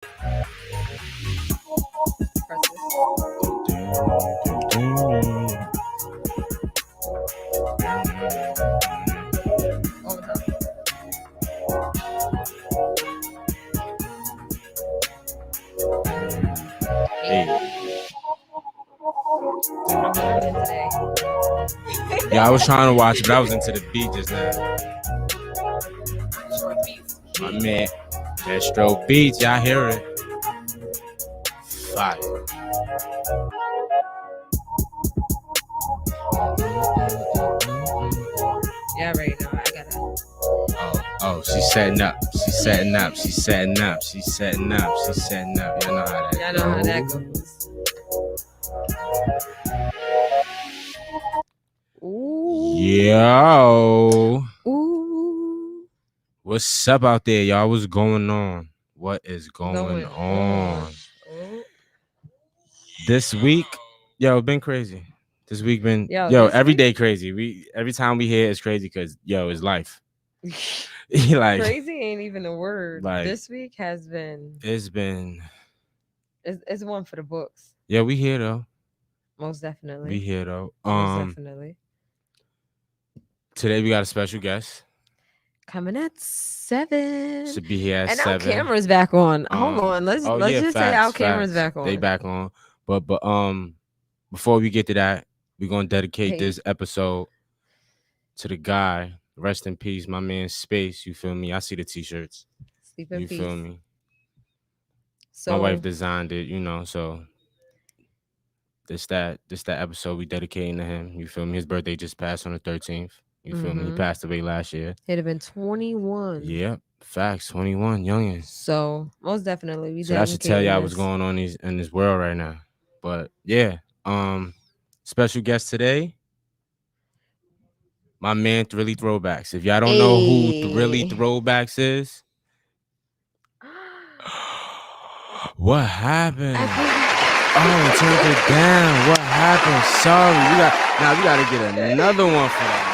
Yeah, I was trying to watch it, but I was into the beat just now. My man, Destro Beats, y'all hear it? Fire. Yeah, right now I gotta. Oh, she's setting up. She's setting up. She's setting up. She's setting up. She's setting up. Y'all know how that. Y'all know how that goes. Ooh. Yo. Ooh. What's up out there, y'all? What's going on? What is going on? This week, yo, been crazy. This week been every day crazy. Every time we hear it's crazy because it's life. Like crazy ain't even a word. Like, this week has been. It's one for the books. Yeah, we here though. Most definitely. We here though. Most definitely. Today we got a special guest. Coming at 7. Should be here at 7. And our camera's back on. Hold on. Let's just say our camera's back on. They back on. But before we get to that, we're gonna dedicate this episode to the guy. Rest in peace, my man Space. You feel me? I see the t-shirts. Sleep in peace. You feel me? So, my wife designed it, so this that episode we dedicating to him. You feel me? His birthday just passed on the 13th. You feel me? He passed away last year. He'd have been 21. Yep. Facts. 21. Youngin. So most definitely So I should tell y'all what's going on in this world right now. But yeah. Special guest today. My man THRILLYTHROWBACKS. If y'all don't know who THRILLYTHROWBACKS is. What happened? Oh, turned it down. What happened? Sorry. We got to get another one for that.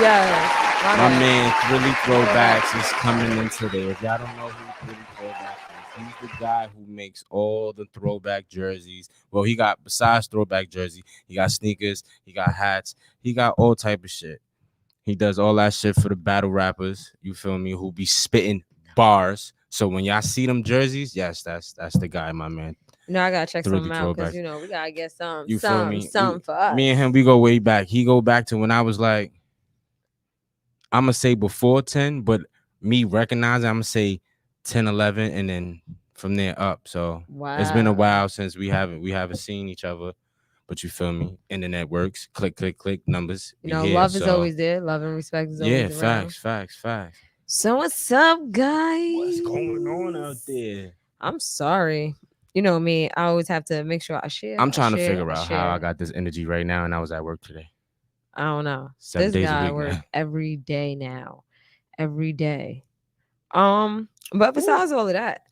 Yeah. My man THRILLYTHROWBACKS is coming in today. If y'all don't know who THRILLYTHROWBACKS is, he's the guy who makes all the throwback jerseys. Well, he got, besides throwback jersey, he got sneakers, he got hats, he got all type of shit. He does all that shit for the battle rappers, you feel me, who be spitting bars. So when y'all see them jerseys, yes, that's the guy, my man. No, I gotta check something out because we gotta get something for us. Me and him, we go way back. He go back to when I was like, I'm gonna say before 10, but me recognizing, I'm gonna say 10, 11, and then from there up. So It's been a while since we haven't seen each other. But you feel me? Internet works. Click, click, click. Numbers. Love is always there. Love and respect is always around. Facts. So what's up, guys? What's going on out there? I'm sorry. You know me. I always have to make sure I share. I'm trying to figure out how I got this energy right now, and I was at work today. I don't know. 7 days guy a week works now. Every day now. Every day. But besides all of that,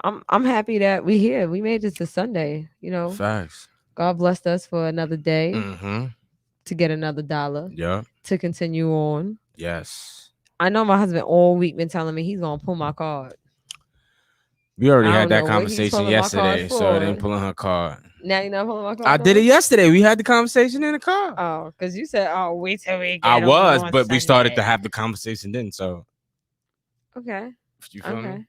I'm happy that we here. We made it to Sunday. Facts. God blessed us for another day to get another $1. Yeah. To continue on. Yes. I know my husband all week been telling me he's gonna pull my card. We already had that conversation yesterday, so it ain't pulling her card. Now you're not pulling my card. I did it yesterday. We had the conversation in the car. Oh, because you said, "Oh, wait till we get." I was, but we started to have the conversation then. So. Okay. You feel me?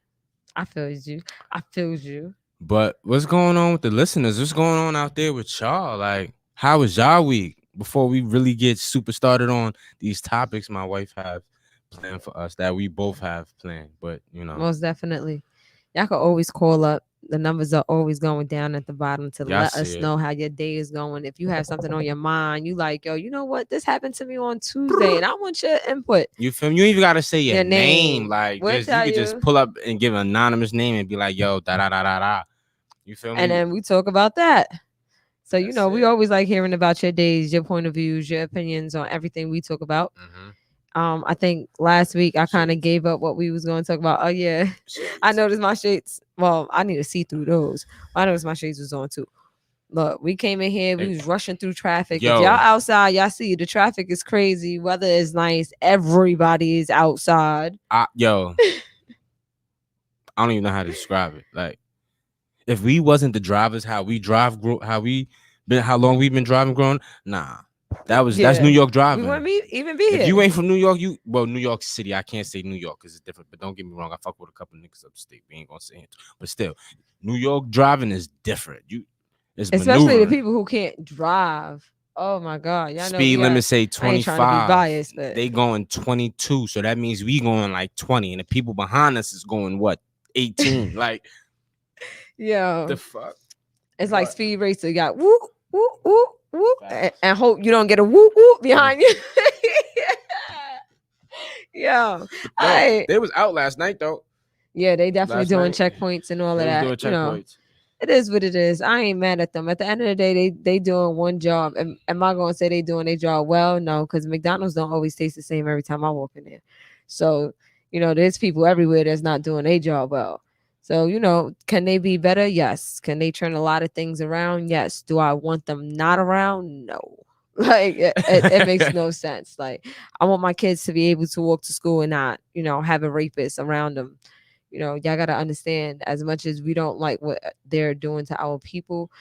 I feel you. But what's going on with the listeners? What's going on out there with y'all? Like, how was y'all week? Before we really get super started on these topics, my wife have planned for us that we both have planned. But most definitely, y'all can always call up. The numbers are always going down at the bottom to let us know how your day is going. If you have something on your mind, you like, yo, you know what? This happened to me on Tuesday, and I want your input. You feel me? You even gotta say your name. Like, you could just pull up and give an anonymous name and be like, yo, da da da da da. You feel me? And then we talk about that. So, we always like hearing about your days, your point of views, your opinions on everything we talk about. I think last week I kind of gave up what we was going to talk about. Oh, yeah. I noticed my shades. Well, I need to see through those. I noticed my shades was on, too. Look, we came in here. We was rushing through traffic. If y'all outside, y'all see the traffic is crazy. Weather is nice. Everybody is outside. I don't even know how to describe it. Like, If we wasn't the drivers, how we drive, how we been, how long we've been driving, growing, nah, that's New York We driving. wouldn't even be If you here. ain't from New York, New York City. I can't say New York because it's different. But don't get me wrong, I fuck with a couple niggas upstate. We ain't gonna say it, but still, New York driving is different. It's Especially the maneuvering. people who can't drive. Oh my God. Y'all know Speed we got, limit say I ain't trying to be 25. biased, but They going 22, so that means we going like 20, and the people behind us is going what 18. Like yo, the fuck. it's like What? speed racer. You got whoop, whoop, whoop, whoop, Facts. and hope you don't get a whoop, whoop behind you. Yo, I They was out last night though. yeah, they definitely Last doing night checkpoints and all of they was that. doing You know, checkpoints. it is what it is. I ain't mad at them. At the end of the day, they doing one job. Am I gonna say they doing their job well? No, because McDonald's don't always taste the same every time I walk in there. So, there's people everywhere that's not doing their job well. So, can they be better? Yes. Can they turn a lot of things around? Yes. Do I want them not around? No. Like it makes no sense. Like I want my kids to be able to walk to school and not, have a rapist around them. Y'all gotta understand, as much as we don't like what they're doing to our people,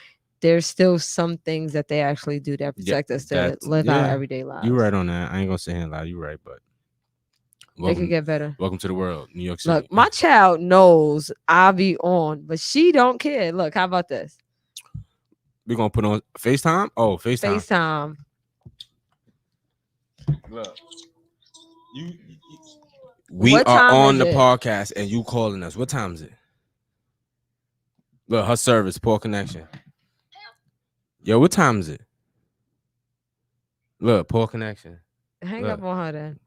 there's still some things that they actually do that protect us to live our everyday lives. You right on that. I ain't gonna say here lie. You right, but They could get better. welcome to the world, New York City. Look, my child knows I be on, but she don't care. Look, how about this? We gonna put on FaceTime. Oh, FaceTime. Look, we What are time on is the it? podcast, and you calling us. What time is it? Look, her service, poor connection. Yo, what time is it? Look, poor connection. Hang Look. up on her then.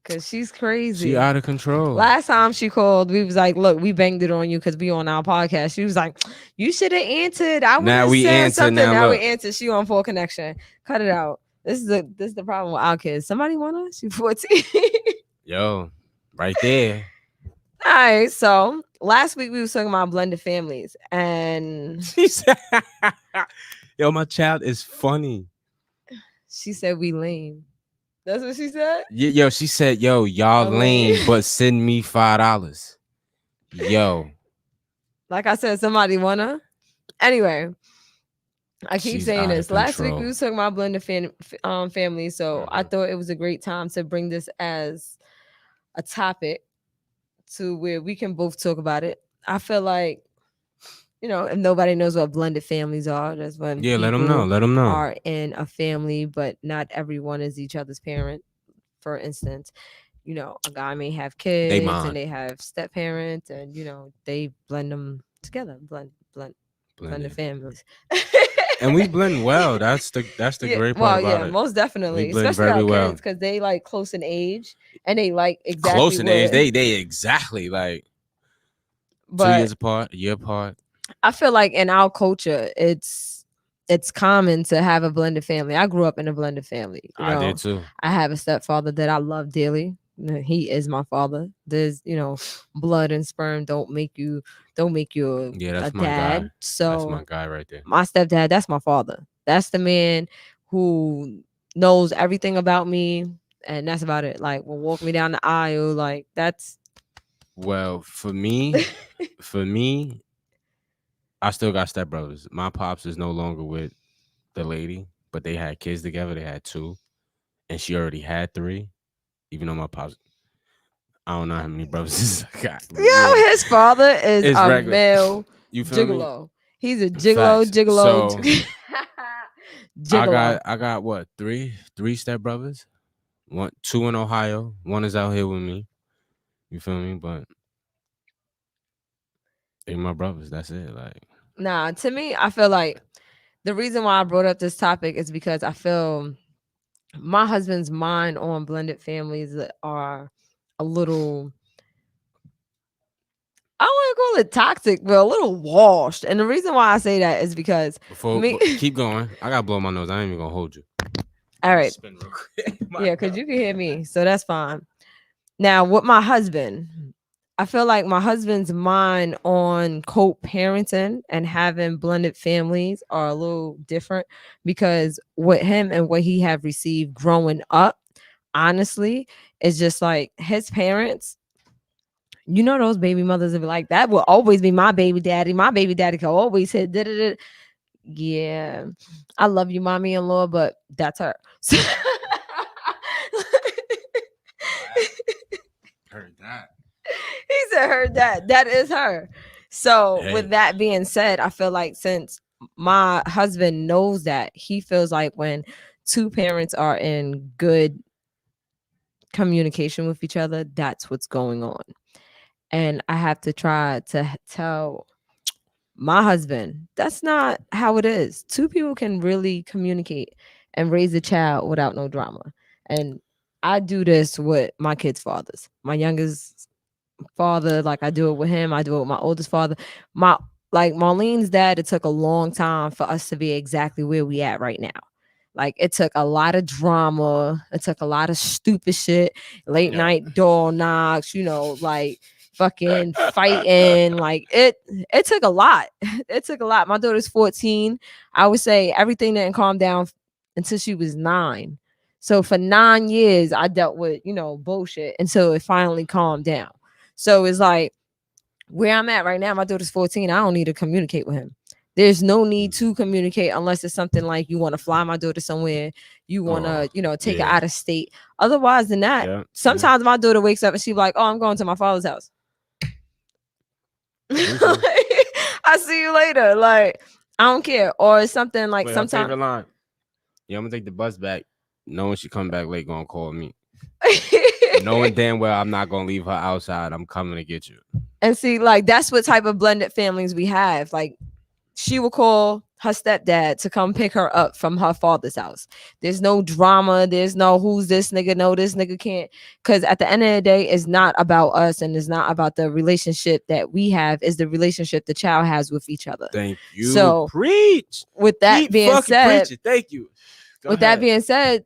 Cause she's crazy. She out of control. Last time she called, we was like, "Look, we banged it on you because we on our podcast." She was like, "You should have answered. I would have said something." Now we answer. She on full connection. Cut it out. This is the problem with our kids. Somebody want us? She 14. Yo, right there. All right. So last week we was talking about blended families, and She said, "Yo, my child is funny." she said we lame. That's what she said. Yo, she said, "Yo, y'all lame, but send me $5." Yo, like I said, somebody wanna. Anyway, I keep saying this. Last week we was talking about blended family, so I thought it was a great time to bring this as a topic to where we can both talk about it. I feel like, if nobody knows what blended families are, that's when let them know. Let them know. Are in a family, but not everyone is each other's parent. For instance, a guy may have kids and they have step parents, and they blend them together, blended families. And we blend well. That's the great part about it. Most definitely, especially our kids, because they like close in age and they like exactly close in age. They exactly like 2 years apart, a year apart. I feel like in our culture, it's common to have a blended family. I grew up in a blended family. I did too. I have a stepfather that I love dearly. He is my father. There's, blood and sperm don't make you that's a my dad. Guy. So that's my guy right there. My stepdad, that's my father. That's the man who knows everything about me, and that's about it. Like, will walk me down the aisle. Like, that's. Well, for me, I still got stepbrothers. My pops is no longer with the lady, but they had kids together. They had 2, and she already had 3. Even though my pops, I don't know how many brothers I got. His father is a regular. Male you feel gigolo. Me? He's a gigolo. So, gigolo. I got what 3 stepbrothers. 2 in Ohio. 1 is out here with me. You feel me? But they my brothers. That's it. Like, nah, to me, I feel like the reason why I brought up this topic is because I feel my husband's mind on blended families are a little, I don't want to call it toxic, but a little washed. And the reason why I say that is because keep going. I gotta blow my nose. I ain't even gonna hold you. All right. Yeah, because you can hear me, so that's fine. Now, with my husband, I feel like my husband's mind on co-parenting and having blended families are a little different, because with him and what he have received growing up, honestly, it's just like his parents, You know those baby mothers will be like, that will always be my baby daddy. My baby daddy can always hit da-da-da. Yeah. I love you, mommy-in-law, but that's her. Heard that. He said heard that. That is her. So Hey. with that being said, I feel like since my husband knows that, he feels like when two parents are in good communication with each other, that's what's going on. And I have to try to tell my husband that's not how it is. Two people can really communicate and raise a child without no drama. And I do this with my kids' fathers. My youngest father, like I do it with him. I do it with my oldest father. Marlene's dad, it took a long time for us to be exactly where we at right now. Like it took a lot of drama. It took a lot of stupid shit, late night door knocks, like fucking fighting. Like it took a lot. It took a lot. My daughter's 14. I would say everything didn't calm down until she was 9. So for 9 years, I dealt with, bullshit until it finally calmed down. So it's like where I'm at right now, my daughter's 14. I don't need to communicate with him. There's no need to communicate unless it's something like you want to fly my daughter somewhere, you want to, take her out of state. Otherwise than that, sometimes my daughter wakes up and she's like, oh, I'm going to my father's house. I see you later. Like, I don't care. Or it's something like sometimes. Yeah, I'm gonna take the bus back. Knowing she come back late, gonna call me. Knowing damn well I'm not gonna leave her outside. I'm coming to get you. And see, like that's what type of blended families we have. Like she will call her stepdad to come pick her up from her father's house. There's no drama. There's no who's this nigga. No, this nigga can't. Because at the end of the day, it's not about us and it's not about the relationship that we have. It's the relationship the child has with each other. Thank you. So preach. With that being said, thank you. With that being said,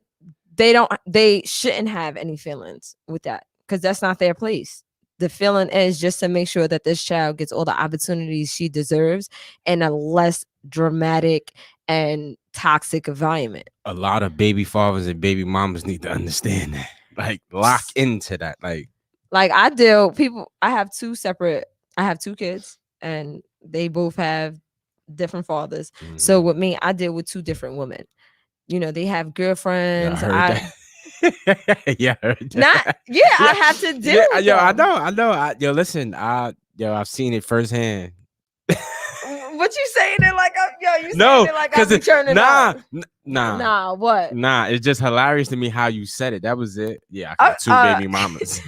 they shouldn't have any feelings with that because that's not their place. The feeling is just to make sure that this child gets all the opportunities she deserves in a less dramatic and toxic environment. A lot of baby fathers and baby mamas need to understand that. Like lock into that. Like I have two kids and they both have different fathers. Mm-hmm. So with me, I deal with two different women. They have girlfriends. I heard that. Yeah, I heard that. I have to deal with them. I know. Listen, I've seen it firsthand. What you saying it like? You saying it like I'm returning? Nah. What? Nah, it's just hilarious to me how you said it. That was it. Yeah, I got two baby mamas.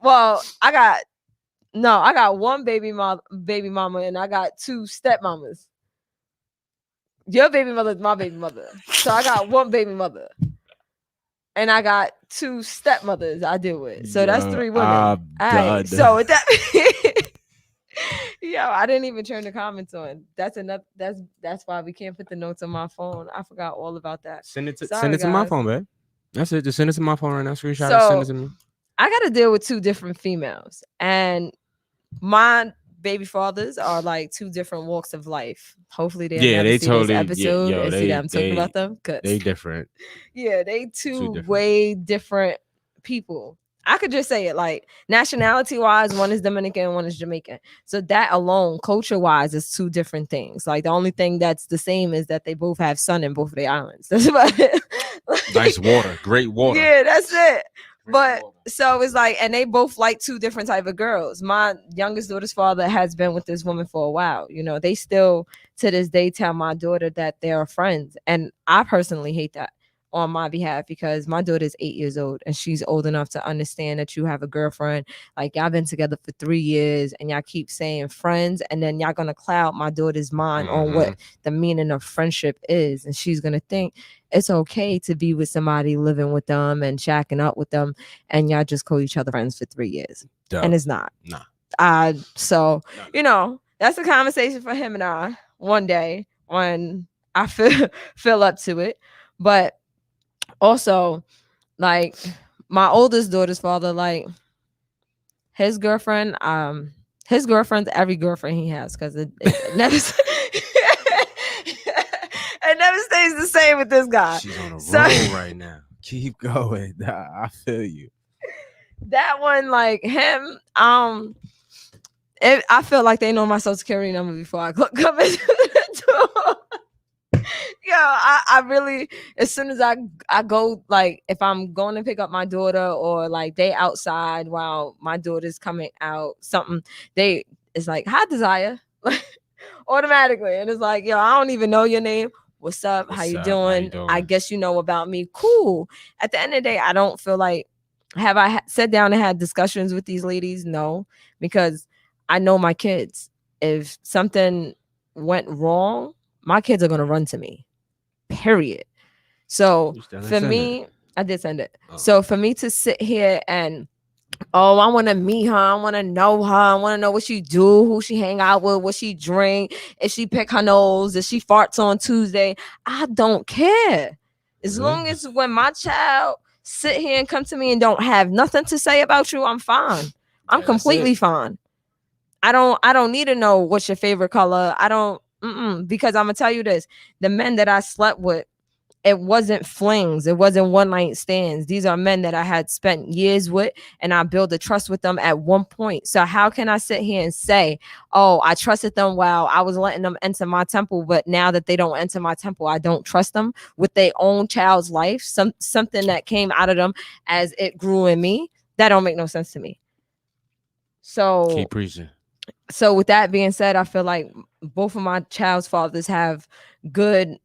Well, I got one baby mama, and I got two stepmamas. Your baby mother is my baby mother. So I got one baby mother. And I got two stepmothers I deal with. So that's 3 women. All right. So with that, I didn't even turn the comments on. That's why we can't put the notes on my phone. I forgot all about that. Send it to my phone, babe. That's it. Just send it to my phone right now. Screenshot it. Send it to me. I got to deal with 2 different females, and my baby fathers are like 2 different walks of life. Hopefully they see this episode and see that I'm talking about them because they different. Yeah, they two way different people. I could just say it like nationality wise, one is Dominican and one is Jamaican. So that alone, culture wise, is 2 different things. Like the only thing that's the same is that they both have sun in both of their islands. That's about it. Nice water, great water. Yeah, that's it. But so it's like, and they both like 2 different type of girls. My youngest daughter's father has been with this woman for a while. They still to this day tell my daughter that they are friends. And I personally hate that on my behalf because my daughter is 8 years old and she's old enough to understand that you have a girlfriend. Like y'all been together for 3 years and y'all keep saying friends, and then y'all gonna cloud my daughter's mind on what the meaning of friendship is, and she's gonna think it's okay to be with somebody living with them and shacking up with them, and y'all just call each other friends for 3 years. Duh. And it's not. Nah. So that's a conversation for him and I one day when I feel up to it. But also, like my oldest daughter's father, like his girlfriend's every girlfriend he has because it never it never stays the same with this guy. She's on a roll right now. Keep going. I feel you. that one, like him, I feel like they know my social security number before I come into the door. Yo, I really, as soon as I go, like if I'm going to pick up my daughter or like they outside while my daughter's coming out, something, they, it's like, hi Desire. Like automatically. And it's like, yo, I don't even know your name. What's up? How What's you up? How you doing? I doing? guess you know about me. Cool. At the end of the day, I don't feel like, have I sat down and had discussions with these ladies? No, because I know my kids. If something went wrong, my kids are gonna run to me. Period. So You still ain't for send it. me, I did send it. Oh. So for me to sit here and, oh, I want to meet her. I want to know her. I want to know what she do, who she hang out with, what she drink, if she pick her nose, if she farts on Tuesday. I don't care. As long as when my child sit here and come to me and don't have nothing to say about you, I'm fine. I'm Yeah, that's completely it. fine. I don't need to know what's your favorite color. I don't because I'm gonna tell you this. The men that I slept with, it wasn't flings, it wasn't one night stands. These are men that I had spent years with, and I built a trust with them at one point. So how can I sit here and say, oh, I trusted them while I was letting them enter my temple, but now that they don't enter my temple, I don't trust them with their own child's life, something that came out of them as it grew in me? That don't make no sense to me. Keep So preaching. with that being said, I feel like both of my child's fathers have good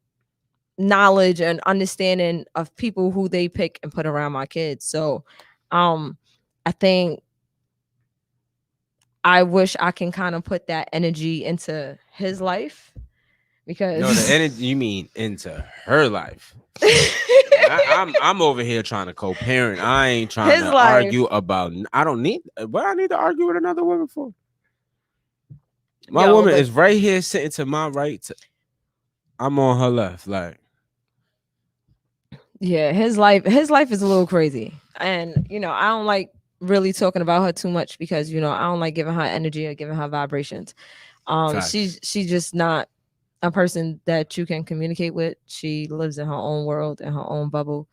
knowledge and understanding of people who they pick and put around my kids. So I think I wish I can kind of put that energy into his life because No, the energy you mean into her life. I'm over here trying to co-parent. I ain't trying his to life. argue about. I don't need. What I need to argue with another woman for? My Yo, woman but is right here sitting to my right. I'm on her left. Like yeah, his life is a little crazy. And I don't like really talking about her too much because I don't like giving her energy or giving her vibrations. facts. She's just not a person that you can communicate with. She lives in her own world, in her own bubble.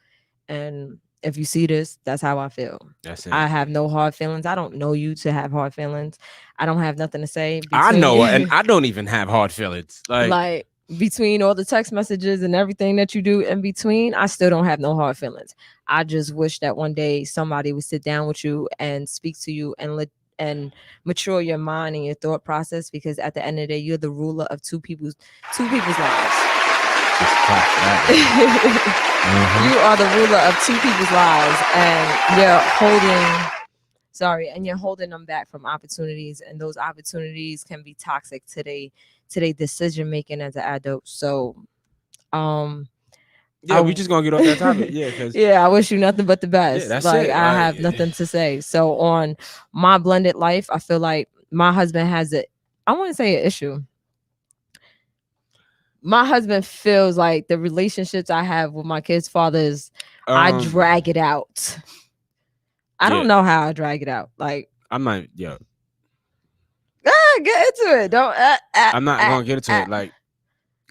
And if you see this, that's how I feel. That's I it. have no hard feelings. I don't know you to have hard feelings. I don't have nothing to say I know, and between I don't even have hard feelings. Like like between all the text messages and everything that you do in between. I still don't have no hard feelings. I just wish that one day somebody would sit down with you and speak to you and mature your mind and your thought process, because at the end of the day, you're the ruler of two people's lives. You are the ruler of two people's lives, and you're holding them back from opportunities, and those opportunities can be toxic today decision making as an adult. So yeah, we just gonna get off that topic. Yeah, because yeah, I wish you nothing but the best. that's Like it. I Like have nothing to say. So on my blended life, I feel like my husband has I want to say an issue. My husband feels like the relationships I have with my kids' fathers, I drag it out. I don't know how I drag it out. Like I'm not. Yo, get into it. Don't. I'm not gonna get into it. Like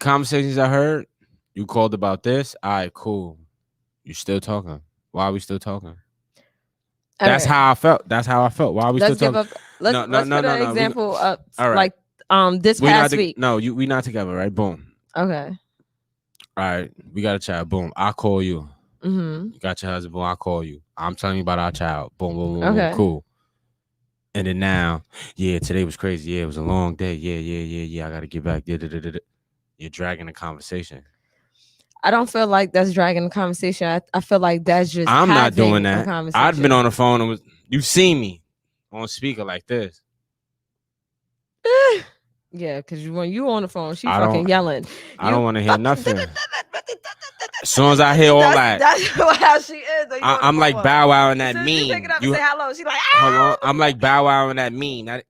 conversations I heard, you called about this. All right, cool. You still talking? Why are we still talking? That's how I felt. That's how I felt. Why are we Let's still give talking? up. Let's put an example up. All right. Like this we past not week. No, we not together, right? Boom. Okay. All right, we got a child. Boom. I call you. Mm-hmm. You got your husband. Boom. I call you. I'm telling you about our child. Boom. Boom. Boom. Okay. Boom. Cool. And then now, yeah, today was crazy. Yeah, it was a long day. Yeah. I gotta get back. You're dragging the conversation. I don't feel like that's dragging the conversation. I feel like that's just I'm not doing having a that. conversation. I've been on the phone and you've seen me on speaker like this. Yeah, because when you on the phone, she I fucking don't- yelling. I don't want to hear nothing. As soon as I hear all that, that's how she is. I'm like Bow Wow and that As soon as you pick meme. it up and say hello, she like, Hold on. I'm like Bow Wow and that meme.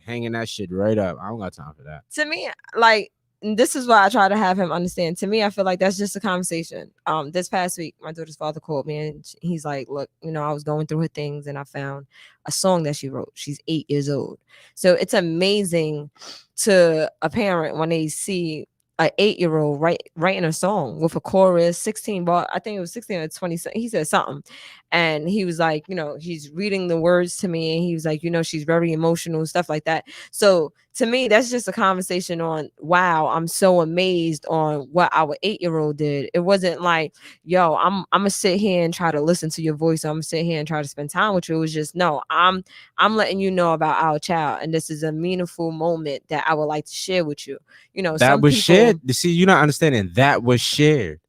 Hanging that shit right up. I don't got time for that. To me, like, this is why I try to have him understand. To me, I feel like that's just a conversation. This past week, my daughter's father called me and he's like, look, I was going through her things and I found a song that she wrote. She's 8 years old. So it's amazing to a parent when they see an 8-year-old writing a song with a chorus, 16 ball. I think it was 16 or 20. He said something. And he was like, he's reading the words to me. And he was like, she's very emotional, stuff like that. So to me, that's just a conversation on, wow, I'm so amazed on what our 8-year-old did. It wasn't like, yo, I'm gonna sit here and try to listen to your voice. I'm gonna sit here and try to spend time with you. It was just, no, I'm letting you know about our child. And this is a meaningful moment that I would like to share with you. That was shared. See, you're not understanding. That was shared.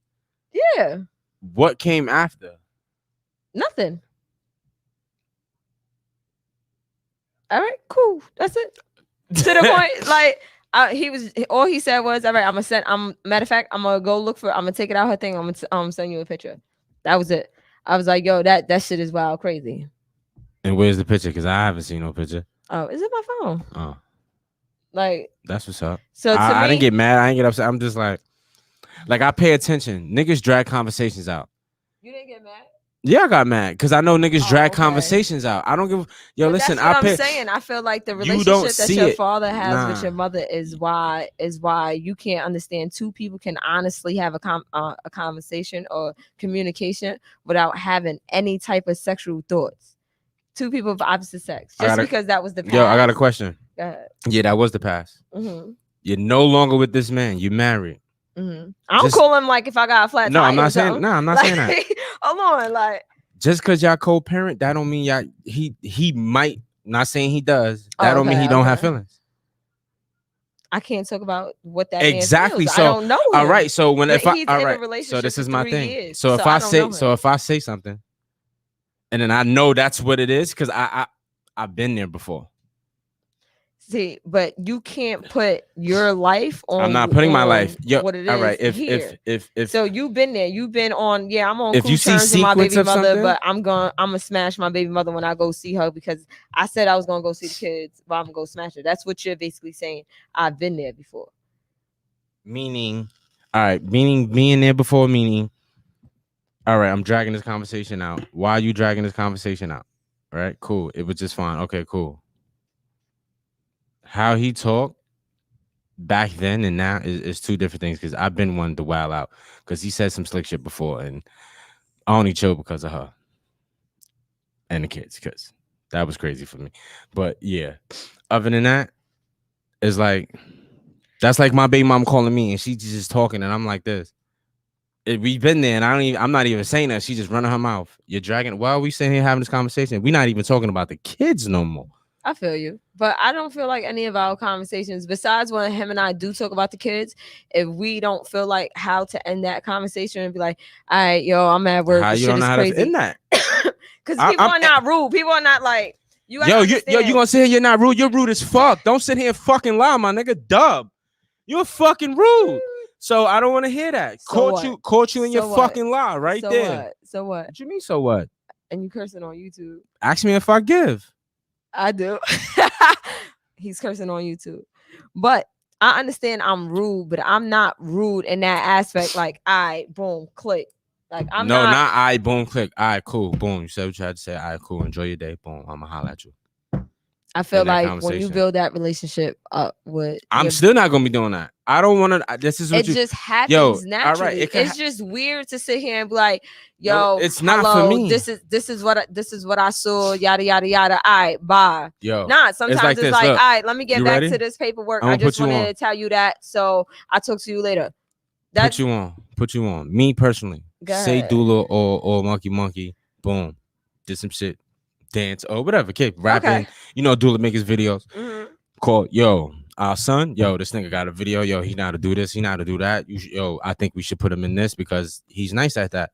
Yeah. What came after? Nothing. All right, cool. That's it. To the point, like all he said was, all right, I'm gonna send. Matter of fact, I'm gonna go look for. I'm gonna take it out her thing. I'm gonna send you a picture. That was it. I was like, yo, that shit is wild, crazy. And where's the picture? Because I haven't seen no picture. Oh, is it my phone? Oh, like that's what's up. So I didn't get mad. I didn't get upset. I'm just like I pay attention. Niggas drag conversations out. You didn't get mad? Yeah, I got mad because I know niggas drag conversations out. I don't give. Yo, but listen. That's what I'm saying. I feel like the relationship that your father has with your mother is why you can't understand. Two people can honestly have a conversation or communication without having any type of sexual thoughts. Two people of opposite sex, because that was the past. Yo, I got a question. Go ahead. Yeah, that was the past. Mm-hmm. You're no longer with this man. You married. Mm-hmm. I don't call him like if I got a flat. No, I'm not saying. No, I'm not saying that. Hold on, like just because y'all co-parent, that don't mean y'all. He might. Not saying he does. That don't mean he don't have feelings. I can't talk about what that exactly. Man feels. So I don't know him. All right. So when if he's I all in right. A relationship So this is my thing. Years, so if I say something, and then I know that's what it is because I've been there before. See, but you can't put your life on. I'm not putting my life. Yo, what it is. All right. If so, you've been there. You've been on. Yeah, I'm on. If cool you see terms with my baby mother, but I'm gonna smash my baby mother when I go see her because I said I was gonna go see the kids, but I'm gonna go smash her. That's what you're basically saying. I've been there before. Meaning, all right. Meaning being there before. Meaning, all right. I'm dragging this conversation out. Why are you dragging this conversation out? All right. Cool. It was just fine. Okay. Cool. How he talked back then and now is two different things because I've been one to wild out because he said some slick shit before and I only chill because of her and the kids because that was crazy for me. But yeah, other than that, it's like that's like my baby mom calling me and she's just talking and I'm like this. We've been there and I'm not even saying that. She just running her mouth. You're dragging. Why are we sitting here having this conversation? We're not even talking about the kids no more. I feel you, but I don't feel like any of our conversations, besides when him and I do talk about the kids, if we don't feel like how to end that conversation and be like, all right, yo, I'm at work. How you don't know how to end that? Because people are not rude. People are not like, you gonna sit here, you're not rude. You're rude as fuck. Don't sit here and fucking lie, my nigga. Dub. You're fucking rude. So I don't want to hear that. So caught you in your fucking lie right there. What? So what? What you mean, so what? And you cursing on YouTube. Ask me if I give. I do. He's cursing on YouTube. But I understand I'm rude, but I'm not rude in that aspect. Like, I boom, click. Like I'm not I boom, click. All right, cool, boom. You said what you had to say. All right, cool. Enjoy your day. Boom. I'ma holler at you. I feel like when you build that relationship up with, I'm still not gonna be doing that. I don't want to. This is what it just happens naturally. All right, it's just weird to sit here and be like, "Yo, no, it's not for me. This is what I saw." Yada yada yada. All right, bye. Yo, sometimes it's like, all right, let me get back to this paperwork. I just wanted to tell you that, so I'll talk to you later. Put you on. Me personally, say doula or monkey. Boom, did some shit. Dance or whatever, kid rapping. Okay. You know, Doula make his videos. Mm-hmm. Call our son. Yo, this nigga got a video. Yo, he know how to do this. He know how to do that. I think we should put him in this because he's nice at that.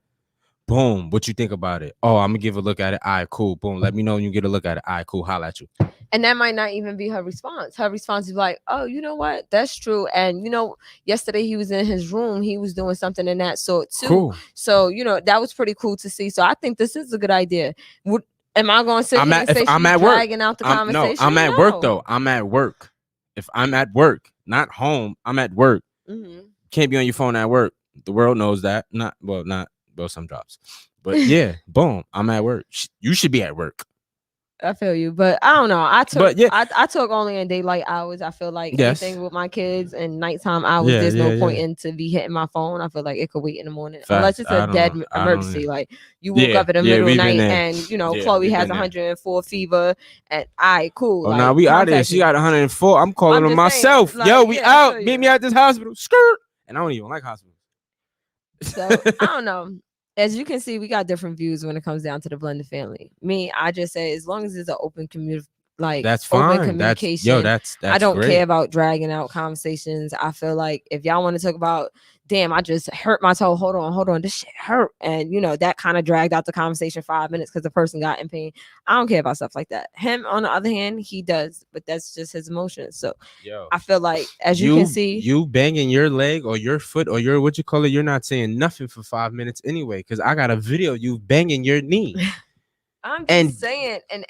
Boom. What you think about it? Oh, I'm gonna give a look at it. All right, cool. Boom. Let me know when you get a look at it. All right, cool. Holla at you. And that might not even be her response. Her response is like, oh, you know what? That's true. And yesterday he was in his room. He was doing something in that sort too. Cool. So that was pretty cool to see. So I think this is a good idea. Am I going to sit here and say I'm at work? Dragging out the conversation? No, I'm at work though. I'm at work. If I'm at work, not home, I'm at work. Mm-hmm. Can't be on your phone at work. The world knows that. Not some jobs, but yeah, boom. I'm at work. You should be at work. I feel you, but I don't know. But yeah, I took only in daylight hours. I feel like yes, anything with my kids and nighttime hours, yeah, there's no yeah, point yeah. in to be hitting my phone. I feel like it could wait in the morning, unless Facts. it's a dead I don't know. emergency. Like you woke Yeah, up in the yeah, middle of the we've been night there. and Yeah, Chloe we've has been there. 104 fever, and I cool. Oh, now Like we out there. contact She me. got 104. I'm calling I'm her just saying, myself. Yo, like we yeah, I out. feel Meet you. me at this hospital. Skirt. And I don't even like hospitals. So I don't know. As you can see, we got different views when it comes down to the blended family. Me, I just say as long as it's an open That's open fine. communication. I That's don't care great. about dragging out conversations. I feel like if y'all want to talk about, damn, I just hurt my toe. Hold on, this shit hurt, and that kind of dragged out the conversation 5 minutes because the person got in pain. I don't care about stuff like that. Him, on the other hand, he does, but that's just his emotions. So Yo, I feel like, as you can see, you banging your leg or your foot or your what you call it, you're not saying nothing for 5 minutes anyway. Cause I got a video of you banging your knee. I'm just And saying, in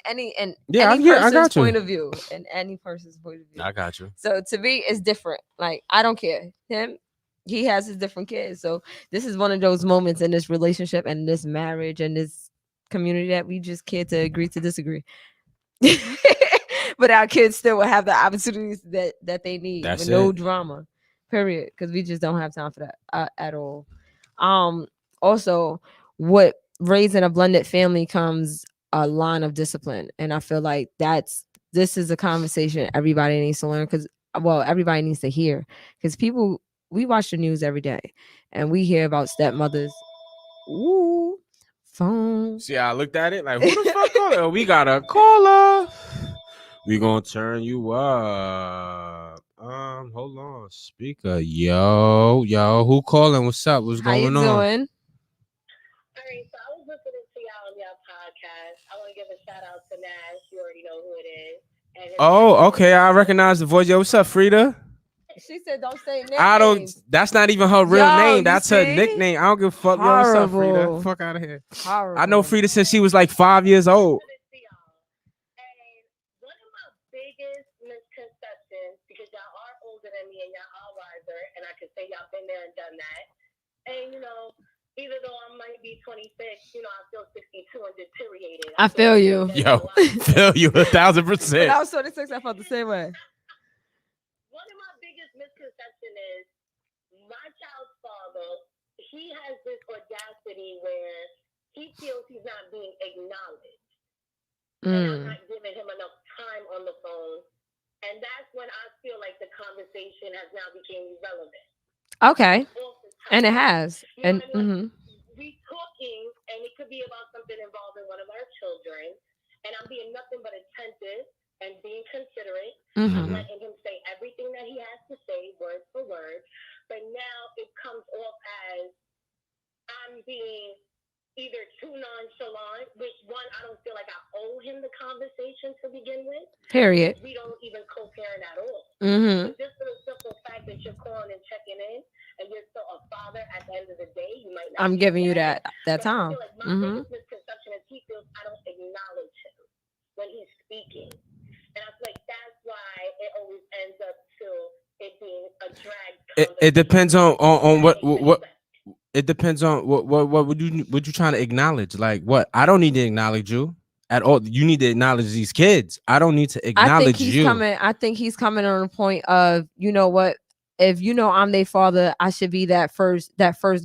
yeah, any I person's got you. point of view, in any person's point of view. I got you. So to me, it's different. Like I don't care. Him, he has his different kids. So this is one of those moments in this relationship and this marriage and this community that we just care to agree to disagree. But our kids still will have the opportunities that they need with That's no it. drama. Period. Because we just don't have time for that at all. Um. Also, what raising a blended family comes a line of discipline, and I feel like this is a conversation everybody needs to learn because everybody needs to hear because people we watch the news every day and we hear about stepmothers. Ooh, phone. See, I looked at it like, who the fuck calling? Oh, we got a caller. We gonna turn you up. Hold on, speaker. Yo, who calling? What's up? What's How you going on? doing? All right, so I was listening to y'all on y'all podcast. I want to give a shout out to Nash. You already know who it is. And his wife, Oh, okay. I Frida. recognize the voice. Yo, what's up, Frida? She said, "Don't say I don't. nicknames." That's not even her real Yo, name. you That's her see? nickname. I don't give a fuck. Yo, what's up, Frida? Horrible. Fuck out of here. I know Horrible. Frida since she was like 5 years old. Listen to y'all. And one of my biggest misconceptions, because y'all are older than me and y'all are wiser, and I can say y'all been there and done that. And, even though I might be 26, I feel 62 and deteriorated. I feel you. Yo, feel you 1,000%. When I was 26, I felt the same way. One of my biggest misconceptions is my child's father, he has this audacity where he feels he's not being acknowledged. And I'm not giving him enough time on the phone. And that's when I feel like the conversation has now become irrelevant. Okay. And it has. You know And what I mean? We talking, and it could be about something involving one of our children, and I'm being nothing but attentive and being considerate. I'm letting him say everything that he has to say, word for word. But now it comes off as I'm being either too nonchalant, which one, I don't feel like I owe him the conversation to begin with. period. We don't even co-parent at all. Mm-hmm. But just for the simple fact that you're calling and checking in, and you're still a father at the end of the day, you might not. I'm giving you that but time. I feel like my biggest misconception is he feels I don't acknowledge him when he's speaking, and I feel like that's why it always ends up to it being a drag. It depends on what. It depends on what would you trying to acknowledge? Like what? I don't need to acknowledge you at all. You need to acknowledge these kids. I don't need to acknowledge you. I think he's coming on the point of, you know what? If I'm their father, I should be that first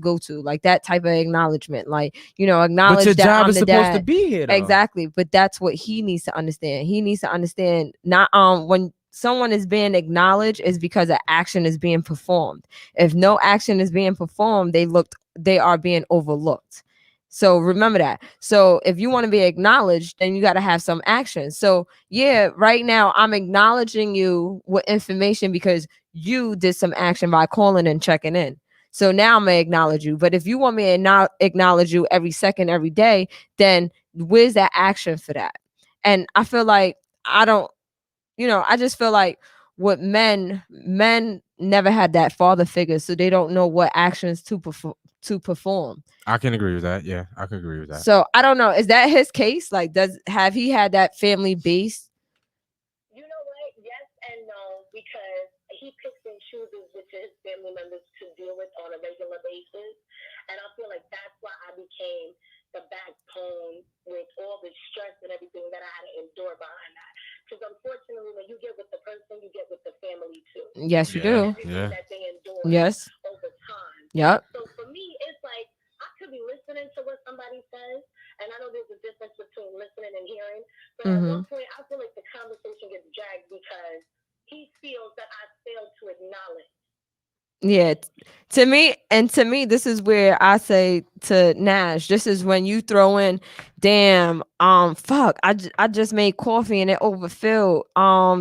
go to, like that type of acknowledgement. Like, acknowledge But your that job I'm is the supposed to dad. be here, though. Exactly. But that's what he needs to understand. He needs to understand not when someone is being acknowledged is because an action is being performed. If no action is being performed, they are being overlooked. So remember that. So if you want to be acknowledged, then you got to have some action. So yeah, right now I'm acknowledging you with information because you did some action by calling and checking in. So now I'm gonna acknowledge you. But if you want me to not acknowledge you every second, every day, then where's that action for that? And I feel like I don't, I just feel like what men never had that father figure, so they don't know what actions to perform. I can agree with that. Yeah, I can agree with that. So I don't know. Is that his case? Like, have he had that family base? You know what? Yes and no, because he picks and chooses which of his family members to deal with on a regular basis. And I feel like that's why I became the backbone with all the stress and everything that I had to endure behind that. Because unfortunately, when you get with the person, you get with the family too. Yes, you do. Everything that they endure Yes. over time. Yep. So for me, it's like I could be listening to what somebody says, and I know there's a difference between listening and hearing. But at one point, I feel like the conversation gets dragged because he feels that I failed to acknowledge. Yeah, to me, this is where I say to Nash, this is when you throw in, damn, fuck, I just made coffee and it overfilled.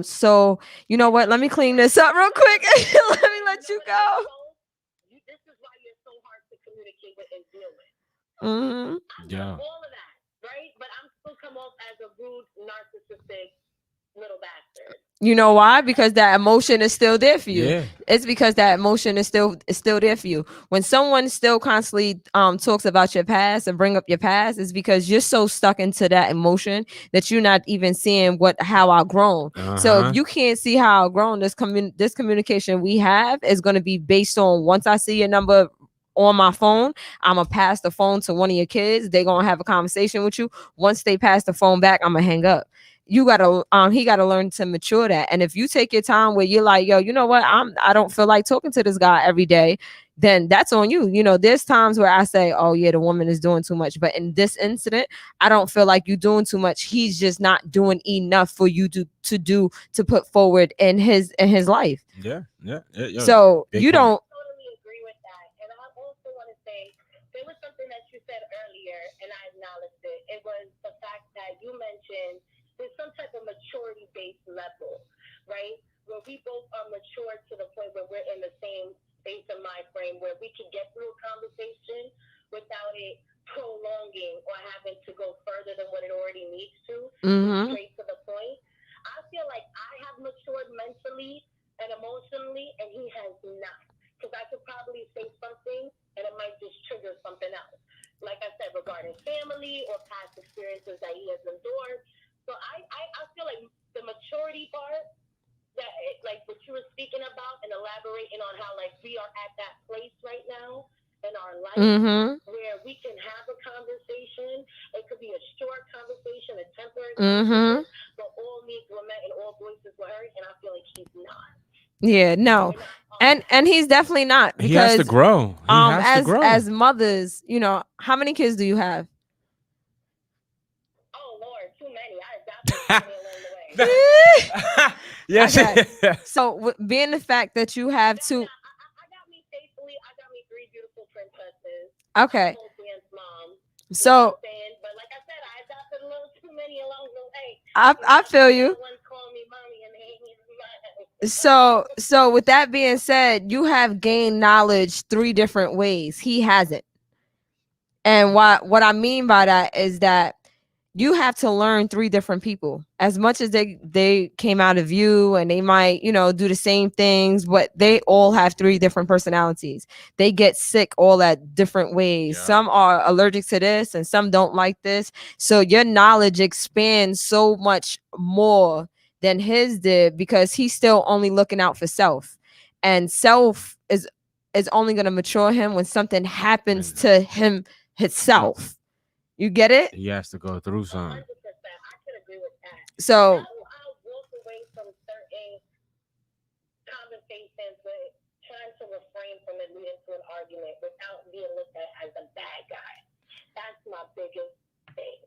So you know what? Let me clean this up real quick. Let me let you go. This is why you're so hard to communicate with and deal with. Yeah. All of that, right? But I'm still come off as a rude, narcissistic little bastard. You know why? Because that emotion is still there for you. Yeah. It's because that emotion is still there for you. When someone still constantly talks about your past and bring up your past, it's because you're so stuck into that emotion that you're not even seeing how I've grown. So if you can't see how I've grown, this communication we have is going to be based on once I see your number on my phone, I'm gonna pass the phone to one of your kids. They're gonna have a conversation with you. Once they pass the phone back, I'm gonna hang up. You gotta he gotta learn to mature that. And if you take your time where you're like, yo, you know what, I don't feel like talking to this guy every day, then that's on you. You know, there's times where I say, oh yeah, the woman is doing too much, but in this incident, I don't feel like you're doing too much. He's just not doing enough for you to put forward in his life. Yeah. So you don't totally agree with that. And I also want to say there was something that you said earlier, and I acknowledged it. It was the fact that you mentioned there's some type of maturity-based level, right? Where we both are mature to the point where we're in the same space and mind frame where we can get through a conversation without it prolonging or having to go further than what it already needs to, straight to the point. I feel like I have matured mentally and emotionally, and he has not. Because I could probably say something, and it might just trigger something else. Like I said, regarding family or past experiences that he has endured. So I feel like the maturity part, that like what you were speaking about and elaborating on how like we are at that place right now in our life where we can have a conversation. It could be a short conversation, a temporary conversation, but all needs were met and all voices were heard, and I feel like she's not. Yeah, no. And he's definitely not, because he has to grow. He has to grow. As mothers, you know, how many kids do you have? Oh Lord, too many. I adopted along the way. Yes. Okay. So being the fact that you have two, I got me faithfully. I got me 3 beautiful princesses. okay. Mom. So, but like I said, I adopted a little too many along the way. I feel you. One call me mommy and they So with that being said, you have gained knowledge 3 different ways. He hasn't. And what I mean by that is that you have to learn 3 different people. As much as they came out of you and they might, you know, do the same things, but they all have 3 different personalities. They get sick all at different ways. Yeah. Some are allergic to this and some don't like this. So your knowledge expands so much more than his did, because he's still only looking out for self. And self is only going to mature him when something happens to him himself. You get it? He has to go through something. 100%. I can agree with that. So I'll walk away from certain conversations with trying to refrain from it leading to an argument without being looked at as a bad guy. That's my biggest thing.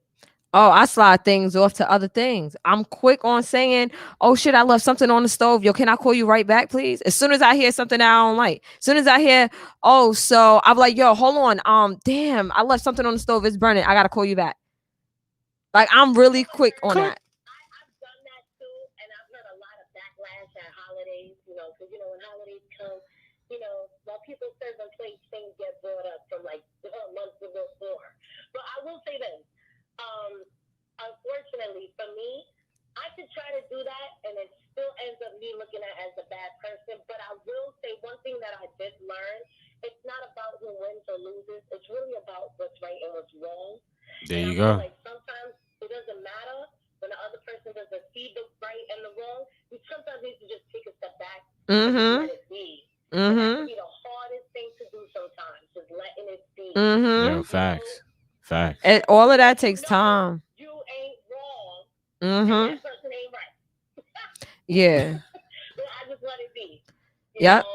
Oh, I slide things off to other things. I'm quick on saying, oh shit, I left something on the stove. Yo, can I call you right back, please? As soon as I hear something that I don't like. As soon as I hear, oh, so I'm like, yo, hold on. Damn, I left something on the stove. It's burning. I gotta call you back. Like, I'm really quick on that. I've done that too, and I've heard a lot of backlash at holidays, you know, because, you know, when holidays come, you know, while people serve on plates, things get brought up from like months before. But I will say this. Unfortunately for me, I could try to do that and it still ends up me looking at as a bad person. But I will say one thing that I did learn, it's not about who wins or loses. It's really about what's right and what's wrong. There you go. Like sometimes it doesn't matter when the other person doesn't see the right and the wrong. You sometimes need to just take a step back and let it be. That can be the hardest thing to do sometimes, just letting it be. Yeah, facts. Facts. And all of that You takes know time. you ain't wrong, and Mm-hmm. that person ain't right. Yeah. So I just let it be. You Yep. know.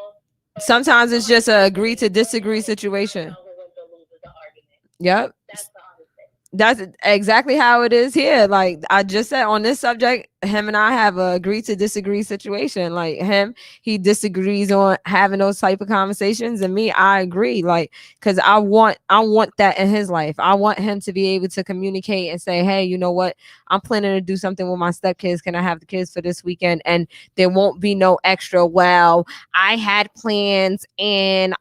So Sometimes it's somebody just a says agree to disagree situation. who wins or loses the argument. Yep. That's the honest thing. That's exactly how it is here. Like I just said on this subject, him and I have a agree to disagree situation. Like him, he disagrees on having those type of conversations, and me, I agree. Like, cause I want that in his life. I want him to be able to communicate and say, hey, you know what? I'm planning to do something with my stepkids. Can I have the kids for this weekend? And there won't be no extra. Well, I had plans, and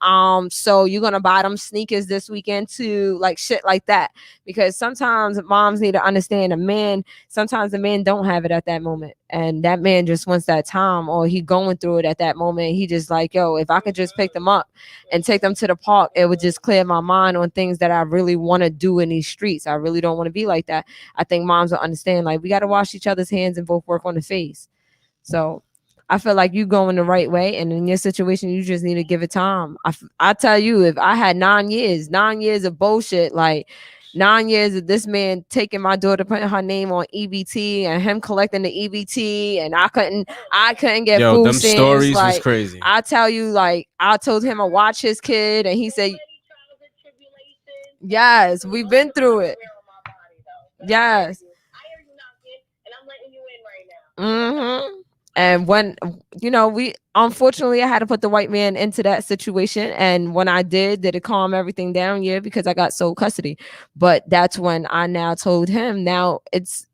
so you're gonna buy them sneakers this weekend too, like shit like that. Because sometimes moms need to understand sometimes the man don't have it at that moment, and that man just wants that time, or he going through it at that moment. He just like, yo, if I could just pick them up and take them to the park, it would just clear my mind on things that I really want to do in these streets. I really don't want to be like that. I think moms will understand, like, we got to wash each other's hands and both work on the face. So I feel like you going the right way, and in your situation, you just need to give it time. I tell you, if I had 9 years of bullshit, like 9 years of this man taking my daughter, putting her name on EBT, and him collecting the EBT, and I couldn't get Yo, food them stamps. stories was Like crazy. I tell you, like I told him to watch his kid, and he said, Many trials and tribulations. "Yes, we've been through it. Wear on my body, though. But Yes." I hear you knocking, and I'm letting you in right now. Mm-hmm. And when we unfortunately I had to put the white man into that situation, and when I did it calm everything down? Yeah, because I got sole custody. But that's when I now told him, now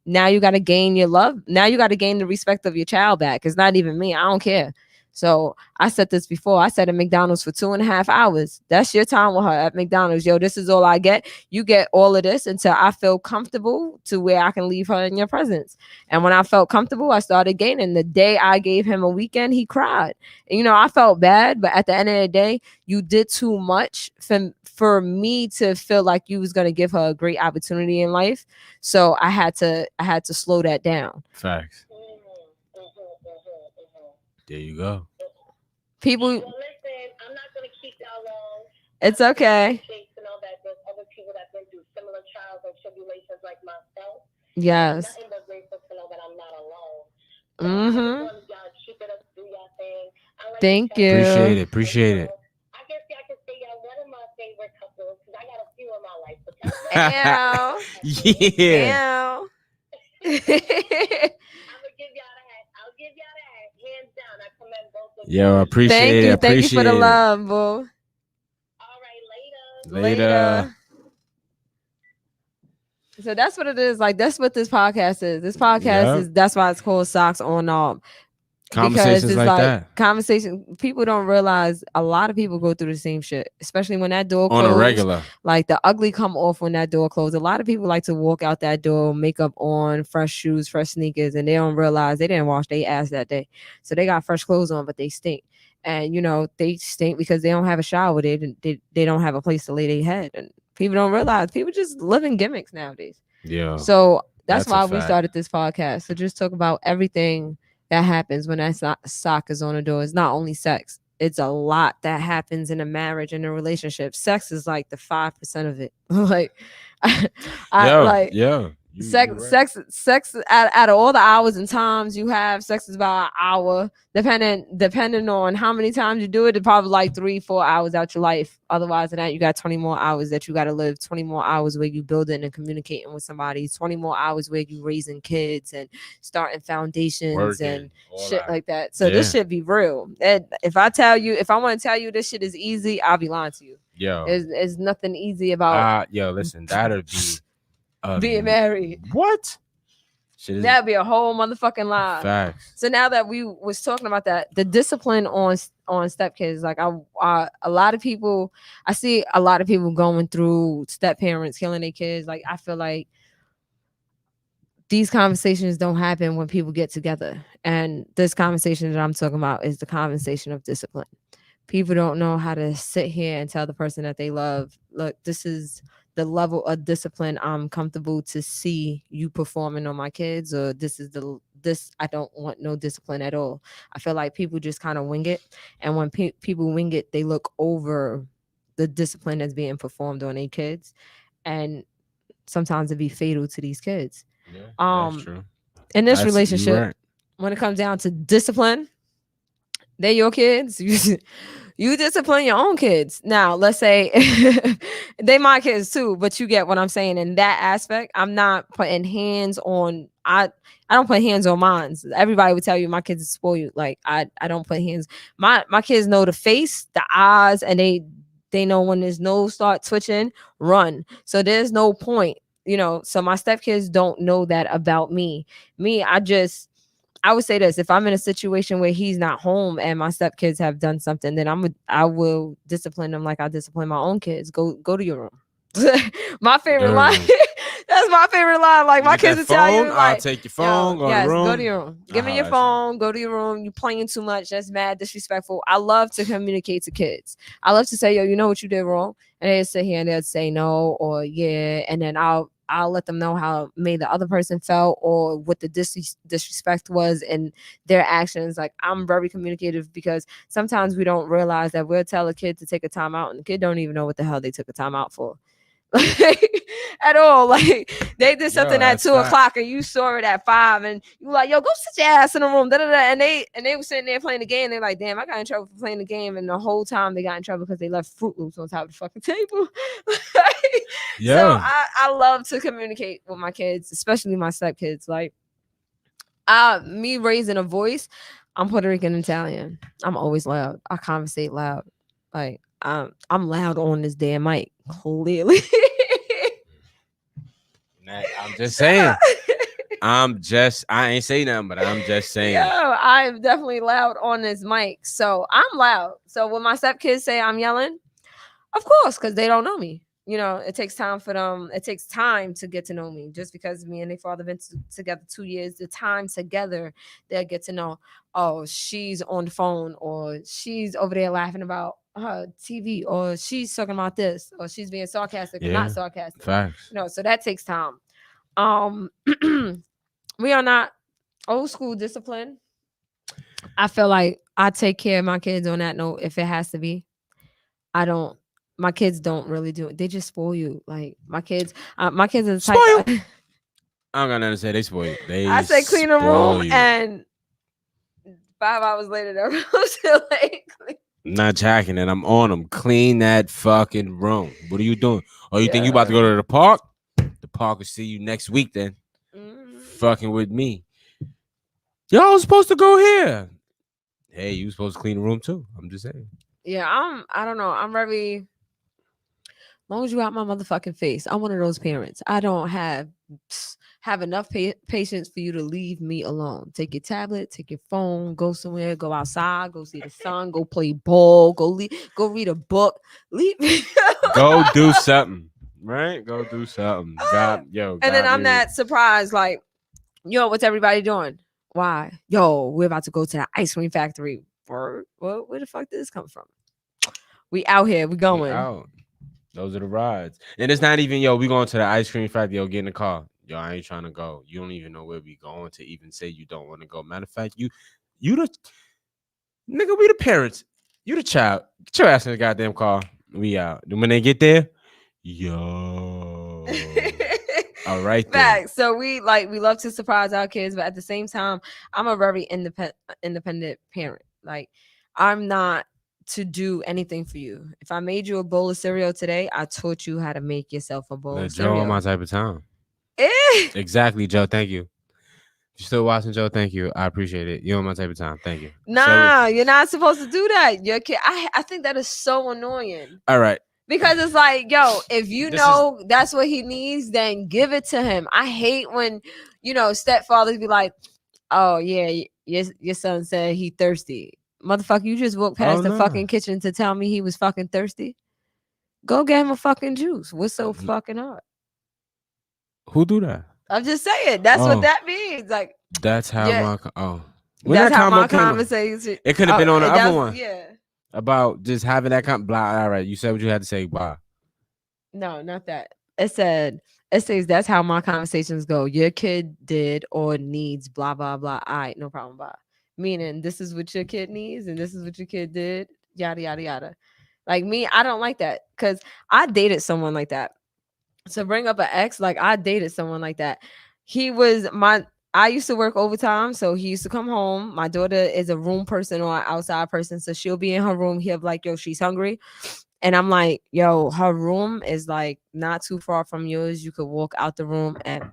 you got to gain your love. Now you got to gain the respect of your child back. It's not even me. I don't care. So I said this before. I said at McDonald's for 2.5 hours. That's your time with her at McDonald's. Yo, this is all I get. You get all of this until I feel comfortable to where I can leave her in your presence. And when I felt comfortable, I started gaining. The day I gave him a weekend, he cried. And, I felt bad, but at the end of the day, you did too much for me to feel like you was gonna give her a great opportunity in life. So I had to slow that down. Facts. There you go. People, Well, listen, I'm not gonna keep y'all long. it's okay. To know that there's other people that've been through similar trials and tribulations like myself. Yes. Nothing but grateful to know that I'm not alone. So Mm-hmm. y'all keep it up, do y'all thing. Thank you. Appreciate it. I guess y'all can say y'all one of my favorite couples because I got a few in my life. But Yeah. Ew. I'm gonna give y'all that. I'll give y'all that. Hands down, I commend both of you. Yo, appreciate it. Thank you for the Appreciate it. love, boo. All right, Later. So that's what it is. Like that's what this podcast is. This podcast Yep. is that's why it's called Socks on Off. Conversations Because it's like that. conversation. People don't realize a lot of people go through the same shit, especially when that door On closes. a regular. Like the ugly come off when that door closes. A lot of people like to walk out that door, makeup on, fresh shoes, fresh sneakers, and they don't realize they didn't wash their ass that day. So they got fresh clothes on, but they stink. And they stink because they don't have a shower. They don't have a place to lay their head. And people don't realize people just live in gimmicks nowadays. Yeah. So that's That's a why we fact. started this podcast. So just talk about everything that happens when that sock is on the door. It's not only sex. It's a lot that happens in a marriage and a relationship. Sex is like the 5% of it. Like, Yeah. Sex out of all the hours and times you have, sex is about an hour. Depending on how many times you do it, it's probably like 3-4 hours out your life. Otherwise than that, you got 20 more hours that you got to live, 20 more hours where you building and communicating with somebody, 20 more hours where you raising kids and starting foundations Working, and all shit that. like that. So this shoit be real. And if I want to tell you this shit is easy, I'll be lying to you. Yo. There's nothing easy about listen, that'd be being married. What? That'd be a whole motherfucking lie. Facts. So now that we was talking about that, the discipline on stepkids, like a lot of people, I see a lot of people going through step parents killing their kids. Like I feel like these conversations don't happen when people get together. And this conversation that I'm talking about is the conversation of discipline. People don't know how to sit here and tell the person that they love, look, this is the level of discipline I'm comfortable to see you performing on my kids, or this I don't want no discipline at all. I feel like people just kind of wing it, and when people wing it, they look over the discipline that's being performed on their kids. And sometimes it be fatal to these kids. Yeah, that's Um, true. in this You relationship, right. when it comes down to discipline, they're your kids. You discipline your own kids. Now, let's say they my kids too, but you get what I'm saying in that aspect. I'm not putting hands on. I don't put hands on mine. Everybody would tell you my kids spoil you. Like I don't put hands. My kids know the face, the eyes, and they know when there's no start twitching, run. So there's no point, So my stepkids don't know that about me. Me, I would say this: if I'm in a situation where he's not home and my stepkids have done something, then I will discipline them like I discipline my own kids. Go to your room. My favorite line. That's my favorite line. Like my kids will tell you, I'll like, take your phone, go to the yes, room. go to your room. Give me your phone. Go to your room. You playing too much. That's mad disrespectful. I love to communicate to kids. I love to say, yo, you know what you did wrong, and they sit here and they'll say no or yeah, and then I'll let them know how maybe the other person felt or what the disrespect was and their actions. Like I'm very communicative because sometimes we don't realize that we'll tell a kid to take a time out and the kid don't even know what the hell they took a time out for. At all. Like they did something at 2:00 and you saw it at 5 and you were like, yo, go sit your ass in the room. And they were sitting there playing the game. They're like, damn, I got in trouble for playing the game. And the whole time they got in trouble because they left Fruit Loops on top of the fucking table. So I love to communicate with my kids, especially my stepkids. Like me raising a voice, I'm Puerto Rican Italian. I'm always loud. I conversate loud. Like I'm loud on this damn mic. Clearly. I'm just saying. I ain't say nothing, but I'm just saying. Yo, I'm definitely loud on this mic. So I'm loud. So when my stepkids say I'm yelling, of course, because they don't know me. It takes time for them. It takes time to get to know me. Just because me and their father been together 2 years, the time together, they'll get to know, oh, she's on the phone or she's over there laughing about her TV or she's talking about this or she's being sarcastic or not sarcastic. Facts. So that takes time. We are not old school discipline. I feel like I take care of my kids on that note if it has to be. My kids don't really do it. They just spoil you. Like my kids are the type I don't got nothing to say. They spoil you. I say clean the room and 5 hours later they're still like not jacking it. I'm on them. Clean that fucking room. What are you doing? Oh, you think you about to go to the park? The park will see you next week then. Fucking with me. Y'all supposed to go here. Hey, you supposed to clean the room too. I'm just saying. Yeah, I don't know. I'm very, as long as you out my motherfucking face. I'm one of those parents. I don't have enough patience for you to leave me alone. Take your tablet, take your phone, go somewhere, go outside, go see the sun, go play ball, go read a book. Leave me. Go do something. Right? Go do something. And then I'm that surprised, like, yo, what's everybody doing? Why? Yo, we're about to go to the ice cream factory. Where the fuck did this come from? We out here. We going. We out. Those are the rides. And it's not even, yo, we going to the ice cream factory. Yo, get in the car. Yo, I ain't trying to go. You don't even know where we going to even say you don't want to go. Matter of fact, you the nigga, we the parents. You the child. Get your ass in the goddamn car. We out. Then when they get there, yo. All right. Back. So we love to surprise our kids, but at the same time, I'm a very independent parent. Like I'm not to do anything for you. If I made you a bowl of cereal today, I taught you how to make yourself a bowl of cereal. Joe on my type of time. Exactly, Joe. Thank you. If you're still watching, Joe, thank you. I appreciate it. You're on my type of time. Thank you. Nah, you're not supposed to do that. Your kid, I think that is so annoying. All right. Because it's like, yo, if you know that's what he needs, then give it to him. I hate when, stepfathers be like, oh, yeah, your son said he thirsty. Motherfucker, you just walked past the fucking kitchen to tell me he was fucking thirsty. Go get him a fucking juice. What's so fucking hard? Who do that? I'm just saying. That's what that means. Like that's how that's how my conversation. It could have been on the other one. Yeah. About just having that blah. All right, you said what you had to say. Blah. No, not that. It says that's how my conversations go. Your kid did or needs blah blah blah. All right, no problem. Blah. Meaning this is what your kid needs and this is what your kid did. Yada yada yada. Like me, I don't like that because I dated someone like that. to bring up an ex, like I dated someone like that. He was my I used to work overtime, so he used to come home. My daughter is a room person or an outside person, so she'll be in her room. He'll be like, yo, she's hungry. And I'm like, yo, her room is like not too far from yours. You could walk out the room and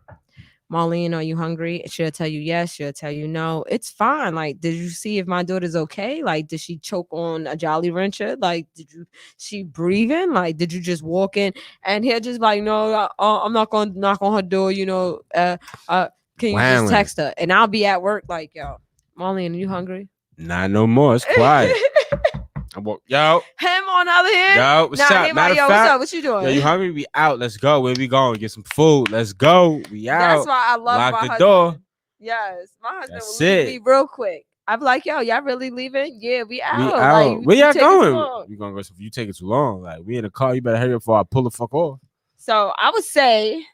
Marlene, are you hungry? She'll tell you yes. She'll tell you no. It's fine. Like, did you see if my daughter's okay? Like, did she choke on a Jolly Rancher? Like, she breathing? Like, did you just walk in and he'll just like, no, I'm not going to knock on her door. Can you just text her? And I'll be at work like, yo, Marlene, are you hungry? Not no more. It's quiet. Yo. Him on the other hand. Yo, what's up? Matter of fact, what's up? What you doing? Yo, you hungry? We out. Let's go. Where we going? Get some food. Let's go. We out. That's why I love Lock my the husband. door. Yes, my husband That's will leave it. me real quick. I'm like, yo, y'all really leaving? Yeah, we out. We out. Like, where y'all taking too long. going? We gonna go. If you take it too long, like we in the car, you better hurry up before I pull the fuck off. So I would say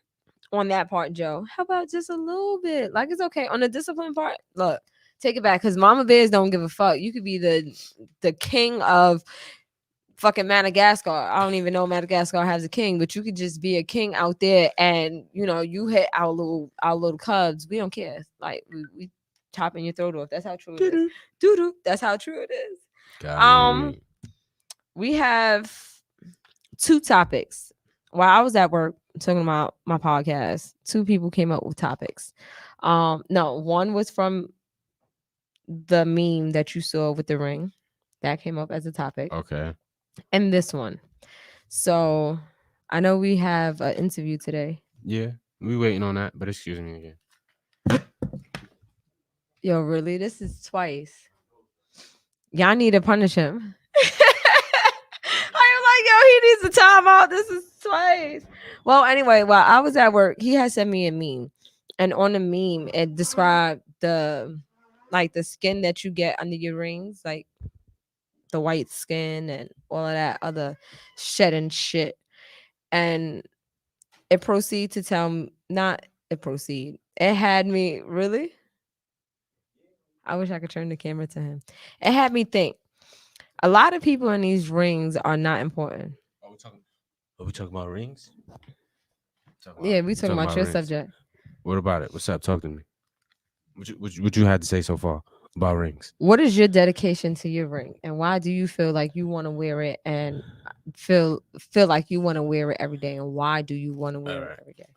on that part, Joe, how about just a little bit? Like it's okay. On the discipline part, look, take it back because mama bears don't give a fuck. You could be the king of fucking Madagascar. I don't even know Madagascar has a king, but you could just be a king out there and you hit our little cubs. We don't care. Like we chopping your throat off. That's how true it is. Doo-doo. That's how true it is. We have 2 topics. While I was at work talking about my podcast, 2 people came up with topics. No, one was from the meme that you saw with the ring. That came up as a topic. Okay. And this one. So I know we have an interview today. Yeah, we waiting on that, but excuse me again. Yo, really? This is twice. Y'all need to punish him. I'm like, yo, he needs a timeout. This is twice. Well, anyway, while I was at work, he had sent me a meme. And on the meme, it described the skin that you get under your rings, like the white skin and all of that other shedding shit. And it proceeded to tell it had me really. I wish I could turn the camera to him. It had me think a lot of people in these rings are not important. Are we talking about rings? We talking about your rings. subject. What about it? What's up? Talk to me. What you had to say so far about rings? What is your dedication to your ring, and why do you feel like you want to wear it and feel like you want to wear it every day? And why do you want to wear it every day?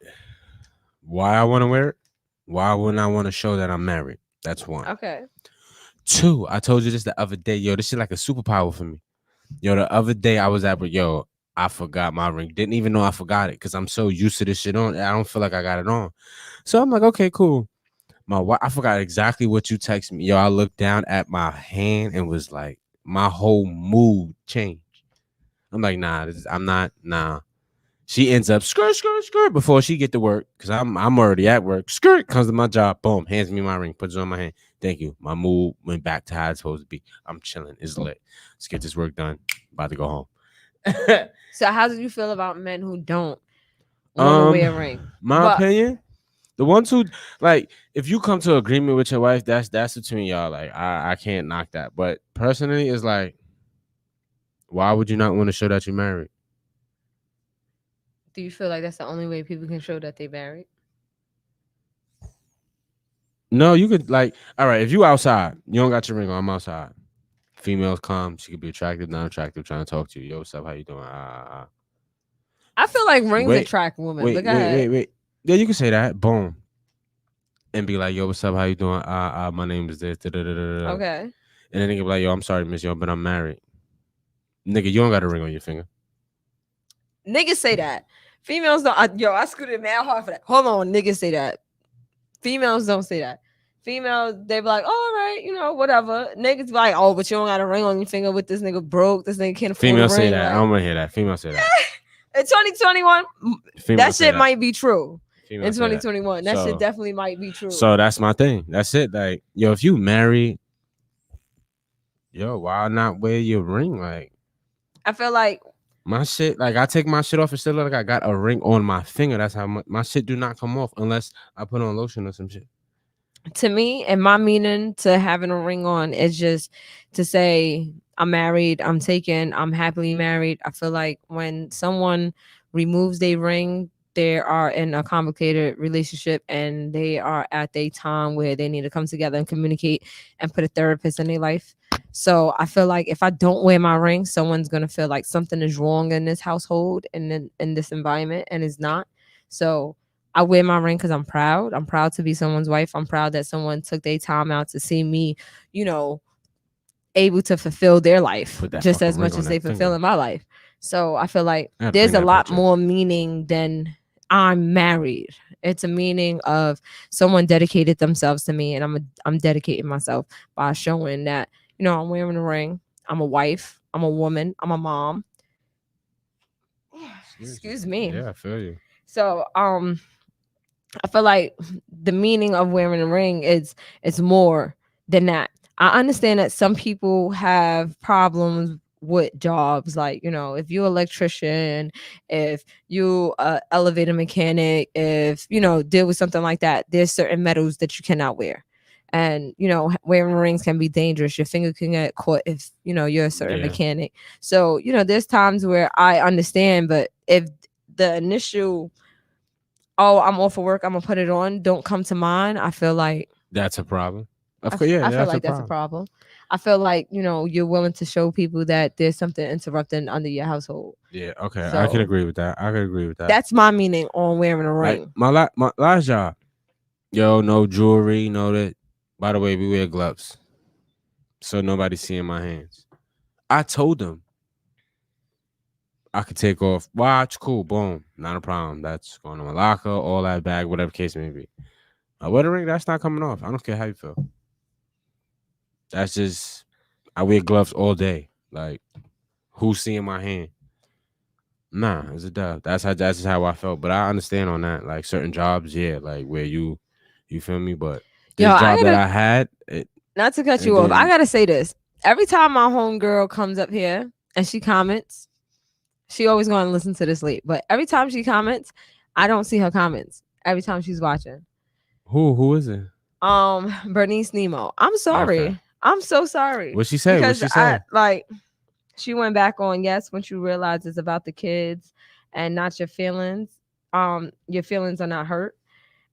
Why I want to wear it? Why wouldn't I want to show that I'm married? That's one. Okay. 2, I told you this the other day. Yo, this shit like a superpower for me. Yo, the other day I was at, I forgot my ring. Didn't even know I forgot it because I'm so used to this shit on. I don't feel like I got it on. So I'm like, okay, cool. My wife, I forgot exactly what you texted me. Yo, I looked down at my hand and was like, my whole mood changed. I'm like, nah. She ends up skirt before she get to work because I'm already at work. Skirt comes to my job, boom, hands me my ring, puts it on my hand. Thank you. My mood went back to how it's supposed to be. I'm chilling. It's lit. Let's get this work done. About to go home. So how do you feel about men who don't want to wear a ring? My opinion, the ones who like, if you come to agreement with your wife, that's between y'all. Like, I can't knock that. But personally, it's like, why would you not want to show that you're married? Do you feel like that's the only way people can show that they're married? No, you could all right, if you outside, you don't got your ring on, I'm outside. Females come, she could be attractive, not attractive, trying to talk to you. Yo, what's up? How you doing? I feel like rings attract women. Wait. Yeah, you can say that. Boom. And be like, yo, what's up? How you doing? My name is this. Okay. And then they can be like, yo, I'm sorry, miss, but I'm married. Nigga, you don't got a ring on your finger. Niggas say that. Females don't. I scooted mad hard for that. Hold on, niggas say that. Females don't say that. Females, they be like, all right, whatever. Niggas be like, oh, but you don't got a ring on your finger with this nigga broke. This nigga can't afford Females a ring. say that. Like, I don't want to hear that. Females say that. In 2021, that shit might be true. Females in 2021, that shit definitely might be true. So that's my thing. That's it. Like, yo, if you married, yo, why not wear your ring? Like, I feel like my shit, like I take my shit off and still look like I got a ring on my finger. That's how my shit do not come off unless I put on lotion or some shit. To me, and my meaning to having a ring on is just to say I'm married, I'm taken, I'm happily married. I feel like when someone removes their ring, they are in a complicated relationship and they are at a time where they need to come together and communicate and put a therapist in their life. So I feel like if I don't wear my ring, someone's gonna feel like something is wrong in this household and in this environment, and it's not. So I wear my ring because I'm proud. I'm proud to be someone's wife. I'm proud that someone took their time out to see me, you know, able to fulfill their life just as much as they fulfill in my life. So I feel like there's a lot more meaning than I'm married. It's a meaning of someone dedicated themselves to me, and I'm dedicating myself by showing that, you know, I'm wearing a ring. I'm a wife. I'm a woman. I'm a mom. Excuse me. Yeah, I feel you. So I feel like the meaning of wearing a ring is more than that. I understand that some people have problems with jobs, like, you know, if you're an electrician, if you elevator mechanic, if you know, deal with something like that, there's certain metals that you cannot wear. And you know, wearing rings can be dangerous. Your finger can get caught if you know you're a certain mechanic. So you know, there's times where I understand, but if the initial I'm off of work, I'm gonna put it on, don't come to mind, I feel like that's a problem. Of course, I feel like that's a problem. I feel like, you know, you're willing to show people that there's something interrupting under your household. Yeah, okay. So, I can agree with that. That's my meaning on wearing a ring. Like my last job, yo, no jewelry, no that. By the way, we wear gloves, so nobody's seeing my hands. I told them I could take off watch, cool, boom, not a problem. That's going to my locker, all that bag, whatever case may be. I wear the ring, that's not coming off. I don't care how you feel. That's just, I wear gloves all day. Like, who's seeing my hand? Nah, it's a dub. That's just how I felt. But I understand on that. Like certain jobs, yeah, like where you feel me. But this job that I had, not to cut you off, I gotta say this. Every time my homegirl comes up here and she comments, she always gonna listen to this late. But every time she comments, I don't see her comments. Every time she's watching. Who is it? Bernice Nemo. I'm sorry. Okay. I'm so sorry. What she say? What she say? She went back on, yes, once you realize it's about the kids and not your feelings. Your feelings are not hurt.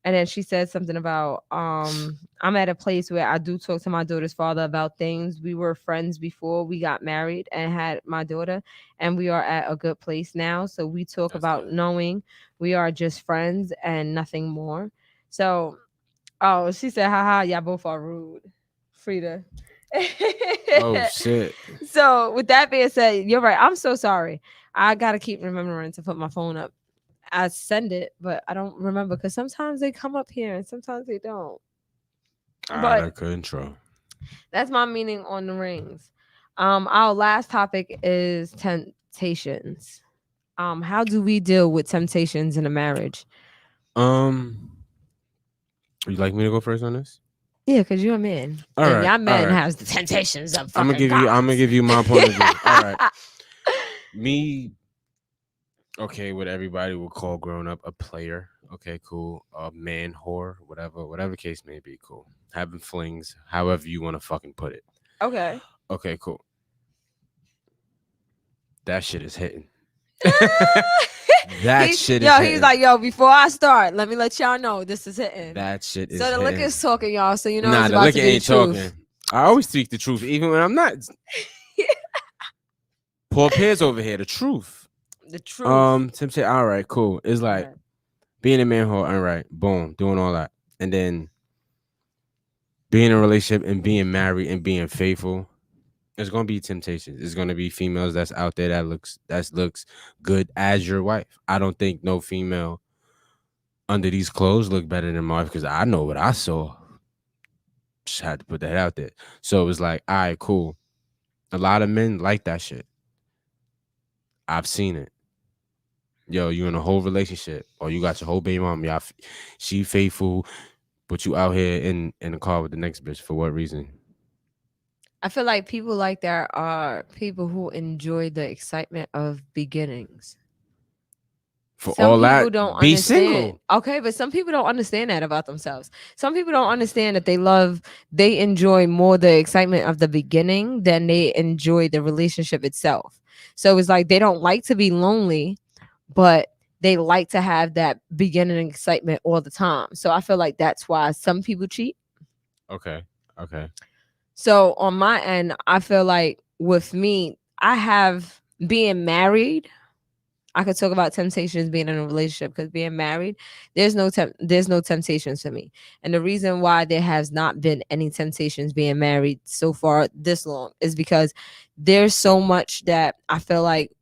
And then she said something about I'm at a place where I do talk to my daughter's father about things. We were friends before we got married and had my daughter, and we are at a good place now. So we talk about knowing we are just friends and nothing more. So she said, haha, y'all both are rude. Frida. Oh shit. So with that being said, you're right. I'm so sorry. I gotta keep remembering to put my phone up. I send it, but I don't remember because sometimes they come up here and sometimes they don't. Out of control. That's my meaning on the rings. Our last topic is temptations. How do we deal with temptations in a marriage? Would you like me to go first on this? Yeah, because you're a man. And y'all men has the temptations of fucking I'm gonna give you my point of view. All right. Me, okay, what everybody would call growing up a player. Okay, cool. A man whore, whatever case may be, cool. Having flings, however you want to fucking put it. Okay. Okay, cool. That shit is hitting. Shit is hitting. He's like, yo, before I start, let me let y'all know this is hitting. That shit is so the hitting. liquor's talking, y'all, so you know nah, it's about the liquor to be ain't talking. I always speak the truth, even when I'm not. Paul Pierce over here, the truth. The truth. Temptation, all right, cool. It's like being a man whore, all right, boom, doing all that. And then being in a relationship and being married and being faithful. There's gonna be temptations. There's gonna be females that's out there that looks good as your wife. I don't think no female under these clothes look better than my wife because I know what I saw. Just had to put that out there. So it was like, all right, cool. A lot of men like that shit. I've seen it. Yo, you in a whole relationship, or you got your whole baby mom. Y'all, she faithful, but you out here in the car with the next bitch for what reason? I feel like people like that are people who enjoy the excitement of beginnings. For some all that, don't be understand. Single. Okay, but some people don't understand that about themselves. Some people don't understand that they enjoy more the excitement of the beginning than they enjoy the relationship itself. So it's like they don't like to be lonely, but they like to have that beginning excitement all the time. So I feel like that's why some people cheat. Okay. Okay. So on my end, I feel like with me, I have being married. I could talk about temptations being in a relationship because being married, there's no temptations for me. And the reason why there has not been any temptations being married so far this long is because there's so much that I feel like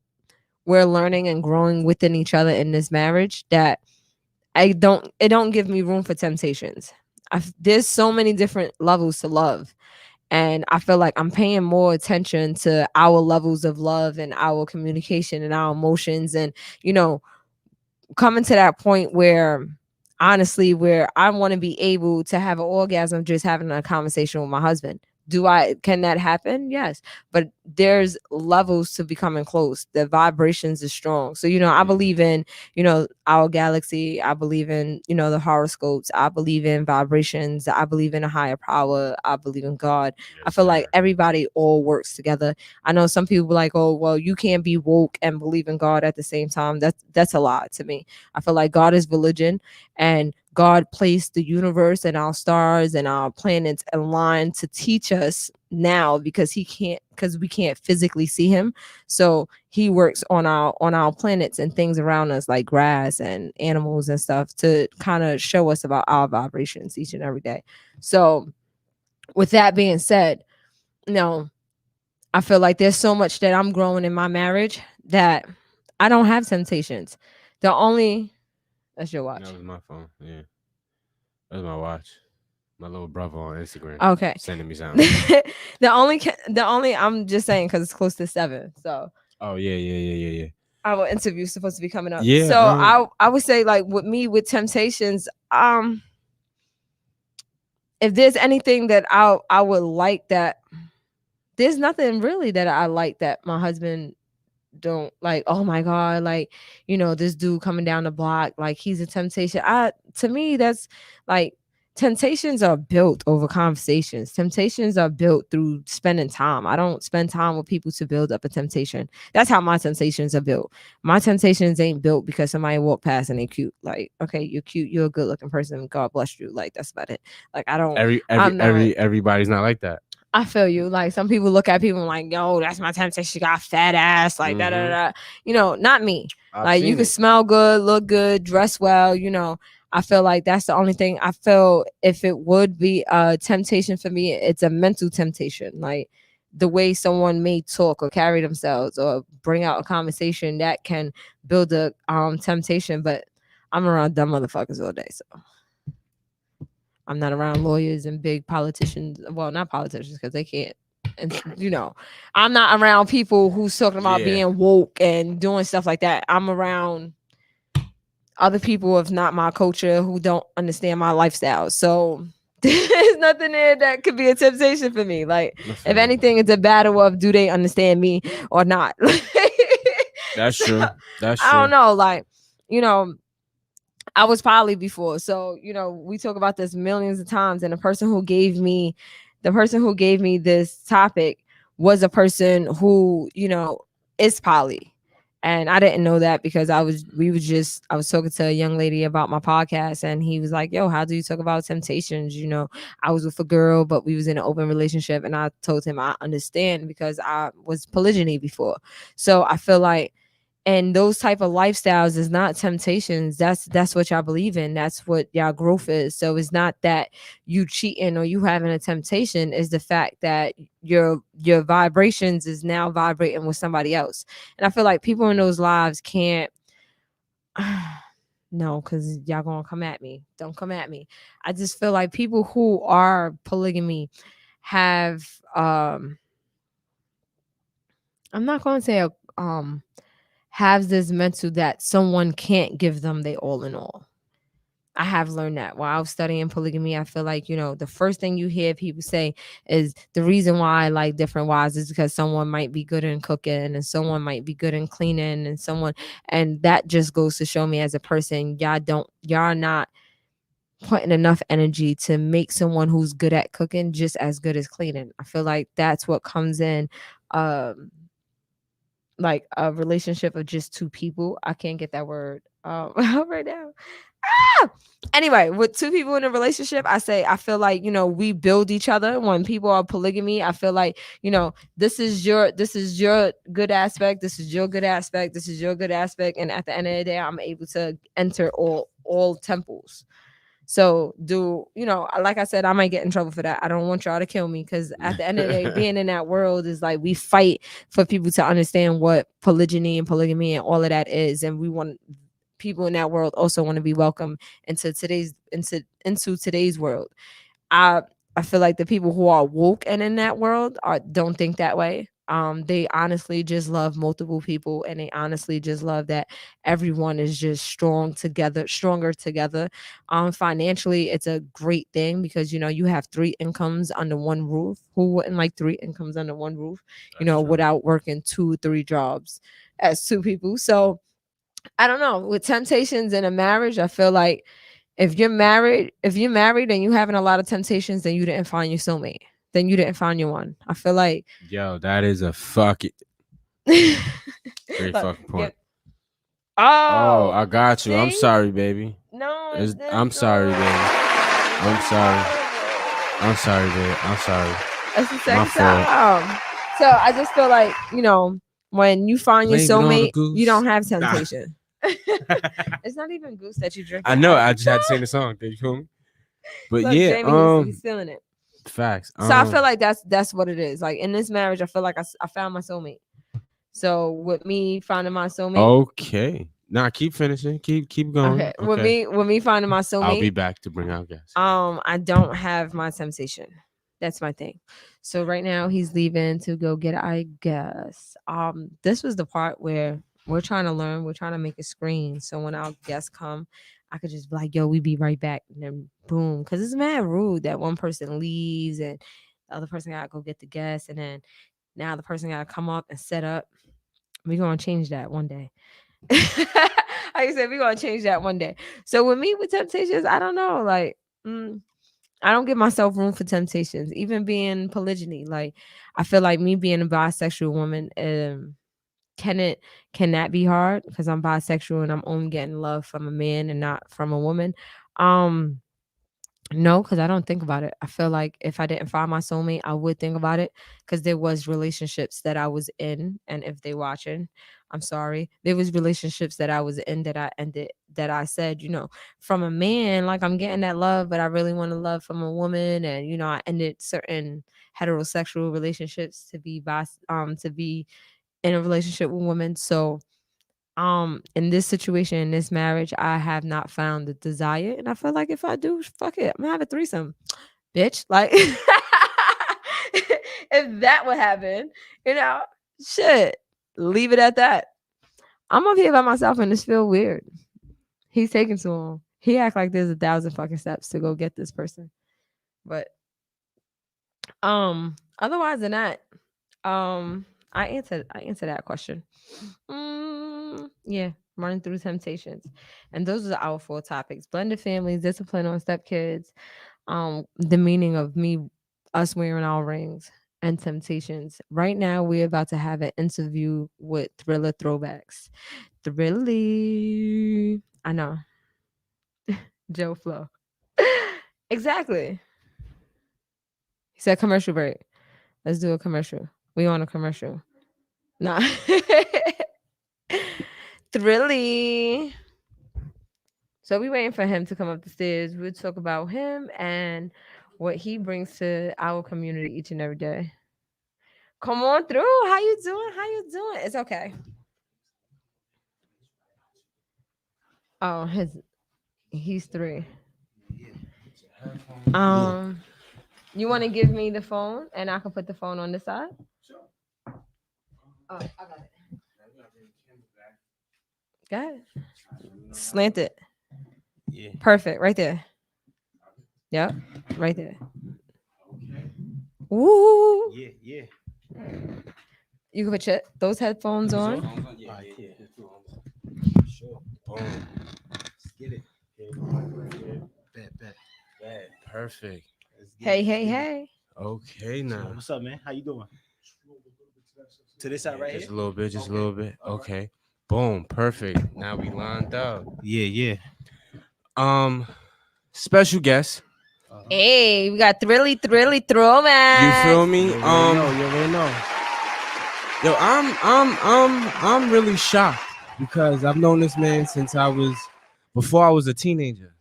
we're learning and growing within each other in this marriage that it don't give me room for temptations. There's so many different levels to love, and I feel like I'm paying more attention to our levels of love and our communication and our emotions, and you know, coming to that point where honestly where I want to be able to have an orgasm just having a conversation with my husband. Can that happen? Yes. But there's levels to becoming close. The vibrations is strong. So, I believe in, our galaxy. I believe in, the horoscopes. I believe in vibrations. I believe in a higher power. I believe in God. I feel like everybody all works together. I know some people like, oh, well, you can't be woke and believe in God at the same time. That's a lot to me. I feel like God is religion, and God placed the universe and our stars and our planets aligned to teach us now because we can't physically see him. So he works on our planets and things around us like grass and animals and stuff to kind of show us about our vibrations each and every day. So with that being said, no, I feel like there's so much that I'm growing in my marriage that I don't have temptations. That's your watch. That was my phone. Yeah. That was my watch. My little brother on Instagram. Okay. Sending me something. the only I'm just saying because it's close to 7. So. Oh yeah. Our interview is supposed to be coming up. Yeah. So I would say like with me with temptations, if there's anything that I would like that, there's nothing really that I like that my husband don't like. Oh my God, like this dude coming down the block, like he's a temptation. To me that's like temptations are built over conversations. Temptations are built through spending time. I don't spend time with people to build up a temptation. That's how my temptations are built. My temptations ain't built because somebody walked past and they cute. Like, okay, you're cute, you're a good looking person, God bless you. Like that's about it. Like I don't everybody's not like that. I feel you. Like some people look at people like, yo, that's my temptation. She got fat ass, like da. Not me. Like you can smell good, look good, dress well. I feel like that's the only thing. I feel if it would be a temptation for me, it's a mental temptation. Like the way someone may talk or carry themselves or bring out a conversation that can build a temptation. But I'm around dumb motherfuckers all day, so. I'm not around lawyers and big politicians. Well, not politicians because they can't. And I'm not around people who's talking about being woke and doing stuff like that. I'm around other people of not my culture who don't understand my lifestyle. So there's nothing there that could be a temptation for me. Like if anything, it's a battle of do they understand me or not. That's true. That's true. I don't know. Like I was poly before. So, we talk about this millions of times. And the person who gave me this topic was a person who, is poly. And I didn't know that because I was talking to a young lady about my podcast and he was like, yo, how do you talk about temptations? I was with a girl, but we was in an open relationship. And I told him I understand because I was polygyny before. So I feel like, and those type of lifestyles is not temptations. That's what y'all believe in. That's what y'all growth is. So it's not that you cheating or you having a temptation. Is the fact that your vibrations is now vibrating with somebody else. And I feel like people in those lives can't. No, because y'all gonna come at me. Don't come at me. I just feel like people who are polygamy have. I'm not gonna say has this mental that someone can't give them they all in all. I have learned that while I was studying polygamy. I feel like, the first thing you hear people say is the reason why I like different wives is because someone might be good in cooking and someone might be good in cleaning and that just goes to show me as a person, y'all not putting enough energy to make someone who's good at cooking just as good as cleaning. I feel like that's what comes in, like a relationship of just two people. I can't get that word Right now. Anyway, with two people in a relationship, I feel like, we build each other. When people are polygamy, I feel like, this is your good aspect, this is your good aspect, this is your good aspect, and at the end of the day, I'm able to enter all temples. So like I said, I might get in trouble for that. I don't want y'all to kill me, because at the end of the day, being in that world is like, we fight for people to understand what polygyny and polygamy and all of that is, and we want people in that world also want to be welcome into today's world. I I feel like the people who are woke and in that world don't think that way. They honestly just love multiple people, and they honestly just love that everyone is just stronger together. Financially, it's a great thing, because you have three incomes under one roof. Who wouldn't like three incomes under one roof? Without working 2-3 jobs as two people. So I don't know. With temptations in a marriage, I feel like if you're married and you having a lot of temptations, then you didn't find your soulmate. Then you didn't find your one. I feel like Yo, that is a fucking great fucking point. Oh, I got you. I'm see? sorry, baby. No, I'm sorry, baby. I'm sorry. I'm sorry, baby. I'm sorry. It's the My second fault. time. So I just feel like, when you find your Blame it on the soulmate, goose. you don't have Nah. temptation. It's not even goose that you drink. I know. I just had to sing the song. Did you feel me? But Look, yeah, Jamie, he's feeling it. facts. So I feel like that's what it is. Like, in this marriage, I feel like I found my soulmate. So with me finding my soulmate, okay. Nah, keep finishing. Keep going. okay. With me finding my soulmate, I'll be back to bring out guests. I don't have my temptation. That's my thing. So right now he's leaving to go get it, I guess. This was the part where we're trying to learn. We're trying to make a screen, so when our guests come, I could just be like, "Yo, we be right back," and then boom. Because it's mad rude that one person leaves and the other person gotta go get the guest, and then now the person gotta come up and set up. We're gonna change that one day. Like I said, we're gonna change that one day. So with me with temptations, I don't know. Like, I don't give myself room for temptations. Even being polygyny, like, I feel like me being a bisexual woman, can that be hard because I'm bisexual and I'm only getting love from a man and not from a woman? No, because I don't think about it. I feel like if I didn't find my soulmate, I would think about it, because there was relationships that I was in, and if they watching, I'm sorry. There was relationships that I was in that I ended, that I said, from a man, like, I'm getting that love, but I really want to love from a woman, and I ended certain heterosexual relationships to be in a relationship with women. So in this situation, in this marriage, I have not found the desire, and I feel like if I do, fuck it, I'm gonna have a threesome, bitch. Like, if that would happen, shit, leave it at that. I'm up here by myself and this feel weird. He's taking too long. He act like there's 1,000 fucking steps to go get this person, but otherwise than that, I answered that question. Yeah, running through temptations. And those are our 4 topics: blended families, discipline on stepkids, the meaning of us wearing our rings, and temptations. Right now, we're about to have an interview with Thriller Throwbacks. Thrilly. I know. Joe Flo. Exactly. He said commercial break. Let's do a commercial. We on a commercial. Nah. Thrilly. So we waiting for him to come up the stairs. We'll talk about him and what he brings to our community each and every day. Come on through. How you doing? It's okay. Oh, he's 3. You want to give me the phone and I can put the phone on the side? Oh, I got it. Got it. Slant it. Yeah. Perfect. Right there. Yep. Right there. Woo. Yeah. You can put those headphones on. Yeah. Sure. Boom. Let's get it. Bet. Perfect. Hey. Okay, now. What's up, man? How you doing? To this side right Just here? a little bit. Okay. Boom, perfect. Now we lined up. Yeah. Special guest. Hey, we got thrilly throwbacks. You feel me? You already know. Yo, I'm really shocked because I've known this man since before I was a teenager,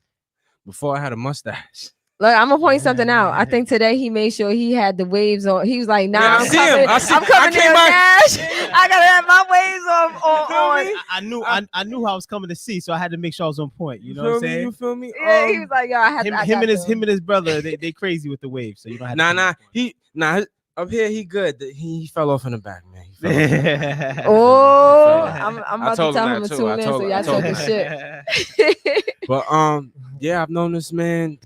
before I had a mustache. Look, I'm gonna point something out. I think today he made sure he had the waves on. He was like, "Nah, Yeah, I'm coming. I'm coming in cash. I gotta have my waves on." I knew I was coming to see, so I had to make sure I was on point. You know what I'm saying? You feel me? Yeah, he was like, "Yo, I had him and his brother. They crazy with the waves, so you don't have to. Up here he good. He fell off in the back, man. Oh, I'm about to tell him to tune in, so y'all talking shit. But yeah, I've known this man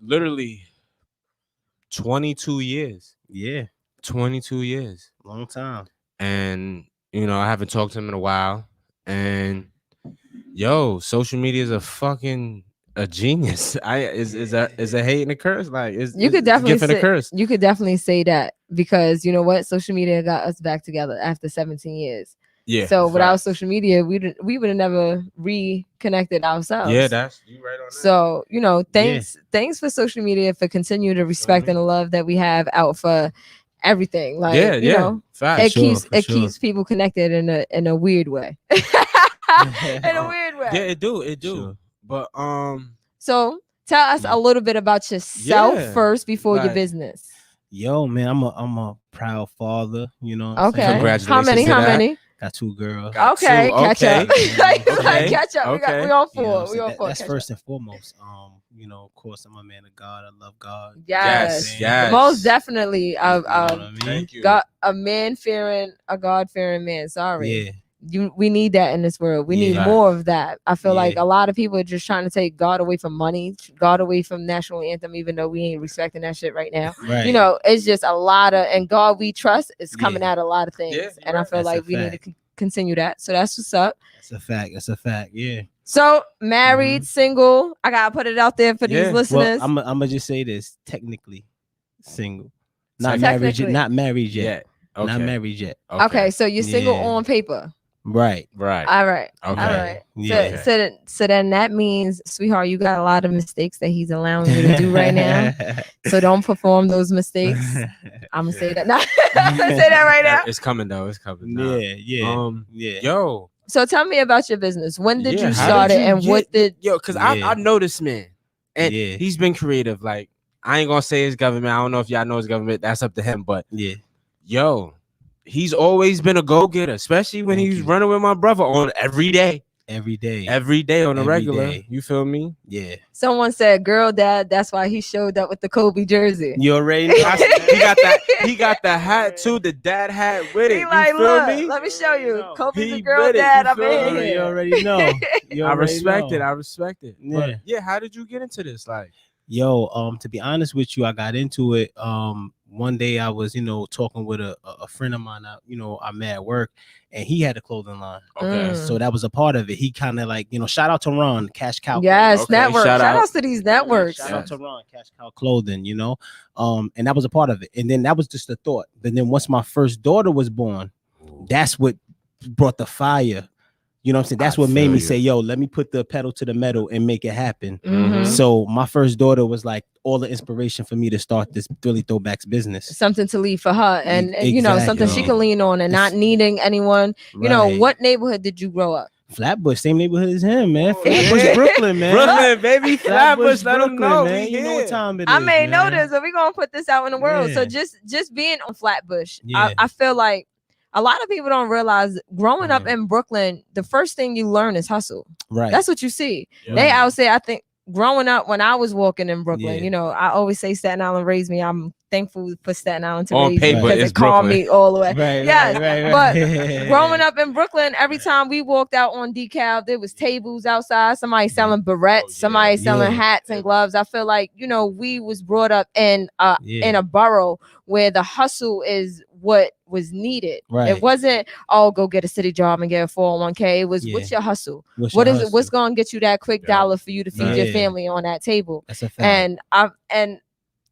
literally 22 years. Yeah, 22 years, long time. And I haven't talked to him in a while. And yo, social media is a genius. Is a hate and a curse. Like you could definitely say a curse. You could definitely say that because you know what, social media got us back together after 17 years. Yeah. So without social media, we would have never reconnected ourselves. Yeah, that's you right on that. So thanks for social media for continue to respect and the love that we have out for everything. Like you know, it keeps people connected in a weird way. In a weird way. Yeah, it do. Sure. But so tell us a little bit about yourself first before your business. Yo, man, I'm a proud father. You know. Okay. Congratulations. How many? Got 2 girls. Okay, catch up. Catch up. Okay. We on 4. We on 4. That's first and foremost. Of course, I'm a man of God. I love God. Yes. Most definitely. Thank you. God, a God-fearing man. Sorry. Yeah. We need that in this world. We need more of that. I feel like a lot of people are just trying to take God away from money, God away from national anthem, even though we ain't respecting that shit right now. Right. It's just a lot of, and God we trust is coming out a lot of things. Yeah, and I feel like we need to continue that. So that's what's up. That's a fact. Yeah. So married, single. I gotta put it out there for these listeners. Well, I'm gonna just say this: technically single, not married yet. Not married yet. Okay. Not married yet. Okay, so you're single on paper. Right. All right. Okay. All right. Yeah. So then that means, sweetheart, you got a lot of mistakes that he's allowing you to do right now. So don't perform those mistakes. I'm gonna say that. I'm gonna say that right now. It's coming though. It's coming. Now. Yeah. Yo. So tell me about your business. When did you start it, and what did? Yo, because I know this man, and he's been creative. Like I ain't gonna say his government. I don't know if y'all know his government. That's up to him. But yo. He's always been a go-getter, especially when he's running with my brother on every day on a regular. Day. You feel me? Yeah. Someone said, "Girl, dad." That's why he showed up with the Kobe jersey. You already know. He got the hat too, the dad hat with it. He like, feel me? Let me show you. Kobe's a girl dad. I'm in here. You already know. I respect it. Yeah. But how did you get into this? Like, yo, to be honest with you, I got into it. One day I was, talking with a friend of mine. I met at work, and he had a clothing line. Okay, so that was a part of it. He kind of like, shout out to Ron, Cash Cow. Yes, network. Shout out to these networks. Shout out to Ron, Cash Cow Clothing. And that was a part of it. And then that was just a thought. But then once my first daughter was born, that's what brought the fire. You know what I'm saying? That's what made me say, yo, let me put the pedal to the metal and make it happen. Mm-hmm. So my first daughter was like all the inspiration for me to start this Thrilly Throwbacks business. Something to leave for her and something she can lean on and not needing anyone. What neighborhood did you grow up? Flatbush, same neighborhood as him, man. Flatbush, Brooklyn, man. Brooklyn, baby. Flatbush, let them know, man. You know what time it is. I may know this, so we're gonna put this out in the world. So just being on Flatbush, I feel like a lot of people don't realize growing up in Brooklyn, the first thing you learn is hustle. Right. That's what you see. Yeah. They out say, I think growing up when I was walking in Brooklyn, I always say Staten Island raised me. I'm thankful for Staten Island to raise me because it calmed me all the way. Right. But growing up in Brooklyn, every time we walked out on DeKalb, there was tables outside, somebody selling barrettes, somebody selling hats and gloves. I feel like, we was brought up in a borough where the hustle is what was needed. Right. It wasn't, go get a city job and get a 401k. It was what's your hustle? What's going to get you that quick dollar for you to feed your family on that table? That's a fact. And